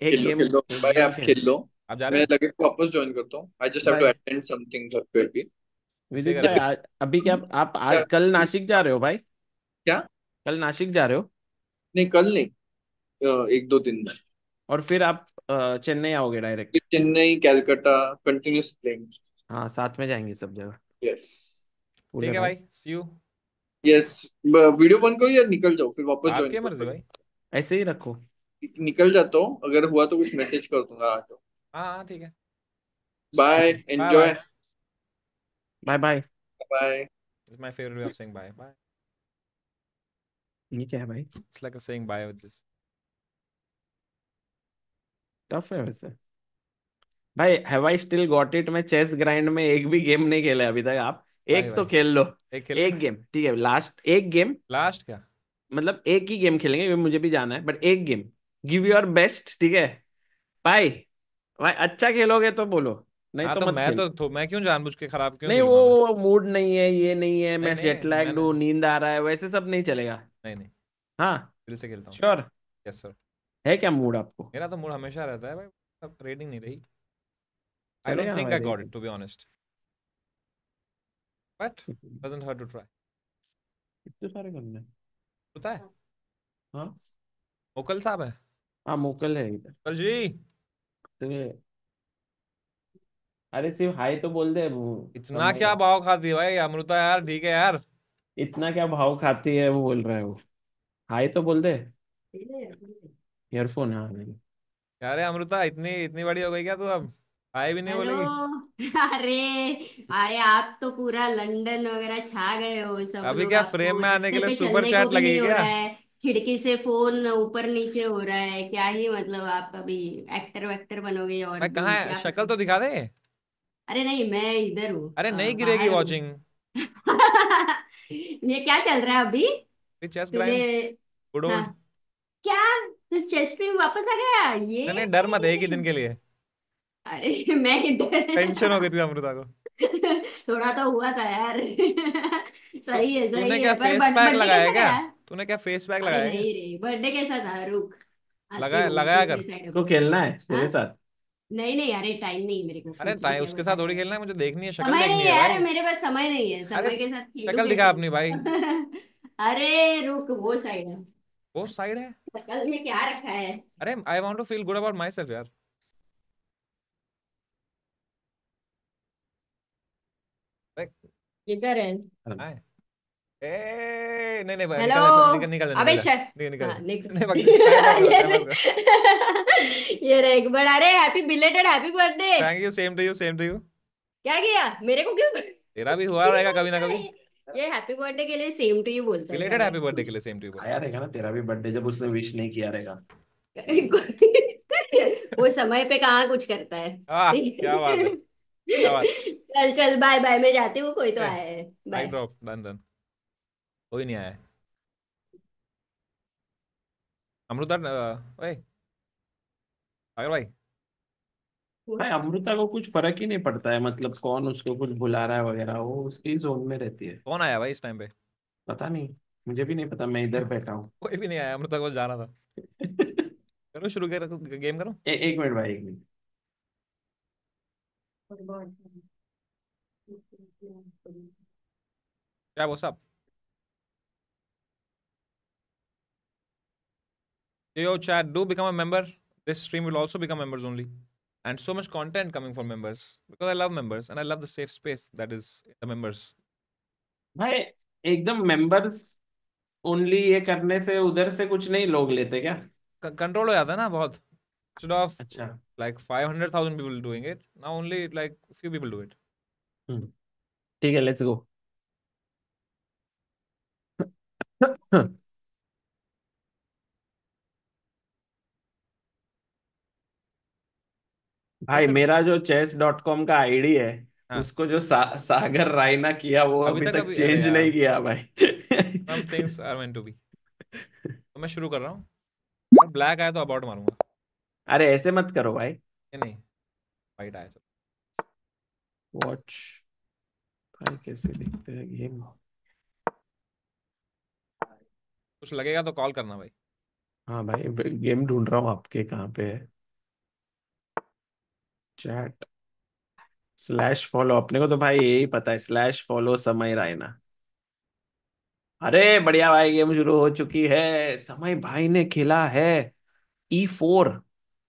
Speaker 3: खेल लो
Speaker 2: एक
Speaker 3: भाई,
Speaker 2: गेम
Speaker 3: आप
Speaker 2: खेल।
Speaker 3: खेल लो।
Speaker 1: आप जा रहे
Speaker 3: मैं
Speaker 1: हो?
Speaker 3: लगे को वापस ज्वाइन करता हूँ, आई जस्ट हैव टू
Speaker 2: भाई
Speaker 3: अटेंड समथिंग घर पे अभी।
Speaker 1: इससे
Speaker 2: विदित भाई
Speaker 1: करेंगे।
Speaker 2: अभी क्या आप
Speaker 3: क्या
Speaker 2: आज कल नासिक जा रहे हो भाई?
Speaker 3: क्या?
Speaker 2: कल नासिक जा रहे हो?
Speaker 3: नहीं कल नहीं, 1-2 दिन में।
Speaker 2: और फिर आप चेन्नई आओगे डायरेक्ट?
Speaker 3: फिर चेन्नई कैलकाटा, कंटिन्यूस प्लेइंग।
Speaker 2: हाँ साथ में जाएंगे सब जगह।
Speaker 3: यस।
Speaker 2: कूल
Speaker 1: ठीक
Speaker 2: है
Speaker 1: है
Speaker 2: भाई।
Speaker 1: भाई, सी यू।
Speaker 3: यस। वीडियो बंद करो या निकल जाओ, फिर वापस ज्वाइन
Speaker 1: आपकी मर्जी
Speaker 3: करो।
Speaker 1: भाई।
Speaker 2: ऐसे ही रखो।
Speaker 3: निकल जाता हूँ, अगर हुआ तो कुछ मैसेज कर दूंगा, आ जाओ।
Speaker 1: हाँ हाँ, ठीक है।
Speaker 3: बाय,
Speaker 2: ठीक है,
Speaker 1: bye
Speaker 3: enjoy.
Speaker 1: Bye.
Speaker 2: Bye bye.
Speaker 3: Bye.
Speaker 1: It's my favourite way of saying bye bye.
Speaker 2: ये क्या है भाई?
Speaker 1: It's like a saying bye with this.
Speaker 2: Tough है वैसे। भाई have I still got it, मैं चेस ग्राइंड में एक भी गेम नहीं खेला अभी तक। आप
Speaker 1: भाई
Speaker 2: एक तो
Speaker 1: भाई,
Speaker 2: खेल लो।
Speaker 1: एक खेल लो
Speaker 2: एक
Speaker 1: ना।
Speaker 2: गेम ठीक है, लास्ट एक गेम।
Speaker 1: लास्ट क्या?
Speaker 2: मतलब एक ही गेम खेलेंगे क्योंकि मुझे भी जाना है, बट एक गेम। गिव योर बेस्ट, ठीक है भाई। भाई अच्छा खेलोगे तो बोलो, नहीं
Speaker 1: हाँ
Speaker 2: तो
Speaker 1: तो
Speaker 2: मत खेल।
Speaker 1: मैं क्यों जानबूझ के खराब क्यों
Speaker 2: नहीं
Speaker 1: खेलूंगा मैं?
Speaker 2: वो मूड नहीं है, ये नहीं है,
Speaker 1: नहीं
Speaker 2: मैं
Speaker 1: नहीं,
Speaker 2: जेटलैग्ड
Speaker 1: मैंने
Speaker 2: हूँ, नींद आ रहा है, वैसे सब नहीं चलेगा।
Speaker 1: नहीं नहीं,
Speaker 2: हाँ।
Speaker 1: दिल से खेलता हूँ।
Speaker 2: श्योर।
Speaker 1: Yes sir.
Speaker 2: है क्या मूड आपको?
Speaker 1: मेरा तो मूड हमेशा रहता है भाई। अब रेटिंग नहीं रही। आई डोंट
Speaker 2: चलेगा
Speaker 1: थिंक
Speaker 2: भाई
Speaker 1: I got it
Speaker 2: rating.
Speaker 1: To be honest, but doesn't hurt to try.
Speaker 2: इतने सारे करने हैं।
Speaker 1: पता है,
Speaker 2: हाँ।
Speaker 1: मोकल साहब है।
Speaker 2: हाँ मोकल है इधर।
Speaker 1: कल जी।
Speaker 2: तो अरे सिर्फ हाय तो बोल दे वो।
Speaker 1: इतना
Speaker 2: समय
Speaker 1: क्या
Speaker 2: का
Speaker 1: भाव खाती है भाई अमृता यार, ठीक है यार।
Speaker 2: इतना क्या भाव खाती है वो बोल रहा है वो। हाय तो बोल दे। ईयरफोन, हाँ नहीं।
Speaker 1: यार अमृता, इतनी इतनी बड़ी हो गई क्या तू अब? आए भी नहीं
Speaker 5: हेलो।
Speaker 1: बोलेगी?
Speaker 5: अरे, अरे आप तो पूरा लंदन वगैरह छा गए हो, सब
Speaker 1: अभी
Speaker 5: लोग
Speaker 1: क्या फ्रेम
Speaker 5: आपको
Speaker 1: में आने के
Speaker 5: रास्ते
Speaker 1: लिए
Speaker 5: पे
Speaker 1: सुपर
Speaker 5: चलने को
Speaker 1: चैट
Speaker 5: भी
Speaker 1: लगेगी
Speaker 5: नहीं हो
Speaker 1: क्या?
Speaker 5: रहा है। खिड़की से फोन ऊपर नीचे हो रहा है, क्या ही मतलब आप अभी एक्टर वेक्टर बनोगे और
Speaker 1: भाई कहाँ
Speaker 5: भी
Speaker 1: है,
Speaker 5: क्या
Speaker 1: शक्ल
Speaker 5: पता।
Speaker 1: तो दिखा दे।
Speaker 5: अरे नहीं, मैं इधर हूँ,
Speaker 1: अरे नहीं गिरेगी
Speaker 5: बाहर हूँ।
Speaker 1: वॉचिंग।
Speaker 5: ये क्या चल रहा है अभी?
Speaker 1: चेस
Speaker 5: तूने?
Speaker 1: ग्राइंड, गुड
Speaker 5: हाँ।
Speaker 1: ओल्ड।
Speaker 5: क्या? तू चेस्ट में वापस आ गया
Speaker 1: नहीं नहीं,
Speaker 5: ये?
Speaker 1: डर मत, एक ही दिन के लिए।
Speaker 5: अरे मैं
Speaker 1: टेंशन हो
Speaker 5: इधर।
Speaker 1: गई थी अमृता को।
Speaker 5: थोड़ा तो हुआ था यार। सही है,
Speaker 1: तूने
Speaker 5: सही
Speaker 1: क्या
Speaker 5: है, पर
Speaker 1: फेस पैक
Speaker 5: बर्थडे
Speaker 1: लगाया है
Speaker 5: कैसा
Speaker 1: क्या?
Speaker 5: गया?
Speaker 1: तूने क्या फेस पैक
Speaker 5: अरे
Speaker 1: लगाया है क्या?
Speaker 5: नहीं रे, बर्थडे कैसा था, रुक आती
Speaker 1: लगाया
Speaker 5: हूँ
Speaker 1: लगाया कर।
Speaker 5: दूसरी साइड
Speaker 2: तो
Speaker 5: अभी।
Speaker 2: खेलना है
Speaker 5: हाँ।
Speaker 2: मेरे साथ?
Speaker 5: नहीं नहीं, अरे टाइम नहीं मेरे को,
Speaker 1: अरे
Speaker 5: फिर तू
Speaker 1: ताई
Speaker 5: क्या
Speaker 1: उसके साथ
Speaker 5: बताता
Speaker 1: थोड़ी
Speaker 5: है।
Speaker 1: खेलना है, मुझे देखनी है, शक्ल
Speaker 5: समय
Speaker 1: देखनी
Speaker 5: नहीं
Speaker 1: है
Speaker 5: है यार,
Speaker 1: भाई।
Speaker 5: मेरे पास समय नहीं है,
Speaker 1: अरे
Speaker 5: समय के साथ खेलू
Speaker 1: शक्ल दिखा
Speaker 5: कैसे?
Speaker 1: अपनी भाई।
Speaker 5: अरे रुक, वो साइड है।
Speaker 1: वो साइड है।
Speaker 5: शकल में क्या रखा है?
Speaker 1: अरे I want to feel good about myself यार। Like,
Speaker 5: किधर है?
Speaker 1: हाय ए नहीं नहीं भाई,
Speaker 5: हेलो।
Speaker 1: निकल निकल जा
Speaker 5: अबे
Speaker 1: निकल जा,
Speaker 5: शट।
Speaker 1: निकल निकल
Speaker 5: हाँ निक।
Speaker 1: जा। नहीं भाग, टाइम पास करो, टाइम पास करो।
Speaker 5: ये रहा एक बार। अरे happy belated happy birthday.
Speaker 1: Thank you, same to you, same to you.
Speaker 5: क्या किया मेरे को क्यों?
Speaker 1: तेरा भी हुआ रहेगा कभी ना कभी।
Speaker 5: ये हैप्पी बर्थडे के लिए सेम टू यू बोलता है
Speaker 1: बिलेटेड
Speaker 5: साला।
Speaker 1: हैप्पी बर्थडे के लिए सेम टू यू बोल।
Speaker 2: आया रहेगा ना तेरा भी बर्थडे जब उसने विश नहीं किया रहेगा।
Speaker 5: वो समय पे कहाँ कुछ करता है।
Speaker 1: क्या बात है, क्या बात।
Speaker 5: चल चल बाय बाय, मैं जाती हूँ, कोई तो
Speaker 1: ए
Speaker 5: आया है।
Speaker 1: Mic
Speaker 5: bye.
Speaker 1: Drop, done done. कोई नहीं आया है। अमृता ओए सागर भाई।
Speaker 2: भाई अमृता को कुछ फर्क ही नहीं पड़ता है, मतलब कौन उसको कुछ बुला रहा है वगैरह, वो उसकी जोन में रहती है।
Speaker 1: कौन आया भाई इस टाइम पे?
Speaker 2: पता नहीं, मुझे भी नहीं पता, मैं इधर बैठा हूँ।
Speaker 1: कोई भी नहीं आया, अमृता को जाना था। करो शुरू, कर गेम करो।
Speaker 2: एक मिनट भाई, एक मिनट।
Speaker 1: क्या वो सब? Yo, chat, do become a member. This stream will also become members only. And so much content coming from members. Because I love members and I love the safe space that is the members.
Speaker 2: भाई एकदम members only ये करने से उधर से कुछ नहीं लोग लेते क्या?
Speaker 1: Control हो जाता है ना बहुत. Instead of
Speaker 2: अच्छा।
Speaker 1: like 500,000 people doing it, now only like few people do it.
Speaker 2: हम्म, ठीक है, लेट्स गो।
Speaker 1: You
Speaker 2: भाई
Speaker 1: should.
Speaker 2: मेरा जो chess.com का आईडी है,
Speaker 1: हाँ.
Speaker 2: उसको जो सागर रायना किया वो
Speaker 1: अभी
Speaker 2: अभी
Speaker 1: तक
Speaker 2: तक
Speaker 1: अभी अरे
Speaker 2: चेंज
Speaker 1: यार.
Speaker 2: नहीं किया भाई।
Speaker 1: Some things are meant to be. तो मैं शुरू कर रहा हूँ. अगर ब्लैक आया तो अबाउट मारूंगा.
Speaker 2: अरे ऐसे मत करो भाई।
Speaker 1: ये नहीं. वाइट आया चलो.
Speaker 2: वॉच। भाई कैसे देखते हैं गेम?
Speaker 1: कुछ लगेगा तो कॉल करना भाई.
Speaker 2: हाँ भाई, गेम ढूंढ रहा हूँ, आपके कहाँ पे है? चैट स्लैश फॉलो, अपने को तो भाई यही पता है, स्लैश फॉलो समय रायना। अरे बढ़िया भाई, गेम शुरू हो चुकी है। समय भाई ने खेला है E4,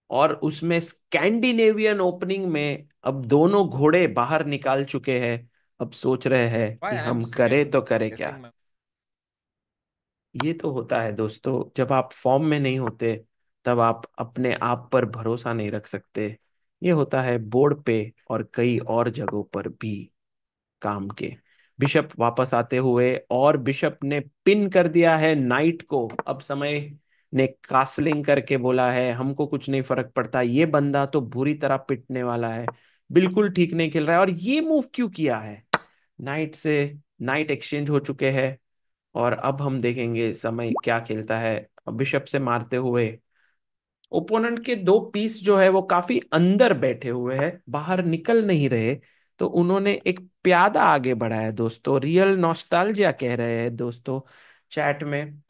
Speaker 2: और उसमें स्कैंडिनेवियन ओपनिंग में अब दोनों घोड़े बाहर निकाल चुके हैं। अब सोच रहे हैं
Speaker 1: Why
Speaker 2: कि
Speaker 1: I am
Speaker 2: हम करें तो करें क्या।
Speaker 1: guessing.
Speaker 2: ये तो होता है दोस्तों, जब आप फॉर्म में नहीं होते तब आप अपने आप पर भरोसा नहीं रख सकते। ये होता है बोर्ड पे और कई और जगहों पर भी काम के। बिशप वापस आते हुए, और बिशप ने पिन कर दिया है नाइट को। अब समय ने कासलिंग करके बोला है हमको कुछ नहीं फर्क पड़ता, ये बंदा तो बुरी तरह पिटने वाला है, बिल्कुल ठीक नहीं खेल रहा है। और ये मूव क्यों किया है? नाइट से नाइट एक्सचेंज हो चुके हैं, और अब हम देखेंगे समय क्या खेलता है। बिशप से मारते हुए ओपोनेंट के दो पीस जो है वो काफी अंदर बैठे हुए हैं, बाहर निकल नहीं रहे। तो उन्होंने एक प्यादा आगे बढ़ाया दोस्तों, रियल नॉस्टैल्जिया कह रहे हैं दोस्तों चैट में।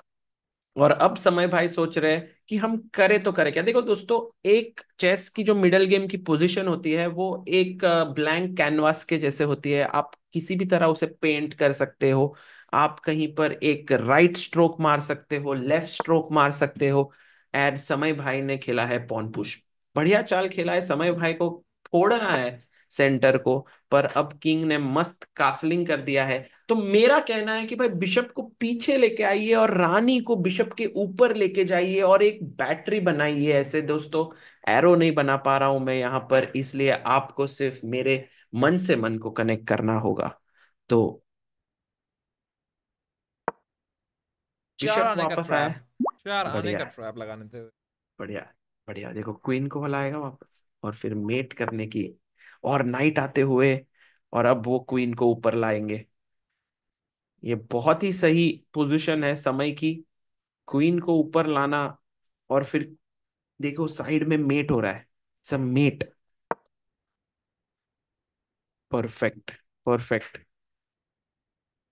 Speaker 2: और अब समय भाई सोच रहे हैं कि हम करें तो करें क्या। देखो दोस्तों, एक चेस की जो मिडल गेम की पोजीशन होती है वो एक ब्लैंक कैनवास के जैसे होती है। आप किसी भी तरह उसे पेंट कर सकते हो। आप कहीं पर एक राइट स्ट्रोक मार सकते हो, लेफ्ट स्ट्रोक मार सकते हो। एंड समय भाई ने खेला है पॉन पुश। बढ़िया चाल खेला है समय भाई को, फोड़ना है सेंटर को। पर अब किंग ने मस्त कासलिंग कर दिया है। तो मेरा कहना है कि भाई बिशप को पीछे लेके आइए और रानी को बिशप के ऊपर लेके जाइए और एक बैटरी बनाइए ऐसे दोस्तों। एरो नहीं बना पा रहा हूं मैं यहाँ पर, इसलिए आपको सिर्फ मेरे मन से मन को कनेक्ट करना होगा। तो
Speaker 1: चार
Speaker 2: बिशप
Speaker 1: आने का
Speaker 2: वापस आया।
Speaker 1: ट्रैप. चार आने
Speaker 2: बढ़िया
Speaker 1: का
Speaker 2: है,
Speaker 1: ट्रैप लगाने थे.
Speaker 2: बढ़िया। बढ़िया, देखो क्वीन को हलाएगा वापस और फिर मेट करने की, और नाइट आते हुए, और अब वो क्वीन को ऊपर लाएंगे। ये बहुत ही सही पोजीशन है समय की, क्वीन को ऊपर लाना। और फिर देखो साइड में मेट हो रहा है, सब मेट। Perfect, perfect.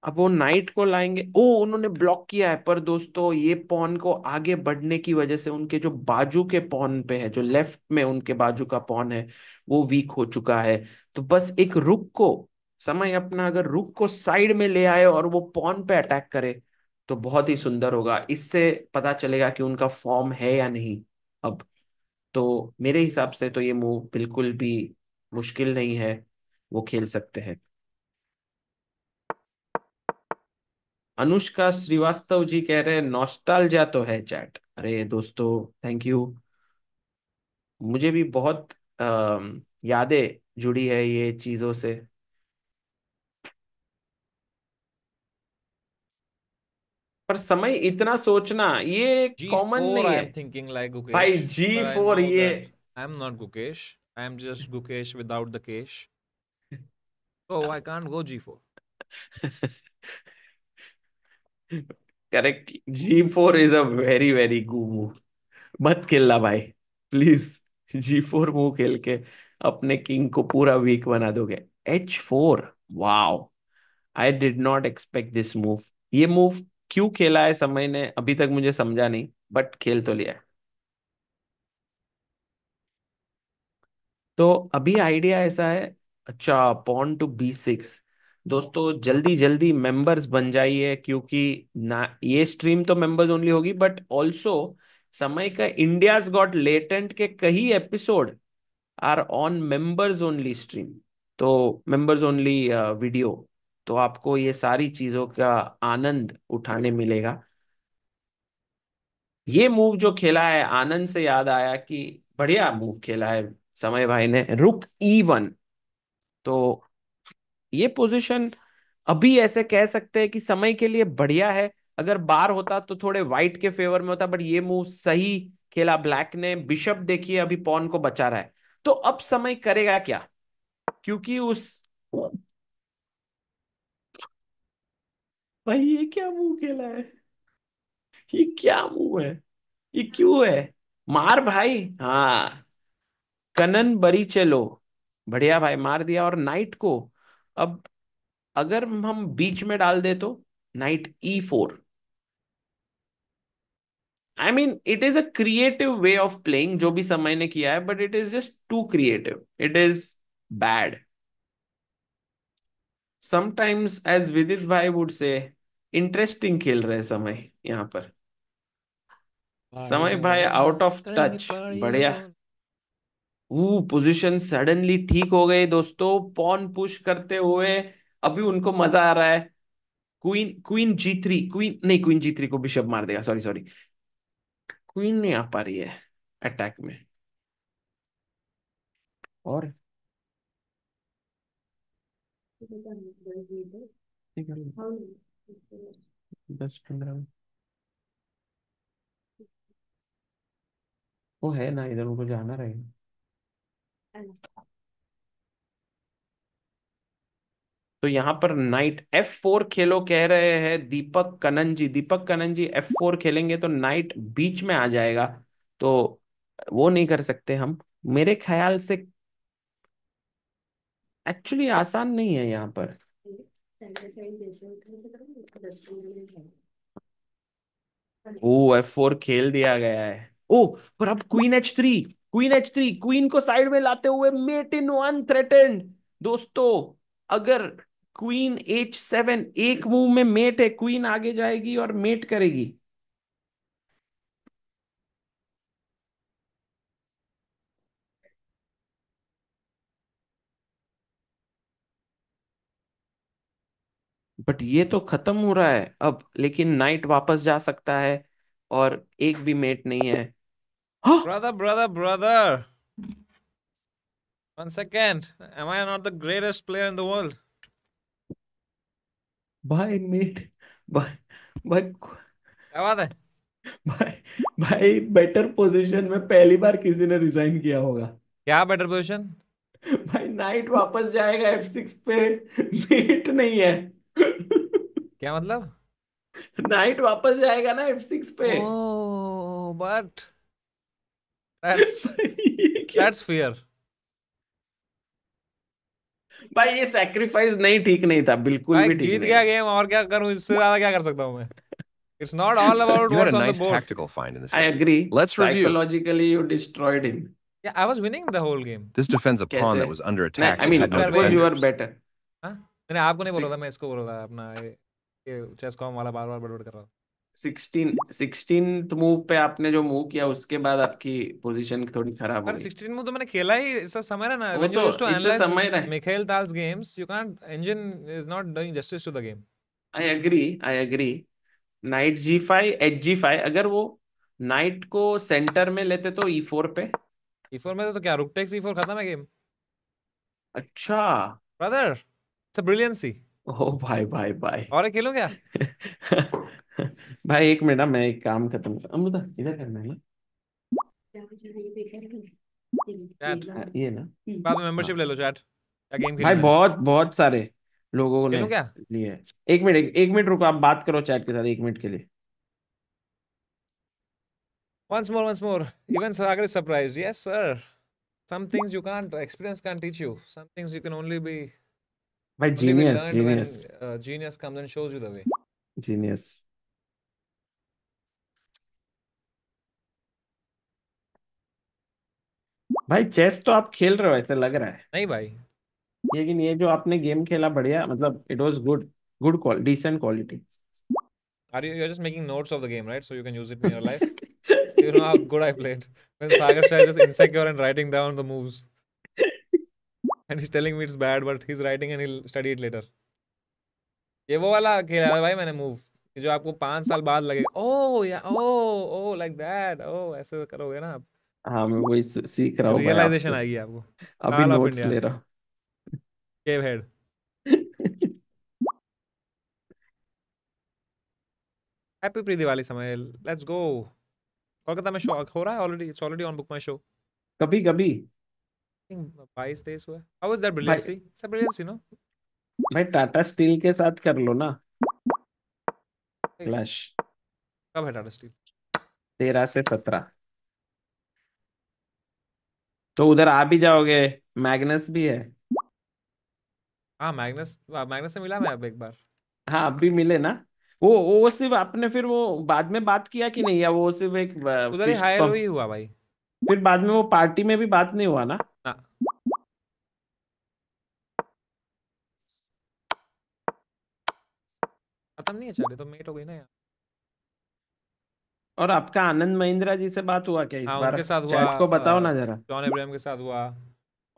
Speaker 2: अब वो नाइट को लाएंगे। ओ, उन्होंने ब्लॉक किया है, पर दोस्तों ये पॉन को आगे बढ़ने की वजह से उनके जो बाजू के पॉन पे है, जो लेफ्ट में उनके बाजू का पॉन है, वो वीक हो चुका है। तो बस एक रुक को, समय अपना अगर रुक को साइड में ले आए और वो पॉन पे अटैक करे तो बहुत ही सुंदर होगा। इससे पता चलेगा कि उनका फॉर्म है या नहीं अब। तो मेरे हिसाब से तो ये मूव बिल्कुल भी मुश्किल नहीं है, वो खेल सकते हैं। अनुष्का श्रीवास्तव जी कह रहे हैं नॉस्टैल्जिया तो है चैट। अरे दोस्तों, थैंक यू। मुझे भी बहुत यादें जुड़ी है ये चीजों से। पर समय इतना सोचना ये कॉमन
Speaker 1: G4,
Speaker 2: नहीं
Speaker 1: I
Speaker 2: है।
Speaker 1: am thinking like
Speaker 2: भाई
Speaker 1: Gukesh, but I
Speaker 2: G4
Speaker 1: know
Speaker 2: ये
Speaker 1: that I'm not Gukesh. I'm just Gukesh without the Kesh. So I can't go G4.
Speaker 2: Correct. G4 is a very very good move. मत खेलना भाई please. G4 move खेल के अपने king को पूरा week बना दोगे। H4, wow, I did not expect this move. ये मूव क्यों खेला है समय ने अभी तक मुझे समझा नहीं, बट खेल तो लिया है। तो अभी आइडिया ऐसा है। अच्छा, पॉन टू B6। दोस्तों जल्दी जल्दी मेंबर्स बन जाइए, क्योंकि ना ये स्ट्रीम तो मेंबर्स ओनली होगी, बट ऑल्सो समय का इंडियाज गॉट लेटेंट के कई episode are on members only stream. तो मेंबर्स ओनली वीडियो। तो आपको ये सारी चीजों का आनंद उठाने मिलेगा। ये मूव जो खेला है, आनंद से याद आया कि बढ़िया मूव खेला है समय भाई ने, रुक E1। तो ये पोजीशन अभी ऐसे कह सकते हैं कि समय के लिए बढ़िया है। अगर बार होता तो थोड़े वाइट के फेवर में होता, बट ये मूव सही खेला ब्लैक ने। बिशप देखिए अभी पॉन को बचा रहा है। तो अब समय करेगा क्या, क्योंकि उस भाई ये क्या मूव खेला है, ये क्या मूव है, ये क्यों है। मार भाई, हाँ, कनन बरी चलो। बढ़िया भाई, मार दिया। और नाइट को अब अगर हम बीच में डाल दे तो knight E4। I mean it is a creative way of playing जो भी समय ने किया है, but it is just too creative, it is bad. Sometimes as Vidit भाई वुड से, इंटरेस्टिंग खेल रहे समय यहाँ पर।
Speaker 1: Party
Speaker 2: समय भाई आउट
Speaker 1: alone,
Speaker 2: ऑफ
Speaker 1: करेंगे
Speaker 2: टच।
Speaker 1: party
Speaker 2: बढ़िया।
Speaker 1: alone.
Speaker 2: पोजीशन सडनली ठीक हो गई दोस्तों, पॉन पुश करते हुए। अभी उनको मजा आ रहा है। क्वीन क्वीन G3, क्वीन नहीं, क्वीन G3 को बिशप मार देगा, सॉरी सॉरी। क्वीन नहीं आ पा रही है अटैक में। और ठीक है, 10-15 वो है ना, इधर उनको जाना रहेगा। तो यहाँ पर नाइट F4 खेलो कह रहे हैं दीपक कनन जी। दीपक कनन जी F4 खेलेंगे तो नाइट बीच में आ जाएगा। तो वो नहीं कर सकते हम, मेरे ख्याल से। एक्चुअली आसान नहीं है यहाँ पर। ओ F4 खेल दिया गया है। ओ, पर अब queen H3, queen H3, queen को साइड में लाते हुए मेट इन वन थ्रेटेंड। दोस्तों अगर क्वीन H7, एक मूव में मेट है, क्वीन आगे जाएगी और मेट करेगी। बट ये तो खत्म हो रहा है अब, लेकिन नाइट वापस जा सकता है और एक भी मेट नहीं है। हाँ,
Speaker 1: Brother. 1 second. Am I not the greatest player in the world?
Speaker 2: भाई मेट, भाई भाई
Speaker 1: क्या बात है?
Speaker 2: भाई भाई बेटर पोजीशन में पहली बार किसी ने रिजाइन किया होगा।
Speaker 1: क्या बेटर पोजीशन?
Speaker 2: भाई नाइट वापस जाएगा F6 पे, मेट नहीं है।
Speaker 1: क्या मतलब?
Speaker 2: नाइट वापस जाएगा ना F6 पे।
Speaker 1: Oh, but that's
Speaker 2: ये क्या।
Speaker 1: that's fear.
Speaker 2: भाई ये सैक्रिफाइस नहीं, ठीक नहीं था, बिल्कुल
Speaker 1: भाई
Speaker 2: भी ठीक
Speaker 1: जीत
Speaker 2: नहीं
Speaker 1: गया
Speaker 2: था।
Speaker 1: गेम, और क्या करूं, इससे ज्यादा क्या कर सकता हूं मैं? It's not all about
Speaker 6: You had a
Speaker 1: what's on the
Speaker 6: nice
Speaker 1: board.
Speaker 6: tactical find in this
Speaker 2: I
Speaker 6: game.
Speaker 2: Agree,
Speaker 6: Let's review.
Speaker 2: Psychologically you destroyed him.
Speaker 1: Yeah, I was winning the whole game.
Speaker 6: This defends a pawn
Speaker 2: कैसे?
Speaker 6: that was under
Speaker 2: नहीं,
Speaker 6: attack
Speaker 2: I
Speaker 6: and
Speaker 2: mean
Speaker 6: had no
Speaker 1: चक्कर
Speaker 2: because
Speaker 1: में
Speaker 2: you are
Speaker 6: defenders.
Speaker 2: Better.
Speaker 1: हाँ, मैंने आपको नहीं बोल रहा था, मैं इसको बोल रहा था अपना ये चेस कॉम वाला बार बार बड़बड़ कर रहा था।
Speaker 2: 16th मूव पे आपने जो मूव किया उसके बाद आपकी पोजीशन थोड़ी खराब हो
Speaker 1: पर
Speaker 2: गई।
Speaker 1: 16 में तो मैंने खेला ही, इसका समय ना,
Speaker 2: वो
Speaker 1: when you
Speaker 2: तो
Speaker 1: used to
Speaker 2: इससे
Speaker 1: analyze
Speaker 2: समय रहे।
Speaker 1: Mikhail Tal's games, you can't, engine is not doing justice to the game.
Speaker 2: I agree. Knight G5 H5, अगर वो नाइट को सेंटर में लेते तो E4 पे।
Speaker 1: E4 में तो क्या रुक टेक्स E4 खत्म है गेम
Speaker 2: अच्छा।
Speaker 1: Brother, it's a brilliancy.
Speaker 2: Oh भाई भाई भाई।
Speaker 1: और एक खेलूं क्या?
Speaker 2: भाई एक मिनट ना, मैं एक काम खत्म कर, अमृता इधर करना है ना।
Speaker 1: चैट,
Speaker 2: हाँ, ये ना।
Speaker 1: बाद में
Speaker 2: हाँ
Speaker 1: मेंबरशिप ले लो चैट, क्या गेम
Speaker 2: भाई,
Speaker 1: खेलनी है तो।
Speaker 2: बहुत बहुत सारे लोगों ने
Speaker 1: खेलूं क्या?
Speaker 2: लिए। एक मिनट, एक मिनट रुको, आप बात करो चैट के साथ 1 मिनट के लिए।
Speaker 1: Once more. Even Sagar is surprised. Yes, sir. Some things you can't experience can't teach you. Some things you can
Speaker 2: भाई
Speaker 1: only be
Speaker 2: genius
Speaker 1: learned when
Speaker 2: genius
Speaker 1: genius comes and shows you the way.
Speaker 2: Genius. भाई chess तो आप खेल रहे हो ऐसे लग रहा है,
Speaker 1: नहीं भाई,
Speaker 2: लेकिन ये जो आपने गेम खेला बढ़िया, मतलब it was good, good qual decent quality.
Speaker 1: are you're just making notes of the game, right? So you can use it in your life. You know how good I played. When Sagar Shah is just insecure and writing down the moves, and he's telling me it's bad, but he's writing and he'll study it later. ये वो वाला खेला है भाई मैंने move, जो आपको 5 साल बाद लगे ओ या ओ ओ लाइक दैट, ओ ऐसे करोगे ना आप,
Speaker 2: हाँ मैं वही सीख रहा हूँ भाई
Speaker 1: रियलाइजेशन
Speaker 2: आपसे,
Speaker 1: आएगी आपको।
Speaker 2: अभी
Speaker 1: काल ऑफ
Speaker 2: नोट्स
Speaker 1: इंडिया,
Speaker 2: ले रहा
Speaker 1: केव हेड।
Speaker 2: हूँ।
Speaker 1: Happy pre Diwali Samay, let's go. Kolkata में शो हो रहा है already, it's already on BookMyShow.
Speaker 2: कभी कभी
Speaker 1: 22-23 हुआ है। हाउ इज दैट
Speaker 2: भाई,
Speaker 1: brilliancy? It's a brilliancy no.
Speaker 2: भाई टाटा स्टील के साथ कर लो ना क्लैश।
Speaker 1: कब है टाटा स्टील?
Speaker 2: 13 से 17 तो उधर आ भी जाओगे, मैग्नस भी है।
Speaker 1: हाँ मैग्नस, मैग्नस से मिला मैं अब एक बार।
Speaker 2: हाँ अब भी मिले ना। वो सिर्फ आपने फिर वो बाद में बात किया कि नहीं, या वो सिर्फ एक
Speaker 1: उधर ही
Speaker 2: फिस्ट
Speaker 1: हाई हेलो
Speaker 2: पंप।
Speaker 1: ही हुआ भाई।
Speaker 2: फिर बाद में वो पार्टी में भी बात नहीं हुआ ना।
Speaker 1: ना, खत्म नहीं है, चले तो मेट हो गई ना यार।
Speaker 2: और आपका आनंद महिंद्रा जी से बात हुआ क्या इस
Speaker 1: हाँ
Speaker 2: बार?
Speaker 1: उनके साथ हुआ,
Speaker 2: चैट को बताओ ना जरा।
Speaker 1: जॉन अब्राहम के साथ हुआ,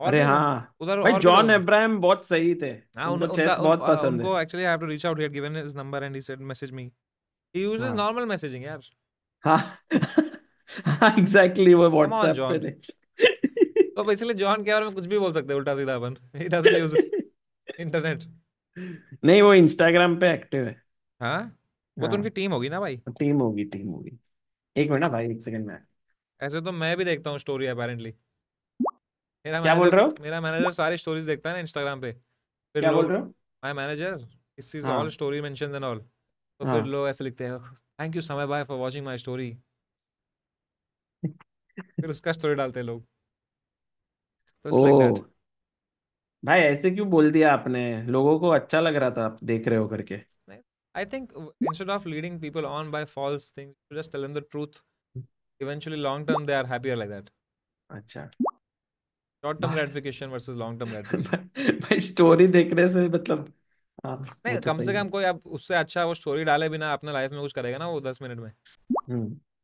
Speaker 1: और
Speaker 2: अरे
Speaker 1: भी
Speaker 2: हाँ
Speaker 1: उधर
Speaker 2: भाई,
Speaker 1: और भी
Speaker 2: जॉन
Speaker 1: लोग।
Speaker 2: अब्राहम बहुत सही थे।
Speaker 1: हाँ
Speaker 2: उनको चेस बहुत पसंद है।
Speaker 1: उनको actually I have to reach out, he had given his number and he said message me. He uses
Speaker 2: हाँ
Speaker 1: नॉर्मल मैसेजिंग यार।
Speaker 2: हाँ हाँ एग्जैक्टली, वो
Speaker 1: कम ऑन
Speaker 2: व्हाट्सएप पे
Speaker 1: जॉन।
Speaker 2: थे।
Speaker 1: तो इसलिए जॉन के बारे में कुछ भी बोल सकते हैं उल्टा सीधा अपन, ही डजंट यूज इंटरनेट।
Speaker 2: नहीं वो इंस्टाग्राम पे एक्टिव है।
Speaker 1: हाँ, वो तो उनकी
Speaker 2: हाँ
Speaker 1: टीम होगी ना भाई।
Speaker 2: टीम होगी। 1 मिनट ना भाई, 1 सेकंड में।
Speaker 1: ऐसे तो मैं भी देखता हूँ स्टोरी अपेरेंटली।
Speaker 2: क्या बोल रहे हो?
Speaker 1: मेरा मैनेजर सारी स्टोरीज देखता है ना इंस्टाग्राम पे। फिर
Speaker 2: क्या बोल
Speaker 1: लोग,
Speaker 2: रहे हो?
Speaker 1: My manager is is all
Speaker 2: हाँ
Speaker 1: स्टोरी मेंशंस एंड ऑल। तो फिर
Speaker 2: हाँ।
Speaker 1: लोग ऐसे लिखते हैं, thank you Samay bye for watching my story. फिर उसका स्टोरी डालते हैं लोग। तो
Speaker 2: ओ
Speaker 1: इट्स लाइक दैट।
Speaker 2: भाई, ऐसे क्यों बोल दिया आपने? लोगों को अच्छा लग रहा था आप देख रहे हो करके।
Speaker 1: I think instead of leading people on by false things, you just tell them the truth. Eventually, long term, they are happier like that.
Speaker 2: अच्छा।
Speaker 1: Short term
Speaker 2: भाई
Speaker 1: gratification versus long terम gratification.
Speaker 2: भाई स्टोरी देखने से मतलब, हाँ वो
Speaker 1: नहीं,
Speaker 2: तो
Speaker 1: कम से
Speaker 2: सही है।
Speaker 1: कम कोई आप उससे अच्छा वो स्टोरी डाले बिना अपने लाइफ में कुछ करेगा ना वो 10 मिनट में,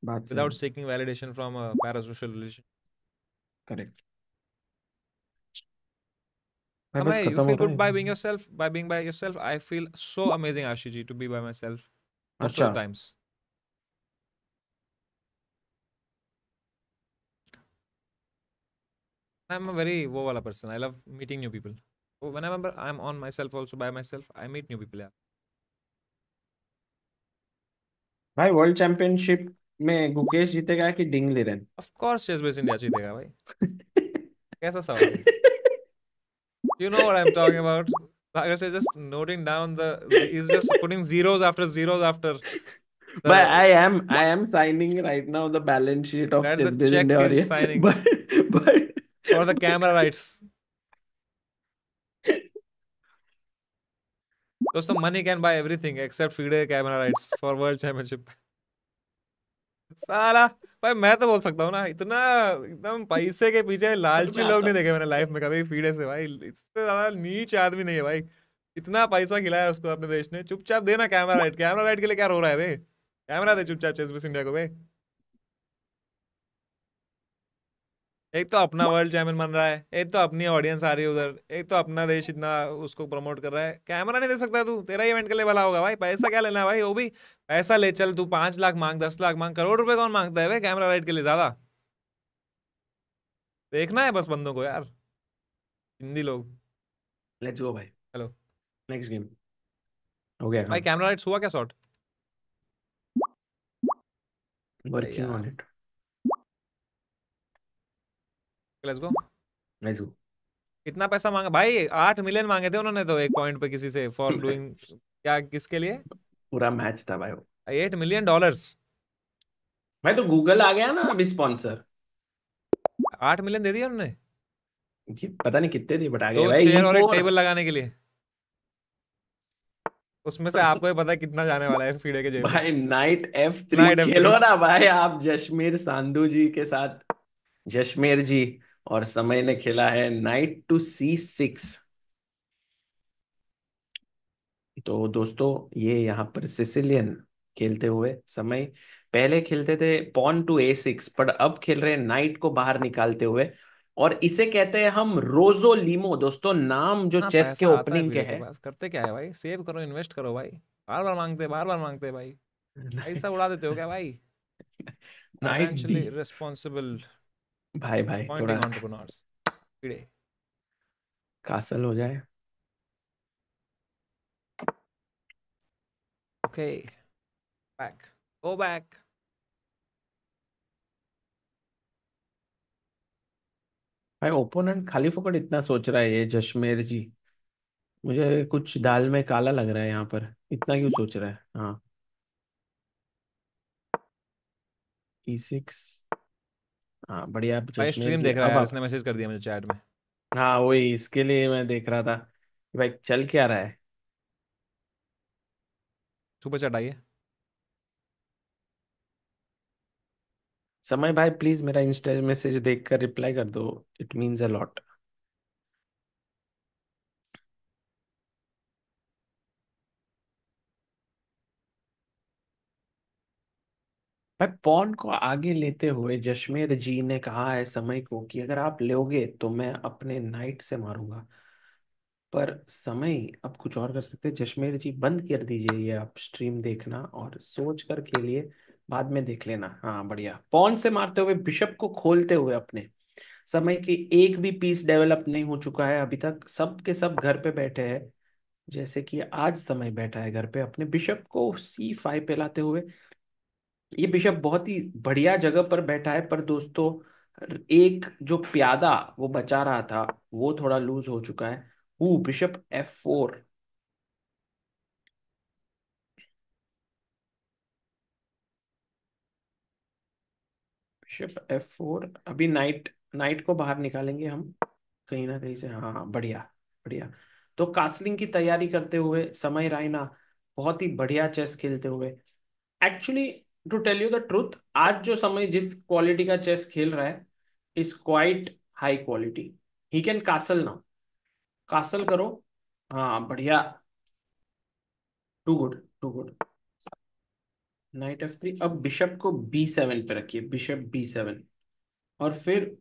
Speaker 2: बात सही
Speaker 1: without
Speaker 2: है।
Speaker 1: seeking validation from a parasocial relation.
Speaker 2: Correct. भाई बस
Speaker 1: Amay, you
Speaker 2: खत्म हो
Speaker 1: feel
Speaker 2: रहा
Speaker 1: good by
Speaker 2: है।
Speaker 1: being yourself. By being by yourself, I feel so amazing, Ashiji, to be by myself most of
Speaker 2: अच्छा
Speaker 1: the times. I'm a very वो वाला person. I love meeting new people. So whenever I'm on myself, also by myself, I meet new people. Yeah.
Speaker 2: भाई, world championship में गुकेश जीतेगा कि Ding Liren?
Speaker 1: Of course, ChessBase India जीतेगा भाई। कैसा सवाल है? You know what I'm talking about. Sagar is just noting down he's just putting zeros after zeros after
Speaker 2: भाई
Speaker 1: the,
Speaker 2: I am signing right now the balance sheet of
Speaker 1: that's the
Speaker 2: ChessBase
Speaker 1: check
Speaker 2: India, और
Speaker 1: he's
Speaker 2: ये
Speaker 1: signing
Speaker 2: बट
Speaker 1: for the camera rights. दोस्तों, money can buy everything except FIDE camera rights for world championship. साला भाई, मैं तो बोल सकता हूँ ना, इतना एकदम पैसे के पीछे लालची
Speaker 2: मैं
Speaker 1: लोग
Speaker 2: आता
Speaker 1: नहीं
Speaker 2: हूँ।
Speaker 1: देखे मैंने लाइफ में कभी FIDE से भाई। इससे ज्यादा नीच आदमी नहीं है भाई। इतना पैसा खिलाया उसको अपने देश ने, चुपचाप देना कैमरा राइट। कैमरा राइट के लिए क्या रो रहा है बे? कैमरा दे चुपचाप चेस बस इंडिया को बे। एक तो अपना वर्ल्ड चैंपियन बन रहा है, एक तो अपनी ऑडियंस आ रही है उधर, एक तो अपना देश इतना उसको प्रमोट कर रहा है। कैमरा नहीं दे सकता तू? तेरा इवेंट के लिए भला होगा भाई, पैसा क्या लेना है भाई? वो भी पैसा ले चल, तू 5 लाख मांग, 10 लाख मांग, करोड़ रुपए कौन मांगता है भाई कैमरा राइट के लिए ज्यादा? देखना है बस बंदों को यार, हिंदी लोग।
Speaker 2: लेट्स गो भाई,
Speaker 1: हेलो
Speaker 2: नेक्स्ट गेम हो गया
Speaker 1: भाई,
Speaker 2: काम,
Speaker 1: कैमरा राइट हुआ क्या शॉट? अरे
Speaker 2: वर्किंग ऑन
Speaker 1: यार,
Speaker 2: it.
Speaker 1: Let's go.
Speaker 2: Let's go.
Speaker 1: कितना पैसा मांगा भाई? 8 मिलियन मांगे थे उन्होंने तो एक पॉइंट पे किसी से, फॉर डूइंग क्या, किसके लिए?
Speaker 2: पूरा मैच था भाई वो।
Speaker 1: $8 मिलियन।
Speaker 2: भाई तो गूगल आ गया ना अभी स्पॉन्सर।
Speaker 1: 8 मिलियन दे दिया उन्होंने
Speaker 2: पता नहीं कितने थे बट आ गए
Speaker 1: 2 चेयर
Speaker 2: भाई
Speaker 1: और एक
Speaker 2: E4।
Speaker 1: टेबल लगाने के लिए। उसमें से आपको ही पता है कितना जाने वाला है फीडे के जेब में।
Speaker 2: भाई नाइट F3
Speaker 1: नाइट
Speaker 2: खेलो
Speaker 1: F3।
Speaker 2: ना भाई आप जश्मीर सांधू जी के साथ, जश्मीर जी। और समय ने खेला है नाइट टू C6। तो दोस्तों ये यहाँ पर सिसिलियन खेलते हुए समय, पहले खेलते थे पॉन टू A6 पर अब खेल रहे हैं नाइट को बाहर निकालते हुए। और इसे कहते हैं हम रोजो लीमो दोस्तों, नाम जो
Speaker 1: इतना
Speaker 2: चेस के
Speaker 1: पैसा आता है
Speaker 2: ओपनिंग के
Speaker 1: फीडे के
Speaker 2: है।
Speaker 1: पास, करते क्या है भाई? सेव करो, इन्वेस्ट करो भाई। बार बार मांगते भाई, पैसा उड़ा देते हो क्या भाई?
Speaker 2: Night D।
Speaker 1: फाइनेंशियली रिस्पॉन्सिबल
Speaker 2: भाई भाई थोड़ा
Speaker 1: पॉइंटिंग एंटरप्रेन्योर्स फीडे।
Speaker 2: कासल हो जाए।
Speaker 1: Okay, back, go back.
Speaker 2: भाई ओपोनेंट खाली फोकट इतना सोच रहा है ये जश्मेर जी, मुझे कुछ दाल में काला लग रहा है यहाँ पर, इतना क्यों सोच रहा है? हाँ E6। हाँ बढ़िया
Speaker 1: भाई
Speaker 2: जश्मेर
Speaker 1: स्ट्रीम
Speaker 2: जी,
Speaker 1: देख रहा है
Speaker 2: अब
Speaker 1: यार,
Speaker 2: आप।
Speaker 1: इसने मैसेज कर दिया मुझे चैट में।
Speaker 2: हाँ वही इसके लिए मैं देख रहा था कि भाई चल क्या रहा है।
Speaker 1: सुपर चैट आई है।
Speaker 2: समय भाई प्लीज मेरा इंस्टा मैसेज देख कर रिप्लाई कर दो, इट मीन्स अ लॉट। भाई पॉन को आगे लेते हुए जश्मेर जी ने कहा है समय को कि अगर आप लोगे तो मैं अपने नाइट से मारूंगा। पर समय अब कुछ और कर सकते हैं। जश्मेर जी बंद कर दीजिए ये आप स्ट्रीम देखना और सोच कर खेलिए, बाद में देख लेना। हाँ बढ़िया, पॉन से मारते हुए बिशप को खोलते हुए अपने, समय की एक भी पीस डेवलप नहीं हो चुका है अभी तक, सब के सब घर पे बैठे हैं। जैसे कि आज समय बैठा है घर पे अपने बिशप को C5 पे लाते हुए। ये बिशप बहुत ही बढ़िया जगह पर बैठा है पर दोस्तों एक जो प्यादा वो बचा रहा था वो थोड़ा लूज हो चुका है। वो बिशप F4। बिशप F4 अभी नाइट, नाइट को बाहर निकालेंगे हम कहीं ना कहीं से। हाँ हाँ, बढ़िया बढ़िया। तो कासलिंग की तैयारी करते हुए समय रायना बहुत ही बढ़िया चेस खेलते हुए। Actually to tell you the truth, आज जो समय जिस क्वालिटी का चेस खेल रहा है is quite high quality. He can castle now, castle करो। हाँ बढ़िया, too good to good. Knight F3, अब बिशप को B7 पे रखिए, बिशप B7। और फिर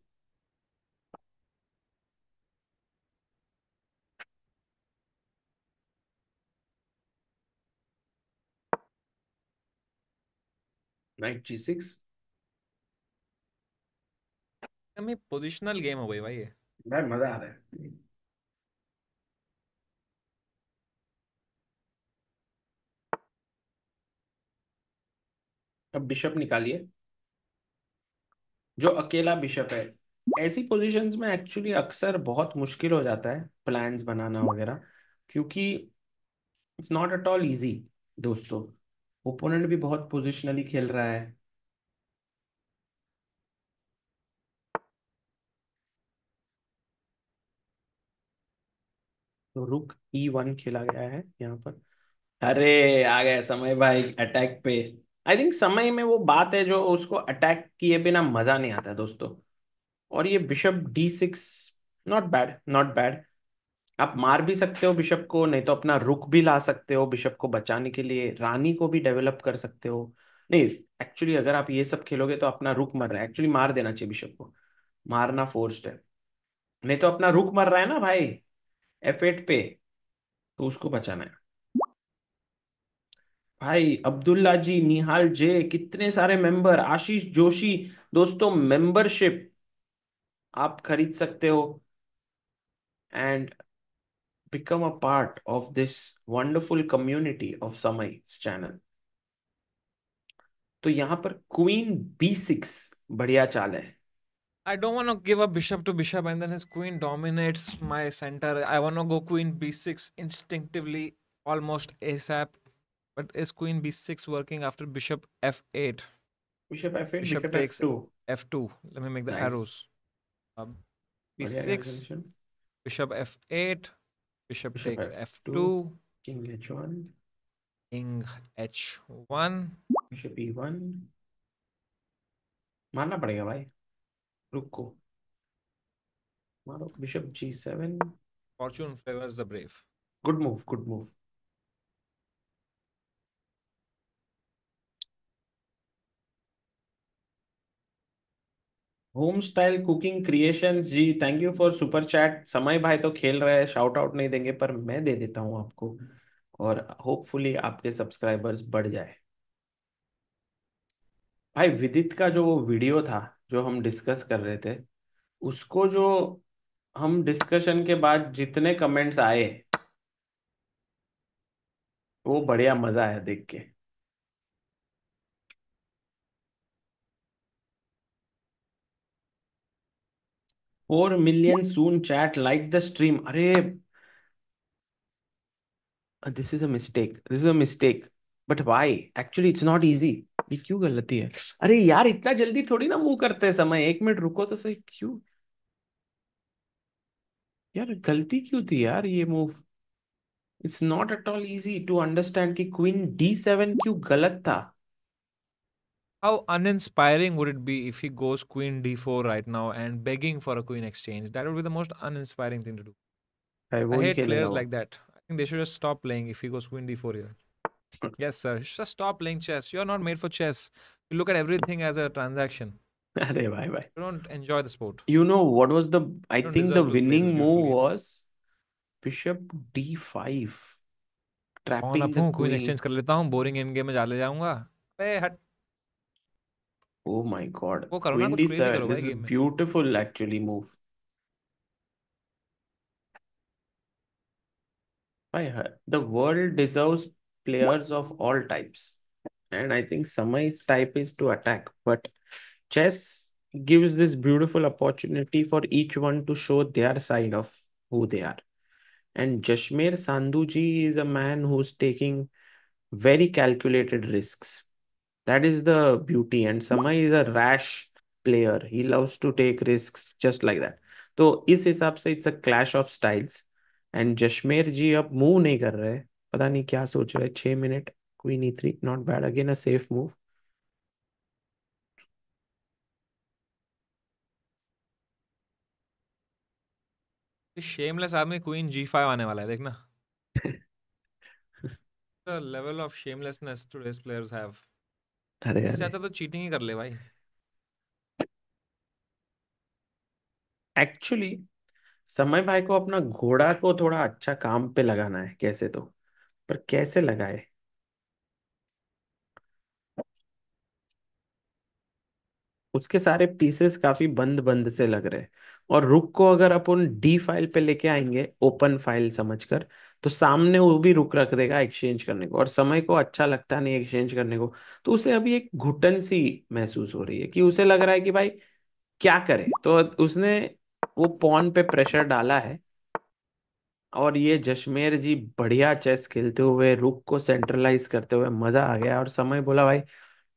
Speaker 2: नाइट G6।
Speaker 1: हमें पोजिशनल गेम हो गई भाई ये।
Speaker 2: भाई मजा आ रहा है। अब बिशप निकालिए, जो अकेला बिशप है। ऐसी पोजीशंस में एक्चुअली अक्सर बहुत मुश्किल हो जाता है प्लान्स बनाना वगैरह, क्योंकि it's not at all easy दोस्तों। ओपोनेंट भी बहुत पोजिशनली खेल रहा है। तो रुक E1 खेला गया है यहाँ पर। अरे आ गया समय भाई अटैक पे। आई थिंक समय में वो बात है जो उसको अटैक किए बिना मजा नहीं आता दोस्तों। और ये bishop D6, not bad not bad. आप मार भी सकते हो बिशप को, नहीं तो अपना रुक भी ला सकते हो बिशप को बचाने के लिए, रानी को भी डेवलप कर सकते हो। नहीं एक्चुअली अगर आप ये सब खेलोगे तो अपना रुक मर रहा है, एक्चुअली मार देना चाहिए बिशप को। मारना फोर्स्ड है, नहीं तो अपना रुक मर रहा है ना भाई F8 पे, तो उसको बचाना है। भाई अब्दुल्ला जी, निहाल जे, कितने सारे मेंबर, आशीष जोशी। दोस्तों मेंबरशिप आप खरीद सकते हो and become a part of this wonderful community of Samay's channel। तो यहाँ पर क्वीन B6 बढ़िया चाल है।
Speaker 1: I don't want to give up bishop to bishop and then his queen dominates my center. I want to go queen b6 instinctively, almost ASAP. But is queen b6 working after bishop f8?
Speaker 2: Bishop F8,
Speaker 1: Bishop
Speaker 2: Bishop
Speaker 1: takes
Speaker 2: F2।
Speaker 1: f2. Let me make the
Speaker 2: nice,
Speaker 1: arrows. Um,
Speaker 2: बढ़िया
Speaker 1: b6,
Speaker 2: calculation.
Speaker 1: bishop f8, bishop
Speaker 2: Bishop
Speaker 1: takes
Speaker 2: F2,
Speaker 1: f2,
Speaker 2: King H1,
Speaker 1: king h1.
Speaker 2: Bishop E1। मारना पड़ेगा भाई, रुक को मारो। Bishop G7।
Speaker 1: Fortune favors the brave.
Speaker 2: Good move, good move. Home style cooking creation ji, thank you for super chat. Samay भाई तो खेल रहे हैं, शाउट आउट नहीं देंगे पर मैं दे देता हूँ आपको, और होपफुली आपके सब्सक्राइबर्स बढ़ जाए। भाई विदित का जो वो वीडियो था जो हम डिस्कस कर रहे थे, उसको जो हम डिस्कशन के बाद जितने कमेंट्स आए, वो बढ़िया मजा आया देख के। 4 million soon chat, like the stream। अरे this is a mistake, this is a mistake, but why actually it's not easy. ये क्यों गलती है? अरे यार इतना जल्दी थोड़ी ना मूव करते हैं, समय 1 मिनट रुको तो सही। क्यों यार, गलती क्यों थी यार ये move? It's not at all easy to understand कि क्वीन D7 क्यों गलत था।
Speaker 1: How uninspiring would it be if he goes queen d4 right now and begging for a queen exchange? That would be the most uninspiring thing to do.
Speaker 2: भाई
Speaker 1: I
Speaker 2: वो ही
Speaker 1: hate
Speaker 2: खेलेगा
Speaker 1: players
Speaker 2: वो।
Speaker 1: like that. I think they should just stop playing if he goes queen d4 here. Yes, sir. Just stop playing chess. You're not made for chess. You look at everything as a transaction.
Speaker 2: अरे भाई भाई,
Speaker 1: You don't enjoy the sport.
Speaker 2: you know what was the, I
Speaker 1: You don't
Speaker 2: think the
Speaker 1: deserve to play this
Speaker 2: winning
Speaker 1: beautiful
Speaker 2: move
Speaker 1: game.
Speaker 2: was Bishop D5,
Speaker 1: कौन
Speaker 2: trapping
Speaker 1: आप
Speaker 2: the
Speaker 1: हूँ queen
Speaker 2: queen।
Speaker 1: Exchange कर लेता हूँ boring end game में चले जाऊंगा बे हट
Speaker 2: Oh my God,
Speaker 1: वो करो ना
Speaker 2: Queen
Speaker 1: कुछ क्रेजी
Speaker 2: D7,
Speaker 1: करो
Speaker 2: this
Speaker 1: भाई
Speaker 2: is
Speaker 1: गेम में
Speaker 2: beautiful actually move। The world deserves players of all types, and I think Samay's type is to attack, but chess gives this beautiful opportunity for each one to show their side of who they are. And Jashmir Sandhuji is a man who's taking very calculated risks. That is the beauty. And Samay is a rash player. He loves to take risks just like that. तो इस हिसाब से it's a clash of styles. And Jasmer ji अब move नहीं कर रहे, पता नहीं क्या सोच रहे। 6 minute, queen E3, not bad, again a safe move.
Speaker 1: Shameless आदमी क्वीन g5 आने वाला है देखना the level of shamelessness today's players have
Speaker 2: अरे
Speaker 1: इससे
Speaker 2: अरे,
Speaker 1: अच्छा तो चीटिंग ही कर ले भाई
Speaker 2: एक्चुअली समय भाई को अपना घोड़ा को थोड़ा अच्छा काम पे लगाना है कैसे तो, पर कैसे लगाए? उसके सारे पीसेस काफी बंद बंद से लग रहे हैं। और रुक को अगर अपन D फाइल पे लेके आएंगे ओपन फाइल समझकर, तो सामने वो भी रुक रख देगा एक्सचेंज करने को, और समय को अच्छा लगता नहीं एक्सचेंज करने को। तो उसे अभी एक घुटन सी महसूस हो रही है कि उसे लग रहा है कि भाई क्या करे। तो उसने वो पॉन पे प्रेशर डाला है। और ये जश्मेर जी बढ़िया चेस खेलते हुए, रुक को सेंट्रलाइज करते हुए मजा आ गया। और समय बोला भाई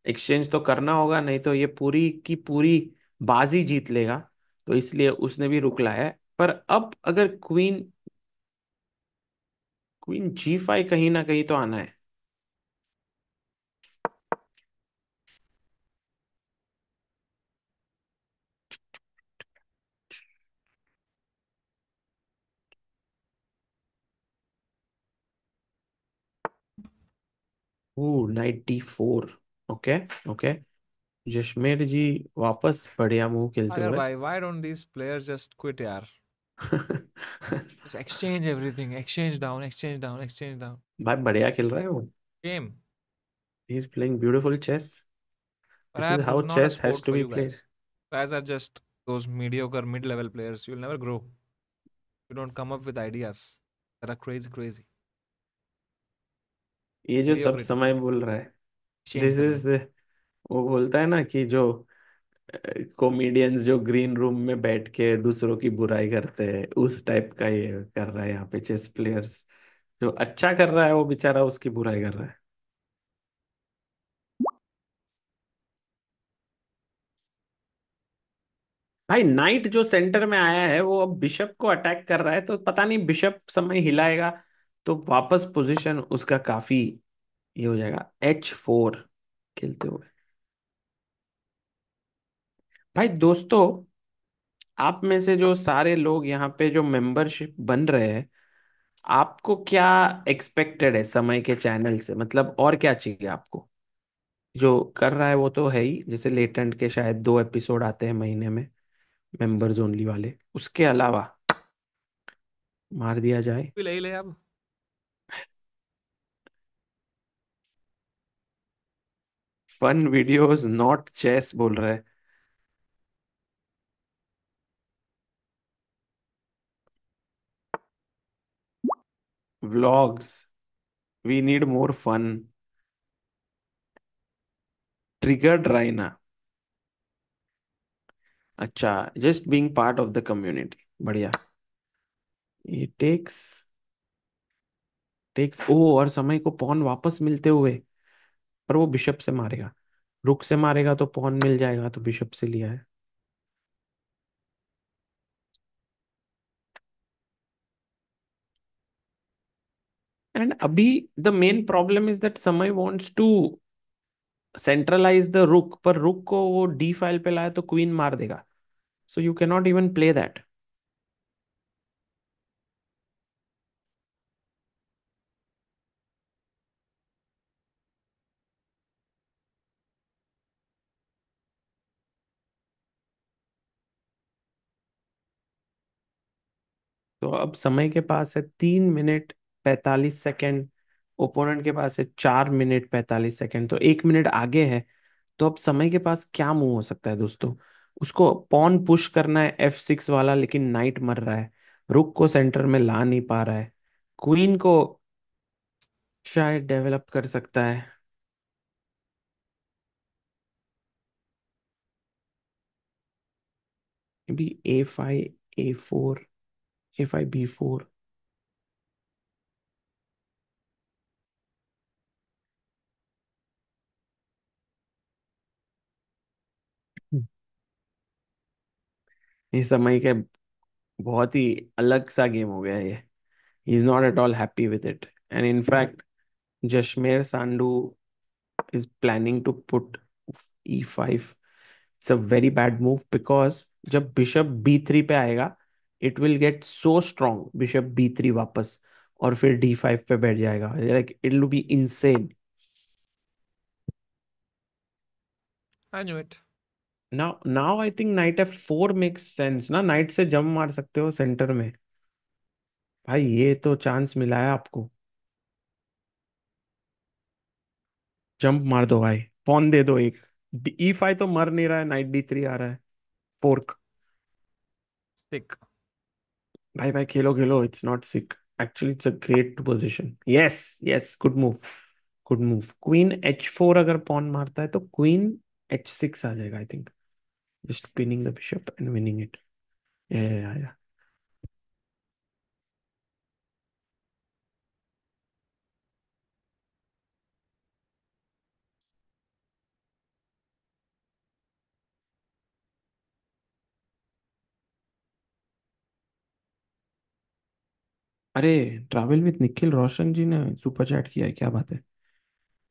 Speaker 2: एक्सचेंज तो करना होगा, नहीं तो ये पूरी की पूरी बाजी जीत लेगा। तो इसलिए उसने भी रुक लाया है। पर अब अगर क्वीन क्वीन G5 कहीं ना कहीं तो आना है। Oh knight D4। Okay okay, Jasmer ji वापस बढ़िया मूव खेलते
Speaker 1: अगर
Speaker 2: हुए।
Speaker 1: भाई, why don't these players just quit यार? Just exchange everything, exchange down, exchange down, exchange down.
Speaker 2: भाई बढ़िया खेल रहा है वो।
Speaker 1: Game.
Speaker 2: He is playing beautiful chess. This is
Speaker 1: Perhaps this
Speaker 2: how
Speaker 1: is not a
Speaker 2: chess has
Speaker 1: sport
Speaker 2: to
Speaker 1: for
Speaker 2: be
Speaker 1: you
Speaker 2: played.
Speaker 1: guys. You guys are just those mediocre mid-level players. You'll never grow. You don't come up with ideas that are crazy, crazy.
Speaker 2: ये जो सब
Speaker 1: Mediocrity.
Speaker 2: समय बोल रहा है,
Speaker 1: Change
Speaker 2: this
Speaker 1: कर लो.
Speaker 2: Is, वो बोलता है ना कि जो कॉमेडियंस जो ग्रीन रूम में बैठ के दूसरों की बुराई करते हैं, उस टाइप का ये कर रहा है यहाँ पे चेस प्लेयर्स। जो अच्छा कर रहा है वो बेचारा उसकी बुराई कर रहा है। भाई नाइट जो सेंटर में आया है वो अब बिशप को अटैक कर रहा है, तो पता नहीं बिशप समय हिलाएगा तो वापस पोजीशन उसका काफी ये हो जाएगा। H4 खेलते हुए। भाई दोस्तों, आप में से जो सारे लोग यहाँ पे जो मेंबरशिप बन रहे हैं, आपको क्या एक्सपेक्टेड है समय के चैनल से? मतलब और क्या चाहिए आपको? जो कर रहा है वो तो है ही, जैसे लेटेंट के शायद 2 एपिसोड आते हैं महीने में मेंबर्स ओनली वाले, उसके अलावा मार दिया जाए।
Speaker 1: भी ले ही ले अब.
Speaker 2: फन वीडियोस नॉट चेस बोल रहा है। Vlogs, we need more fun. Triggered Raina. अच्छा, just being part of the community, बढ़िया। ये टेक्स ओ, और समय को पॉन वापस मिलते हुए, पर वो बिशप से मारेगा। रुक से मारेगा तो पॉन मिल जाएगा, तो बिशप से लिया है। एंड अभी the main problem is that समय वांट्स टू सेंट्रलाइज द रुक, पर रुक को वो डी फाइल पे लाए तो क्वीन मार देगा, so you can not even play that. तो अब समय के पास है 3 मिनट 45 सेकेंड, ओपोनेंट के पास है 4 मिनट 45 सेकेंड, तो 1 मिनट आगे है। तो अब समय के पास क्या मूव हो सकता है दोस्तों? उसको पॉन पुश करना है F6 वाला, लेकिन नाइट मर रहा है, रुक को सेंटर में ला नहीं पा रहा है। क्वीन को शायद डेवलप कर सकता है। अभी A5 A4, A5 B4। ये समय के बहुत ही अलग सा गेम हो गया है ये। He is not at all happy with it, and in fact Jasmer Sandhu is planning to put E5. It's a very bad move because जब बिशप B3 पे आएगा, it will get so strong, bishop B3 वापस, और फिर D5 पे बैठ जाएगा, like it'll be insane.
Speaker 1: I knew it.
Speaker 2: Now I think knight F4 makes sense ना, नाइट से जंप मार सकते हो सेंटर में। भाई ये तो चांस मिला है आपको, जंप मार दो भाई, पॉन दे दो एक। E5 तो मर नहीं रहा है, नाइट D3 आ रहा है, फोर्क।
Speaker 1: Stick.
Speaker 2: भाई भाई खेलो खेलो, it's not sick, actually it's a great position. Yes yes, good move, good move. Queen H4 अगर पॉन मारता है तो क्वीन H6 आ जाएगा I think, just pinning the bishop and winning it. या अरे, ट्रैवल विद निखिल रोशन जी ने सुपर चैट किया है, क्या बात है।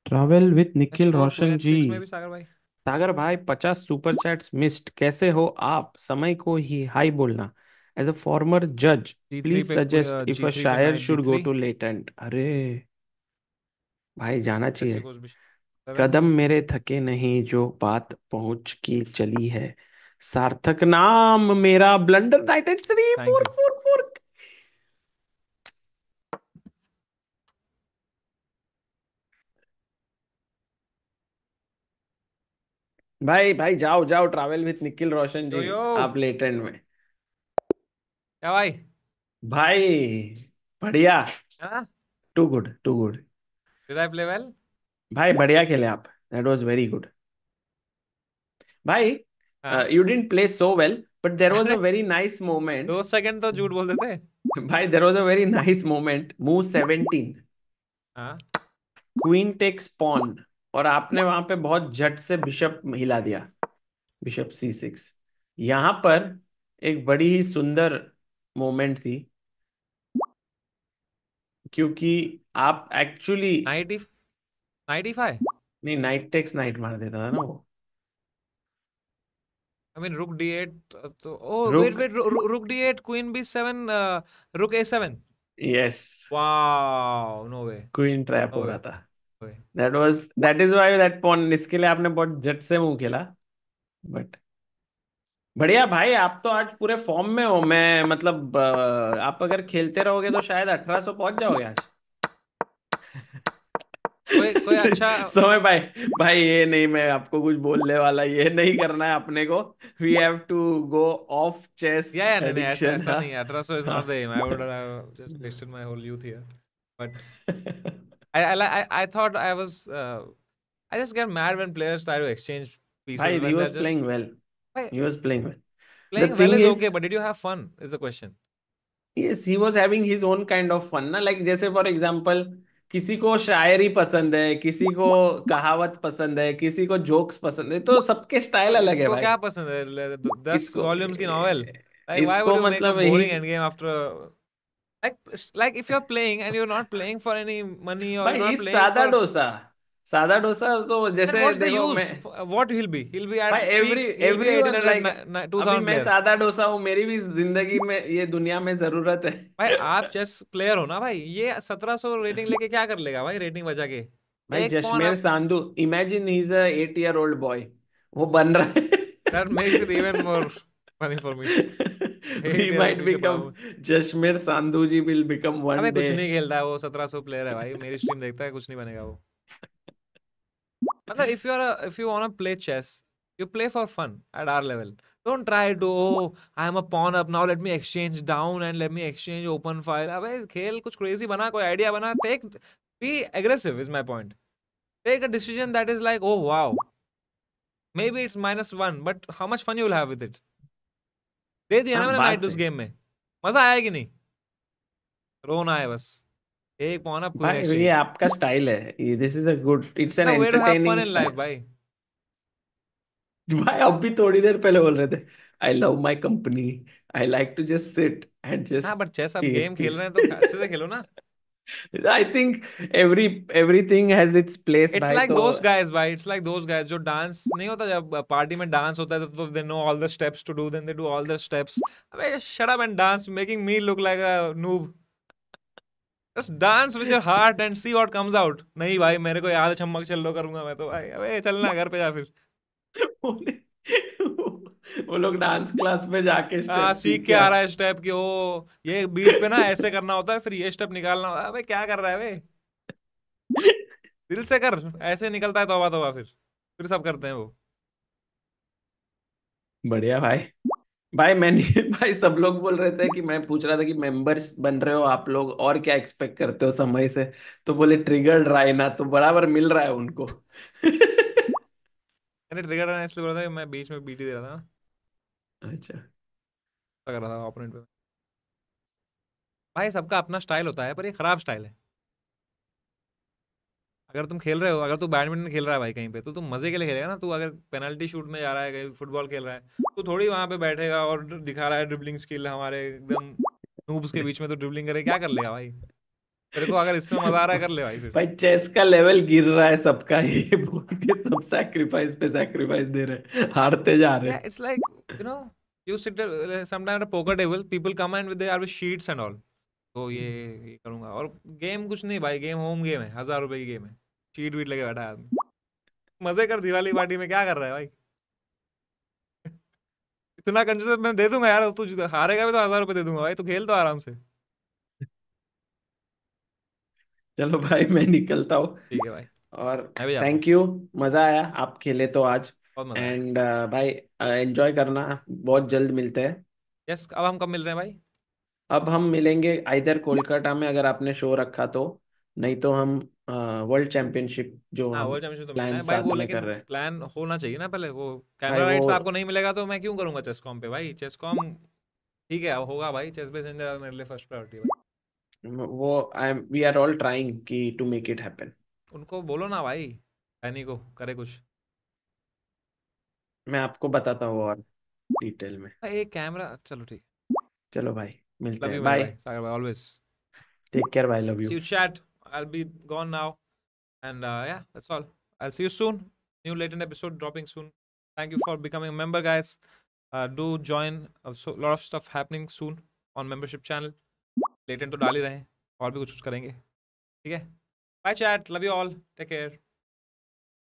Speaker 2: Travel with Nikhil
Speaker 1: H4 Queen
Speaker 2: Roshan ji.
Speaker 1: H6 में भी सागर भाई.
Speaker 2: सागर भाई 50 सुपर चैट्स मिस्ड, कैसे हो आप? समय को ही हाई बोलना। एज अ फॉर्मर जज
Speaker 1: G3
Speaker 2: please
Speaker 1: pay
Speaker 2: suggest if a
Speaker 1: G3 पे
Speaker 2: शायर
Speaker 1: knight
Speaker 2: should go
Speaker 1: D3.
Speaker 2: To latent. अरे भाई जाना
Speaker 1: ऐसे
Speaker 2: चाहिए।
Speaker 1: goes bishop. 7.
Speaker 2: कदम मेरे थके नहीं जो बात पहुंच की चली है, सार्थक नाम मेरा, ब्लंडर 93
Speaker 1: Thank
Speaker 2: 4
Speaker 1: you.
Speaker 2: 4 4। भाई भाई जाओ जाओ, travel with Nikhil Roshan
Speaker 1: Yo
Speaker 2: ji,
Speaker 1: yo.
Speaker 2: आप लेट एंड में।
Speaker 1: क्या भाई?
Speaker 2: भाई बढ़िया,
Speaker 1: हाँ?
Speaker 2: Too good to good.
Speaker 1: Did I play well?
Speaker 2: भाई बढ़िया खेले आप, दैट वाज वेरी गुड। भाई
Speaker 1: हाँ?
Speaker 2: You didn't play so well, but there was a
Speaker 1: अरे
Speaker 2: वेरी नाइस मोमेंट।
Speaker 1: 2 सेकंड तो झूठ बोल देते।
Speaker 2: भाई there was a very nice moment, move 17,
Speaker 1: हाँ?
Speaker 2: क्वीन टेक्स पॉन, और आपने वहां पे बहुत झट से बिशप हिला दिया, बिशप C6। यहां पर एक बड़ी ही सुंदर मोमेंट थी, क्योंकि आप एक्चुअली,
Speaker 1: 90 95.
Speaker 2: नहीं, नाइट टेक्स नाइट मार देता था ना वो।
Speaker 1: I mean rook d8 तो oh wait
Speaker 2: रुक,
Speaker 1: wait rook d8 queen b7 rook a7.
Speaker 2: Yes,
Speaker 1: Wow, no way.
Speaker 2: Queen trap
Speaker 1: No
Speaker 2: हो रहा
Speaker 1: way.
Speaker 2: था।
Speaker 1: No way.
Speaker 2: That is why that pawn, इसके लिए आपने बहुत झट से मुंह खेला। बट बढ़िया भाई, आप तो आज पूरे फॉर्म में हो। मैं मतलब आप अगर खेलते रहोगे तो शायद 1800 पहुंच जाओगे आज।
Speaker 1: कोई अच्छा
Speaker 2: समय भाई, भाई ये नहीं, मैं आपको कुछ बोलने वाला, ये नहीं करना है अपने को। We have to go of chess
Speaker 1: या नहीं नहीं ऐसा
Speaker 2: एडिक्शन।
Speaker 1: ऐसा
Speaker 2: हाँ।
Speaker 1: नहीं है 1800 is not the aim. I would have just wasted my whole youth here. But I thought I was I just get mad when players try to exchange
Speaker 2: भाई
Speaker 1: pieces
Speaker 2: he
Speaker 1: when
Speaker 2: was
Speaker 1: they're just
Speaker 2: playing well,
Speaker 1: Why-
Speaker 2: he was playing well. The
Speaker 1: playing well
Speaker 2: thing
Speaker 1: is
Speaker 2: is,
Speaker 1: okay, but did you have fun is the question.
Speaker 2: yes, he was having his own kind of fun ना, like जैसे for example, किसी को शायरी पसंद है, किसी को कहावत पसंद है, किसी को जोक्स पसंद है, तो सबके
Speaker 1: तो
Speaker 2: स्टाइल अलग है
Speaker 1: इसको
Speaker 2: भाई।
Speaker 1: क्या पसंद है 10
Speaker 2: इसको
Speaker 1: वॉल्यूम्स की नॉवेल? Like why would
Speaker 2: इसको
Speaker 1: you make a
Speaker 2: मतलब ही,
Speaker 1: boring endgame after like if you're playing and you're not playing for any money or you're
Speaker 2: भाई
Speaker 1: not
Speaker 2: इस
Speaker 1: playing
Speaker 2: सादा
Speaker 1: for
Speaker 2: डोसा, सादा डोसा तो
Speaker 1: then
Speaker 2: जैसे
Speaker 1: what's the
Speaker 2: देखो मैं,
Speaker 1: use? What he'll be
Speaker 2: भाई
Speaker 1: at
Speaker 2: every
Speaker 1: peak, he'll be
Speaker 2: everyone
Speaker 1: 1800
Speaker 2: like, अभी
Speaker 1: 2000
Speaker 2: मैं
Speaker 1: player.
Speaker 2: सादा डोसा हूँ, मेरी भी जिंदगी में, ये दुनिया में जरूरत है।
Speaker 1: भाई आप चेस प्लेयर हो ना भाई, ये 1700 रेटिंग लेके क्या कर लेगा भाई, रेटिंग बचा के
Speaker 2: भाई
Speaker 1: एक पॉन
Speaker 2: जशमेर
Speaker 1: आप
Speaker 2: Sandhu, imagine he is a 8 year old boy, वो बन रहा है।
Speaker 1: that makes it even more funny for me.
Speaker 2: He
Speaker 1: 8 year
Speaker 2: might
Speaker 1: पीछे पड़ा
Speaker 2: become,
Speaker 1: हूँ।
Speaker 2: जशमेर सांधू जी will become
Speaker 1: अबे
Speaker 2: one
Speaker 1: कुछ
Speaker 2: day।
Speaker 1: नहीं खेलता है वो, 1700 प्लेयर है भाई, मेरी स्ट्रीम देखता है, कुछ नहीं बनेगा वो। मतलब if you want to play chess, you play for fun at our level. Don't try to I am a pawn up now, let me exchange down and let me exchange open file. अबे खेल कुछ crazy बना, कोई idea बना, be aggressive is my point. Take a decision that is like, oh wow, maybe it's -1, but how much fun you will have with it. दे दिया
Speaker 2: हाँ
Speaker 1: ना मैंने
Speaker 2: बात
Speaker 1: नाइट उस
Speaker 2: सही।
Speaker 1: गेम में, मजा आया कि नहीं? रोना है बस, एक pawn up queen
Speaker 2: भाई ये
Speaker 1: exchange.
Speaker 2: आपका स्टाइल है, this is a good,
Speaker 1: This
Speaker 2: it's
Speaker 1: is
Speaker 2: an
Speaker 1: the way to have fun
Speaker 2: entertaining
Speaker 1: in life
Speaker 2: style.
Speaker 1: भाई.
Speaker 2: भाई अब भी थोड़ी देर पहले बोल रहे थे, I love my company, I like to just sit and
Speaker 1: हाँ
Speaker 2: जस्ट
Speaker 1: बट चेस अब गेम
Speaker 2: ईट
Speaker 1: खेल रहे
Speaker 2: पीस।
Speaker 1: हैं तो अच्छे से खेलो ना.
Speaker 2: I think everything has its place
Speaker 1: it's
Speaker 2: भाई,
Speaker 1: लाइक
Speaker 2: तो
Speaker 1: दोस गाइज भाई, इट्स लाइक दोस गाइज जो डांस नहीं होता, जब पार्टी में डांस होता है तो they know all the steps to do, then they do all the steps. अबे shut up and dance, making me look like a noob. Just dance with your heart and see what comes out. नहीं भाई मेरे को याद है छम्मक चलो करूंगा मैं तो भाई, अबे चलना घर पे जा फिर.
Speaker 2: वो लोग डांस क्लास में जाके
Speaker 1: हाँ
Speaker 2: स्टेप
Speaker 1: सीख
Speaker 2: सीख
Speaker 1: के
Speaker 2: के
Speaker 1: आ रहा
Speaker 2: आते।
Speaker 1: है स्टेप की, ओ ये बीट पे ना ऐसे करना होता है, फिर ये स्टेप निकालना होता है. अबे क्या कर रहा है बे, दिल से कर, ऐसे निकलता है तौबा तौबा, फिर सब करते हैं वो.
Speaker 2: बढ़िया भाई। भाई मैंने भाई सब लोग बोल रहे थे कि, मैं पूछ रहा था कि मेंबर्स बन रहे हो आप लोग, और क्या एक्सपेक्ट करते हो समय से, तो बोले ट्रिगर्ड रहा है ना, तो बराबर मिल रहा है उनको।
Speaker 1: मैंने ट्रिगर करना इसलिए बोला था कि मैं बीच में बीटी दे रहा था ना,
Speaker 2: अच्छा।
Speaker 1: कर रहा था ओपोनेंट पे. भाई सबका अपना स्टाइल होता है, पर ये खराब स्टाइल है. अगर तुम खेल रहे हो, अगर तू बैडमिंटन खेल रहा है भाई कहीं पे, तो तुम मजे के लिए खेलेगा ना. तू अगर पेनल्टी शूट में जा रहा है, कहीं फुटबॉल खेल रहा है, तो थोड़ी वहां पे बैठेगा और दिखा रहा है ड्रिबलिंग स्किल हमारे एकदम नूब्स के बीच में, तो ड्रिबलिंग करे क्या कर लेगा भाई. तेरे को अगर इसमें मजा आ रहा है कर ले भाई फिर.
Speaker 2: भाई चेस का लेवल गिर रहा है सबका, ये बोल के सब सैक्रिफाइस पे सैक्रिफाइस दे रहे हैं, हारते जा रहे
Speaker 1: Yeah, it's like, you know, you sit sometimes at a poker table, people come and they are with sheets and all. तो ये करूंगा, और गेम कुछ नहीं भाई, गेम होम गेम है, 1000 रुपए की गेम है, शीट वीट लेके बैठा है आदमी. मजे कर दिवाली पार्टी में, क्या कर रहा है भाई? इतना कंजूस मैं दे दूंगा यार, तू हारेगा भी तो 1000 रुपए दे दूंगा भाई, तू खेल तो आराम से।
Speaker 2: चलो भाई मैं निकलता हूँ।
Speaker 1: ठीक है भाई,
Speaker 2: और
Speaker 1: मैं भी जाता हूँ।
Speaker 2: थैंक यू, मजा आया आप खेले तो आज।
Speaker 1: बहुत मजा आया।
Speaker 2: एंड भाई एंजॉय करना, बहुत जल्द मिलते हैं।
Speaker 1: यस, अब हम कब मिल रहे हैं भाई?
Speaker 2: अब हम मिलेंगे इधर कोलकाता में अगर आपने शो रखा तो, नहीं तो हम वर्ल्ड चैंपियनशिप जो
Speaker 1: हाँ,
Speaker 2: हम
Speaker 1: वर्ल्ड चैंपियनशिप तो मिलना
Speaker 2: प्लान
Speaker 1: है भाई, वो
Speaker 2: साथ में
Speaker 1: लेकिन
Speaker 2: कर रहे हैं।
Speaker 1: प्लान होना चाहिए ना पहले। वो
Speaker 2: भाई
Speaker 1: कैमरा
Speaker 2: वो
Speaker 1: राइट्स आपको नहीं मिलेगा तो मैं क्यों करूंगा चेसकॉम पे भाई? चेसकॉम ठीक है, होगा भाई, चेस बेस इंडिया मेरे लिए फर्स्ट प्रायोरिटी है भाई।
Speaker 2: वो I am we are all trying की टू मेक इट हैपन।
Speaker 1: उनको बोलो ना भाई, एनी को करे कुछ।
Speaker 2: मैं आपको बताता हूँ और डिटेल में।
Speaker 1: एक कैमरा, चलो ठीक।
Speaker 2: चलो भाई, मिलते
Speaker 1: लव
Speaker 2: हैं,
Speaker 1: यू मेरे
Speaker 2: बाय।
Speaker 1: भाई, सागर भाई, ऑलवेज।
Speaker 2: टेक केयर भाई, love
Speaker 1: See
Speaker 2: you.
Speaker 1: you chat. I'll be gone now. And yeah, that's all. I'll see you soon. New latent episode dropping soon. Thank you for becoming a member, guys. Do join. So lot of stuff happening soon on membership channel. Latent तो डाल ही रहे हैं, और भी कुछ करेंगे, ठीक है? Bye chat. Love you all. Take care.